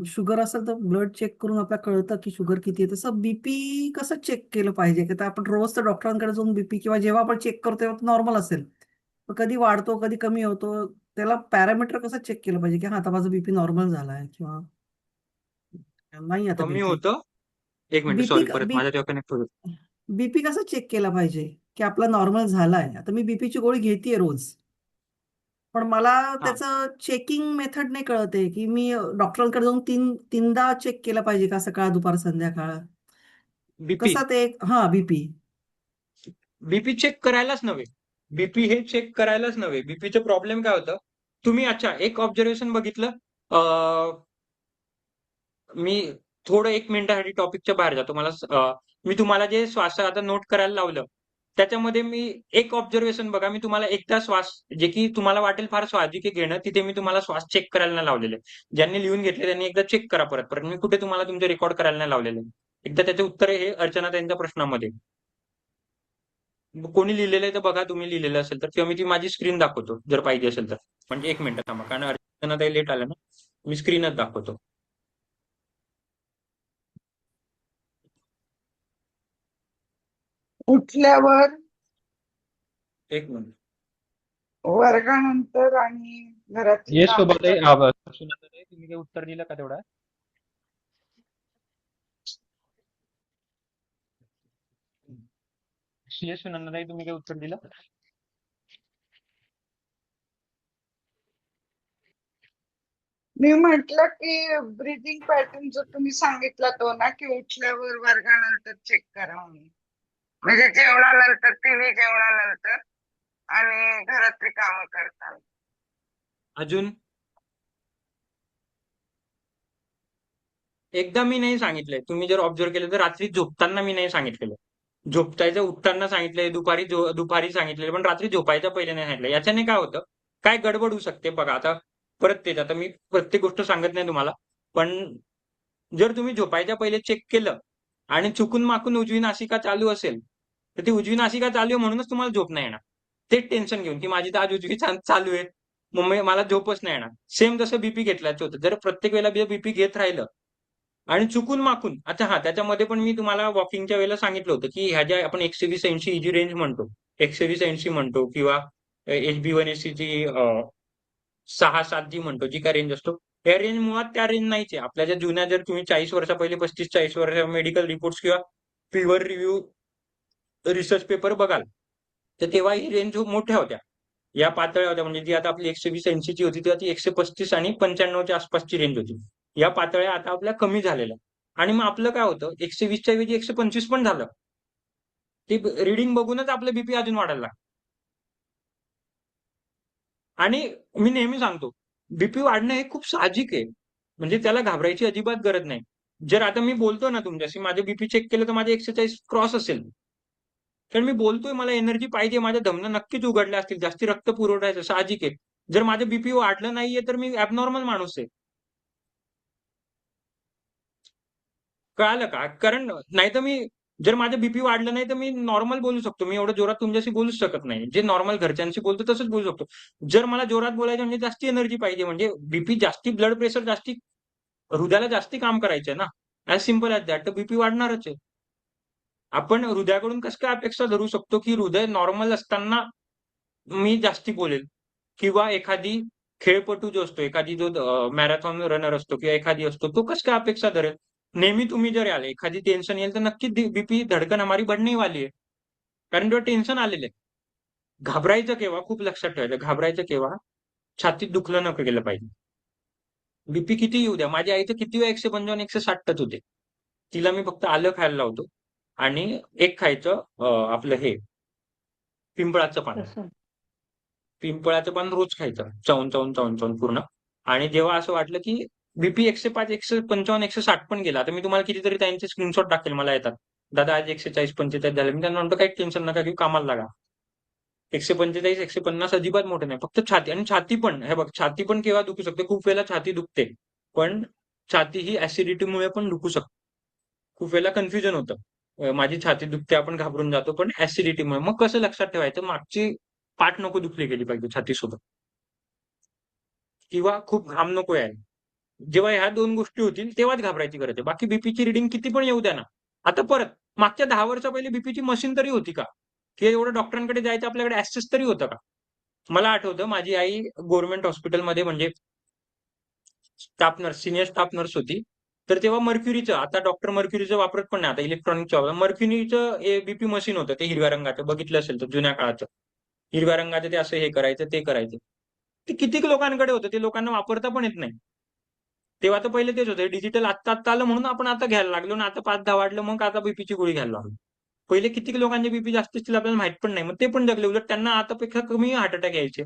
शुगर असेल तर ब्लड चेक करून आपल्याला कळतं की शुगर किती आहे, तसं बीपी कसं चेक केलं पाहिजे? की आता आपण रोज तर डॉक्टरांकडे जाऊन बीपी किंवा जेव्हा आपण चेक करतो तेव्हा नॉर्मल असेल, पण कधी वाढतो कधी कमी होतो, त्याला पॅरामीटर कसं चेक केलं पाहिजे की हा आता माझा बीपी नॉर्मल झालाय किंवा नाही आता कमी बीपी? होतं. एक मिनिट, बीपी सॉरी, परत माझ्या तेव्हा कनेक्ट होतो. बीपी कसं चेक केला पाहिजे की आपला नॉर्मल झालाय? आता मी बीपीची गोळी घेतेय रोज, पण मला हा, त्याचं चेकिंग मेथड नाही कळत आहे की मी डॉक्टरांकडे जाऊन तीनदा चेक केला पाहिजे का, सकाळ दुपार संध्याकाळ? बीपी कसा ते बीपी. बीपी चेक करायलाच नव्हे. बीपी हे चेक करायलाच नव्हे. बीपीचं प्रॉब्लेम काय होतं, तुम्ही अच्छा एक ऑब्झर्वेशन बघितलं. मी थोडं 1 मिनिटासाठी टॉपिकच्या बाहेर जातो. मी तुम्हाला जे श्वास आता नोट करायला लावलं, त्याच्यामध्ये मी एक ऑब्झर्वेशन बघा, मी तुम्हाला एकदा श्वास, जे की तुम्हाला वाटेल फार साहजिक आहे घेणं, तिथे मी तुम्हाला श्वास चेक करायला नाही लावलेले. ज्यांनी लिहून घेतले त्यांनी एकदा चेक करा परत परत. मी कुठे तुम्हाला तुमचे रेकॉर्ड करायला नाही लावलेले. एकदा त्याचे उत्तर आहे हे अर्चना त्यांच्या प्रश्नामध्ये. कोणी लिहिलेलं आहे तर बघा, तुम्ही लिहिलेलं असेल तर, किंवा मी ती माझी स्क्रीन दाखवतो जर पाहिजे असेल तर. म्हणजे 1 मिनिट थांबा, कारण अर्चना ताई लेट आल्या ना, मी स्क्रीनच दाखवतो. उठल्यावर, 1 मिनिट. वर्गानंतर आणि घरातली येस कामं शोभाताई, करताना. सुनंदाताई, तुम्ही काही उत्तर दिलं का तेवढा? येस सुनंदाताई, तुम्ही काही उत्तर दिलं? मी म्हटलं की ब्रीदिंग पॅटर्न जो तुम्ही सांगितला तो ना, की उठल्यावर वर्गानंतर चेक करा म्हणून. म्हणजे जेवणानंतर, टीव्ही जेवणानंतर आणि घरातली कामं करताना. अजून एकदा मी नाही सांगितलंय. तुम्ही जर ऑब्झर्व केलं तर रात्री झोपताना मी नाही सांगितलेलं. झोपतायचं उठताना सांगितलंय, दुपारी सांगितलेलं, पण रात्री झोपायच्या पहिले नाही सांगितलं. याच्याने काय होतं, काय गडबड होऊ शकते बघा. आता परत तेच, आता मी प्रत्येक गोष्ट सांगत नाही तुम्हाला, पण जर तुम्ही झोपायच्या पहिले चेक केलं आणि चुकून माकून उजवी नासिका चालू असेल, तर ती उजवी नासिका चालू आहे म्हणूनच तुम्हाला झोप नाही येणार. तेच टेन्शन घेऊन की माझी तर आज उजवी चालू आहे, मग मला झोपच नाही येणार. सेम तसं बीपी घेतल्याचं होतं. जर प्रत्येक वेळेला बीपी घेत राहिलं आणि चुकून माकून, अच्छा हा, त्याच्यामध्ये पण मी तुम्हाला वॉकिंगच्या वेळेला सांगितलं होतं की ह्या ज्या आपण 120-80 जी रेंज म्हणतो, 120-80 म्हणतो, किंवा HbA1c ची 6-7 जी म्हणतो, जी काय रेंज असतो, त्या रेंज मुळात त्या रेंज नाहीच आहे. आपल्या ज्या जुन्या, जर तुम्ही 40 वर्षा पहिले, 35-40 वर्ष मेडिकल रिपोर्ट्स किंवा फिवर रिव्ह्यू रिसर्च पेपर बघाल, तर तेव्हा ही रेंज मोठ्या होत्या. या पातळ्या होत्या, म्हणजे जी आता आपली 120-80 ची होती, तेव्हा ती 135 आणि 95च्या आसपासची रेंज होती. या पातळ्या आता आपल्या कमी झालेल्या. आणि मग आपलं काय होतं, 120च्या ऐवजी 125 पण झालं, ती रिडिंग बघूनच आपलं बीपी अजून वाढायला लागतं. आणि मी नेहमी सांगतो, बीपी वाढणं हे खूप साहजिक आहे. म्हणजे त्याला घाबरायची अजिबात गरज नाही. जर आता मी बोलतो ना तुमच्याशी, माझे बीपी चेक केलं तर माझे 140 क्रॉस असेल, कारण मी बोलतोय, मला एनर्जी पाहिजे, माझ्या धमन्या नक्कीच उघडल्या असतील, जास्ती रक्त पुरवठायचं साहजिक आहे. जर माझं बीपी वाढलं नाहीये तर मी ॲबनॉर्मल माणूस आहे. कळालं का? कारण नाहीतर मी जर माझं बीपी वाढलं नाही तर मी नॉर्मल बोलू शकतो. मी एवढं जोरात तुमच्याशी बोलूच शकत नाही. जे नॉर्मल घरच्यांशी बोलतो तसंच बोलू शकतो. जर मला जोरात बोलायचं म्हणजे जास्ती एनर्जी पाहिजे, म्हणजे बीपी जास्ती, ब्लड प्रेशर जास्ती, हृदयाला जास्ती काम करायचंय ना. As simple as that. तर बीपी वाढणारच आहे. आपण हृदयाकडून कसं काय अपेक्षा धरू शकतो, की हृदय नॉर्मल असताना मी जास्ती बोलेल किंवा एखादी खेळपटू जो असतो, एखादी जो मॅरेथॉन रनर असतो किंवा एखादी असतो, तो कसं काय अपेक्षा धरेल? नेहमी तुम्ही जर आले, एखादी टेन्शन येईल तर नक्कीच बीपी धडकन हमारी बढ़ने वाली है. कारण जेव्हा टेन्शन आलेलं आहे. घाबरायचं केव्हा? खूप लक्षात ठेवायचं. घाबरायचं केव्हा? छातीत दुखलं नको केलं पाहिजे. बीपी किती येऊ द्या. माझ्या आईचं किती वेळा 155, 160 टच होते. तिला मी फक्त आलं खायला लावतो आणि एक खायचं आपलं हे पिंपळाचं पान. लसूण. पिंपळाचं पान रोज खायचं. चावून, चावून, चावून, चावून पूर्ण. आणि जेव्हा असं वाटलं, की बीपी 105, 155, 160 पण गेला. आता मी तुम्हाला कितीतरी त्यांचे स्क्रीनशॉट टाकेल मला येतात. दादा आज 140, 45 झाले. मी त्यांना म्हणतो काही टेन्शन नका घेऊ, कामाला लागा. 145, 150 अजिबात मोठे नाही. फक्त छाती, आणि छाती पण हे बघ, छाती पण केव्हा दुखू शकते? खूप वेळेला छाती दुखते. पण छाती ही ॲसिडिटीमुळे पण दुखू शकते. खूप वेळेला कन्फ्युजन होतं. माझी छाती दुखते, आपण घाबरून जातो, पण ॲसिडिटीमुळे. मग कसं लक्षात ठेवायचं? मागची पाठ नको दुखली गेली पाहिजे छातीसोबत किंवा खूप घाम नको यायला. जेव्हा ह्या 2 गोष्टी होतील तेव्हाच घाबरायची गरज आहे. बाकी बीपीची रिडिंग किती पण येऊ द्या ना. आता परत मागच्या 10 वर्षा पहिले बीपीची मशीन तरी होती का? की एवढं डॉक्टरांकडे जायचं आपल्याकडे ॲक्सेस तरी होतं का? मला आठवतं माझी आई गव्हर्नमेंट हॉस्पिटलमध्ये म्हणजे staff nurse, senior staff nurse होती. तर तेव्हा मर्क्युरीचं, आता डॉक्टर मर्क्युरीचं वापरत पण नाही, आता इलेक्ट्रॉनिकचं मर्क्युरीचं बीपी मशीन होतं, ते हिरव्या रंगाचं, बघितलं असेल तर जुन्या काळाचं. हिरव्या रंगाचं ते असं हे करायचं, ते करायचं. ते कितीक लोकांकडे होतं, ते लोकांना वापरता पण येत नाही. तेव्हा तर पहिले तेच होतं. डिजिटल आत्ता आलं म्हणून आपण आता घ्यायला लागलो आणि आता 5-10 वाढलं मग आता बीपीची गोळी घ्यायला लागलो. पहिले कितीक लोकांचे बीपी जास्त असतील आपल्याला माहित पण नाही. मग ते पण जगले. उलट त्यांना आतापेक्षा कमी हार्ट अटॅक यायचे.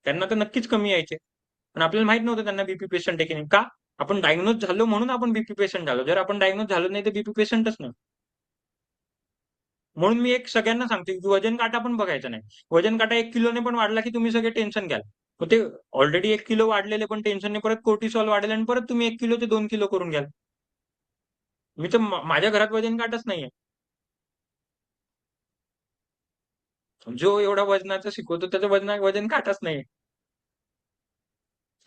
त्यांना तर नक्कीच कमी यायचे. पण आपल्याला माहित नव्हतं त्यांना बीपी पेशंट आहे की नाही. का? आपण डायग्नोज झालो म्हणून आपण बीपी पेशंट झालो. जर आपण डायग्नोज झालो नाही तर बीपी पेशंटच नाही. म्हणून मी एक सगळ्यांना सांगतो, की वजन काटा पण बघायचा नाही. वजन काटा 1 किलोने पण वाढला, की तुम्ही सगळे टेन्शन घ्याल. मग ते ऑलरेडी 1 किलो वाढलेले पण टेन्शनने परत कोर्टिसॉल वाढेल आणि परत तुम्ही 1 किलो ते 2 किलो करून घ्याल. मी तर माझ्या घरात वजन काटाच नाहीये. जो एवढा वजनाचं शिकवतो त्याचं वजन काटाच नाहीये.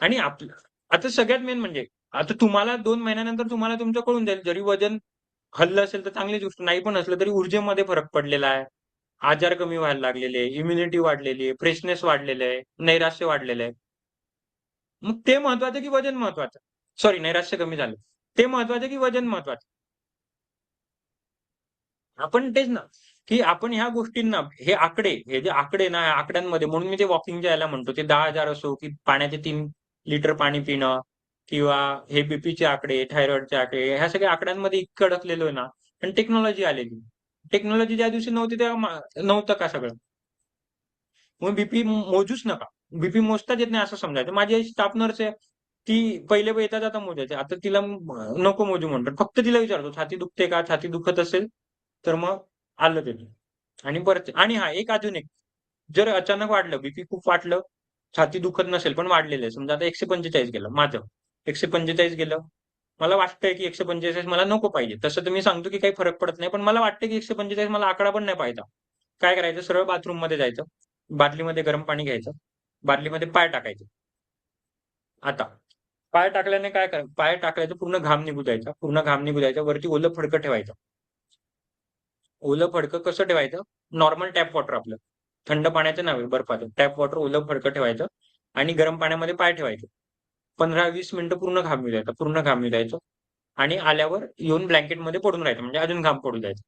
आणि आपलं आता सगळ्यात मेन म्हणजे आता तुम्हाला 2 महिन्यानंतर तुम्हाला तुमचं कळून जाईल. जरी वजन हललं असेल तर चांगलीच गोष्ट, नाही पण असलं तरी ऊर्जेमध्ये फरक पडलेला आहे. आजार कमी व्हायला लागलेले आहे, इम्युनिटी वाढलेली आहे, फ्रेशनेस वाढलेलं आहे, नैराश्य वाढलेलं आहे. मग ते महत्वाचं की वजन महत्वाचं? सॉरी, नैराश्य कमी झालं. ते महत्वाचं की वजन महत्वाचं? आपण तेच ना, की आपण ह्या गोष्टींना, हे आकडे, हे जे आकडे ना, या आकड्यांमध्ये, म्हणून मी ते वॉकिंगच्या याला म्हणतो, ते 10,000 असो, की पाण्याचे 3 लिटर पाणी पिणं किंवा हे बीपीचे आकडे, थायरॉइडचे आकडे, ह्या सगळ्या आकड्यांमध्ये इतकं अडकलेलो आहे ना, पण टेक्नॉलॉजी आलेली. टेक्नॉलॉजी ज्या दिवशी नव्हती तेव्हा नव्हतं का सगळं? मग बीपी मोजूच नका. बीपी मोजताच येत नाही असं समजायचं. माझी आई स्टाफ नर्स आहे. ती पहिले येता जाता मोजायची. आता तिला नको मोजू म्हणतात. फक्त तिला विचारतो, "छाती दुखते का? छाती दुखत असेल तर मग आलं तिथे." आणि परत, आणि हां, एक अजून एक, जर अचानक वाढलं, बीपी खूप वाढलं, छाती दुखत नसेल पण वाढलेलं आहे. समजा आता 145 गेलं माझं. 145 गेलं. मला वाटतंय की 145 मला नको पाहिजे. तसं तर मी सांगतो की काही फरक पडत नाही. पण मला वाटतं की 145 मला आकडा पण नाही पाहिजे. काय करायचं? सरळ बाथरूममध्ये जायचं. बादलीमध्ये गरम पाणी घ्यायचं. बादलीमध्ये पाय टाकायचे. आता पाय टाकल्याने काय करायचं? पाय टाकल्याचं पूर्ण घाम निघू द्यायचा. पूर्ण घाम निघू द्यायचा. वरती ओलं फडकं ठेवायचं. ओलं फडकं कसं ठेवायचं? नॉर्मल टॅप वॉटर आपलं. थंड पाण्याचं नव्हे, बर्फाचं. टॅप वॉटर ओलं फडकं ठेवायचं आणि गरम पाण्यामध्ये पाय ठेवायचे. 15-20 मिनिटं पूर्ण घाम येऊ द्यायचा. पूर्ण घाम येऊ द्यायचं आणि आल्यावर येऊन ब्लँकेटमध्ये पडून राहायचं. म्हणजे अजून घाम पडू द्यायचा.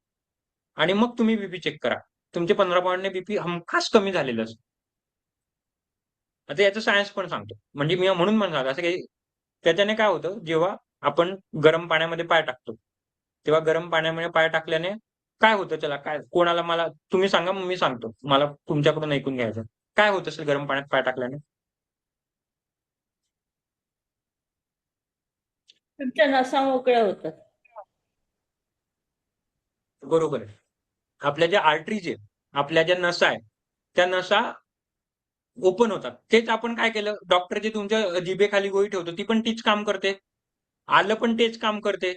आणि मग तुम्ही बीपी चेक करा. तुमचे 15 पॉइंटने बीपी हमखास कमी झालेलं असतं. आता याचं सायन्स पण सांगतो. म्हणजे मी म्हणून म्हणणार असं काही, त्याच्याने काय होतं, जेव्हा आपण गरम पाण्यामध्ये पाय टाकतो, तेव्हा गरम पाण्यामध्ये पाय टाकल्याने काय होतं, त्याला काय, कोणाला, मला तुम्ही सांगा मग मी सांगतो. मला तुमच्याकडून ऐकून घ्यायचं. काय होत असेल गरम पाण्यात पाय टाकल्याने? तुमच्या नसा मोकळ्या होतात. बरोबर आहे. आपल्या ज्या आर्टरीज आहेत, आपल्या ज्या नसा आहे, त्या नसा ओपन होतात. तेच आपण काय केलं, डॉक्टर जे तुमच्या जिभेखाली गोळी ठेवतो ती पण तीच काम करते. आलं पण तेच काम करते.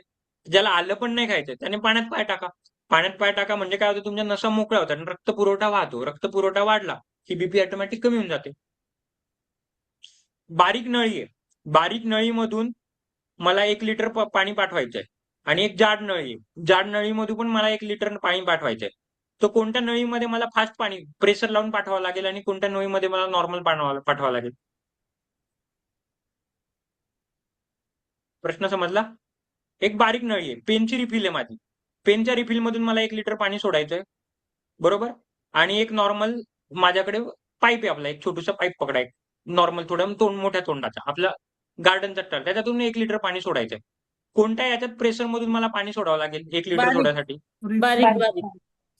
ज्याला आलं पण नाही खायचं त्याने पाण्यात पाय टाका. पाण्यात पाय टाका म्हणजे काय होतं, तुमच्या नसा मोकळ्या होतात आणि रक्त पुरवठा वाहतो. रक्त पुरवठा वाढला की बीपी ऑटोमॅटिक कमी होऊन जाते. बारीक नळी आहे, बारीक नळीमधून मला 1 लिटर पाणी पाठवायचंय आणि एक जाड नळी आहे, जाड नळीमधून पण मला 1 लिटर पाणी पाठवायचंय. तर कोणत्या नळीमध्ये मला फास्ट पाणी प्रेशर लावून पाठवावं लागेल आणि कोणत्या नळीमध्ये मला नॉर्मल पाठवावं लागेल? प्रश्न समजला? एक बारीक नळी आहे, पेनची रिफिल आहे माझी. पेनच्या रिफिल मधून मला 1 लिटर पाणी सोडायचंय, बरोबर? आणि एक नॉर्मल माझ्याकडे पाईप आहे, आपला एक छोटूसा पाईप पकडाय, नॉर्मल थोडं मोठ्या तोंडाचा, आपला गार्डनचा टब, त्याच्यातून 1 लिटर पाणी सोडायचंय. कोणत्या याच्यात प्रेशर मधून मला पाणी सोडावं लागेल 1 लिटर बारीक सोडायसाठी? बारीक रिफिल बारीक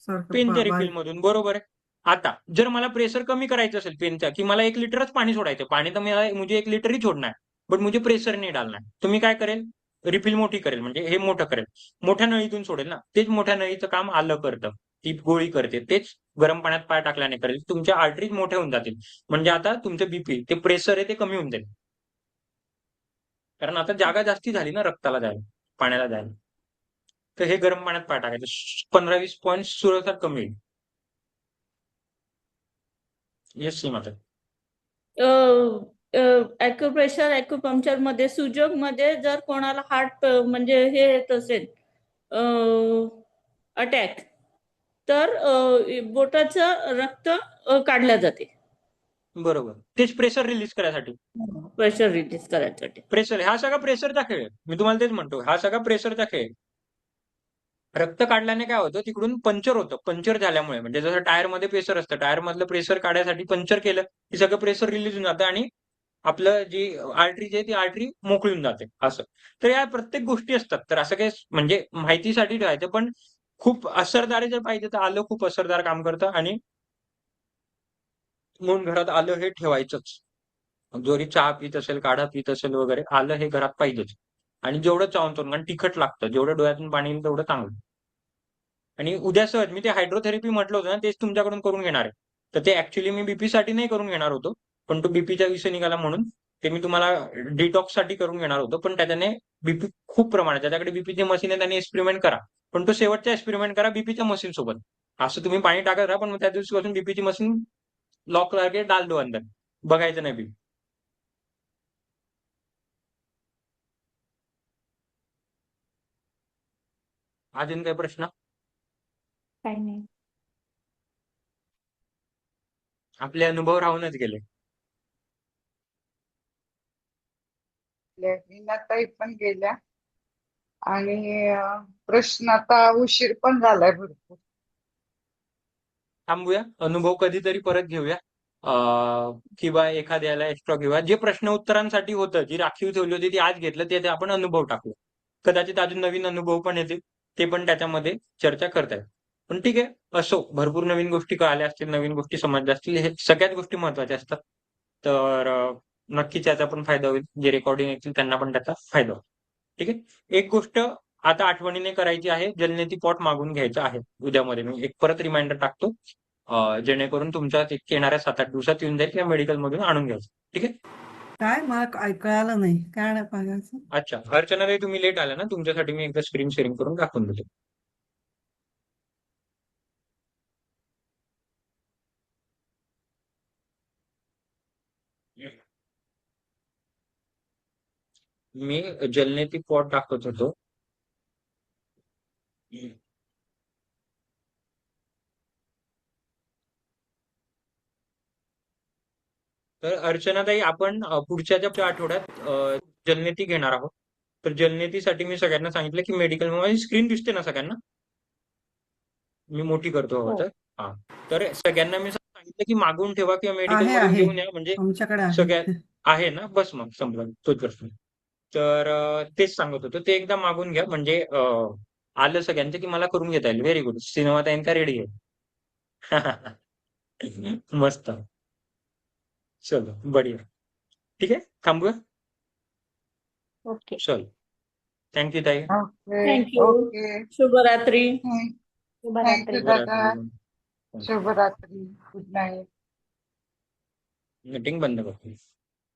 सारखं पेनच्या रिफिल बारीक मधून, बरोबर आहे. आता जर मला प्रेशर कमी करायचं असेल पेनचा, की मला 1 लिटरच पाणी सोडायचं, पाणी तर मला मुझे 1 लिटर ही छोड़ना है, बट मुझे प्रेशर नहीं डालना है, तो मी काय करेल, रिफिल मोठी करेल, म्हणजे हे मोठं करेल, मोठ्या नळीतून सोडेल ना. तेच मोठ्या नळीचं काम आलं करतं, ती गोळी करते. तेच गरम पाण्यात पाय टाकल्याने करेल, तुमच्या आर्टरीज मोठ्या होऊन जातील. म्हणजे आता तुमचं बीपी, ते प्रेशर आहे ते कमी होऊन जाईल, कारण आता जागा जास्ती झाली ना रक्ताला जायला, पाण्याला जायला. तर हे गरम पाण्यात पाय टाकायचं, 15-20 पॉईंट सुरक्षात कमी होईल. येस सीमा ताई. ॲक्युप्रेशर ॲक्युपंक्चर मध्ये सुजोग मध्ये जर कोणाला हार्ट म्हणजे हे येत असेल अटॅक, तर बोटाचं रक्त काढल्या जाते, बरोबर, तेच प्रेशर रिलीज करायसाठी. प्रेशर रिलीज करायसाठी. प्रेशर, हा सगळा प्रेशरचा खेळ आहे. मी तुम्हाला तेच म्हणतो, हा सगळा प्रेशरचा खेळ आहे. रक्त काढल्याने काय होतं, तिकडून पंक्चर होतं. पंक्चर झाल्यामुळे, म्हणजे जसं टायर मध्ये प्रेशर असतं, टायर मधलं प्रेशर काढायसाठी पंक्चर केलं की सगळं प्रेशर रिलीज होऊन जातं आणि आपलं जी आर्टरी आहे ती आर्टरी मोकळी होऊन जाते, असं. तर या प्रत्येक गोष्टी असतात. तर असं काही म्हणजे माहितीसाठी ठेवायचं, पण खूप असरदार जर पाहिजे तर आलं खूप असरदार काम करतं. आणि म्हणून घरात आलं हे ठेवायचंच. जरी चहा पीत असेल, काढा पीत असेल वगैरे, आलं हे घरात पाहिजेच. आणि जेवढं चावून कारण तिखट लागतं, जेवढं डोळ्यातून पाणी येईल तेवढं चांगलं. आणि उद्या सहज मी ते हायड्रोथेरपी म्हटलं होतं ना, तेच तुमच्याकडून करून घेणार आहे. तर ते ऍक्च्युली मी बीपी साठी नाही करून घेणार होतो, पण तो बीपीचा विषय निघाला म्हणून ते मी तुम्हाला डिटॉक्स साठी करून घेणार होतो. पण त्याच्याने बीपी खूप प्रमाणात, ज्याच्याकडे बीपीचे मशीन आहे त्यांनी एक्सपेरिमेंट करा, पण तो शेवटचा एक्सपेरिमेंट करा बीपीच्या मशीन सोबत. असं तुम्ही पाणी टाकत राहा, पण त्या दिवशीपासून बीपीची मशीन लॉक करके डाल दो अंदर, बघायचं नाही बीपी. अजून काही प्रश्न? काही नाही. आपले अनुभव राहूनच गेले. मीनाताई पण गेल्या आणि प्रश्न आता उशीर पण झालाय भरपूर. थांबूया, अनुभव कधीतरी परत घेऊया, किंवा एखाद्याला एक्स्ट्रा घेऊया. जे प्रश्न उत्तरांसाठी होतं, जी राखीव ठेवली होती ती आज घेतलं, ते आपण अनुभव टाकू. कदाचित अजून नवीन अनुभव पण येतील, ते पण त्याच्यामध्ये चर्चा करता येईल. पण ठीक आहे, असो, भरपूर नवीन गोष्टी कळाल्या असतील, नवीन गोष्टी समजल्या असतील, हे सगळ्याच गोष्टी महत्वाच्या असतात. तर नक्कीच त्याचा पण फायदा होईल, जे रेकॉर्डिंग येतील त्यांना पण त्याचा फायदा होईल. ठीक आहे. एक गोष्ट आता आठवणीने करायची आहे, जलनेती पॉट मागून घ्यायचं आहे उद्यामध्ये. मी एक परत रिमाइंडर टाकतो, जेणेकरून तुमच्या येणाऱ्या 7-8 दिवसात येऊन जाईल, किंवा मेडिकल मधून आणून घ्यायचं. ठीक आहे. काय मला ऐकायला नाही, काय नाही पाहायचं. अच्छा, अर्चनाताई तुम्ही लेट आल्या ना, तुमच्यासाठी मी एकदा स्क्रीन शेअरिंग करून दाखवून देतो. मी जलनेती पॉट दाखवत होतो. तर अर्चनाताई, आपण पुढच्या आठवड्यात जलनेती घेणार आहोत. तर जलनेतीसाठी मी सगळ्यांना सांगितलं की मेडिकल, माझी स्क्रीन दिसते ना सगळ्यांना, मी मोठी करतो हवं हो. तर. हा, तर सगळ्यांना मी सांगितलं की मागून ठेवा किंवा मेडिकल आहे मधून आहे घेऊन या, म्हणजे आमच्याकडे आहे. सगळ्यात आहे ना, बस मग संपलं तोच प्रश्न. तर तेच सांगत होतो, ते एकदा मागून घ्या, म्हणजे आलं सगळ्यांचं की मला करून घेता येईल. व्हेरी गुड, सिनेमाताईंका रेडी आहे. मस्त, चलो बढिया. ठीक आहे, थांबूया. ओके. चल, थँक्यू ताई. Okay thank you. ओके. शुभरात्री. शुभरात्री. दादा. शुभरात्री. शुभरात्री. Good night. मीटिंग बंद करतो.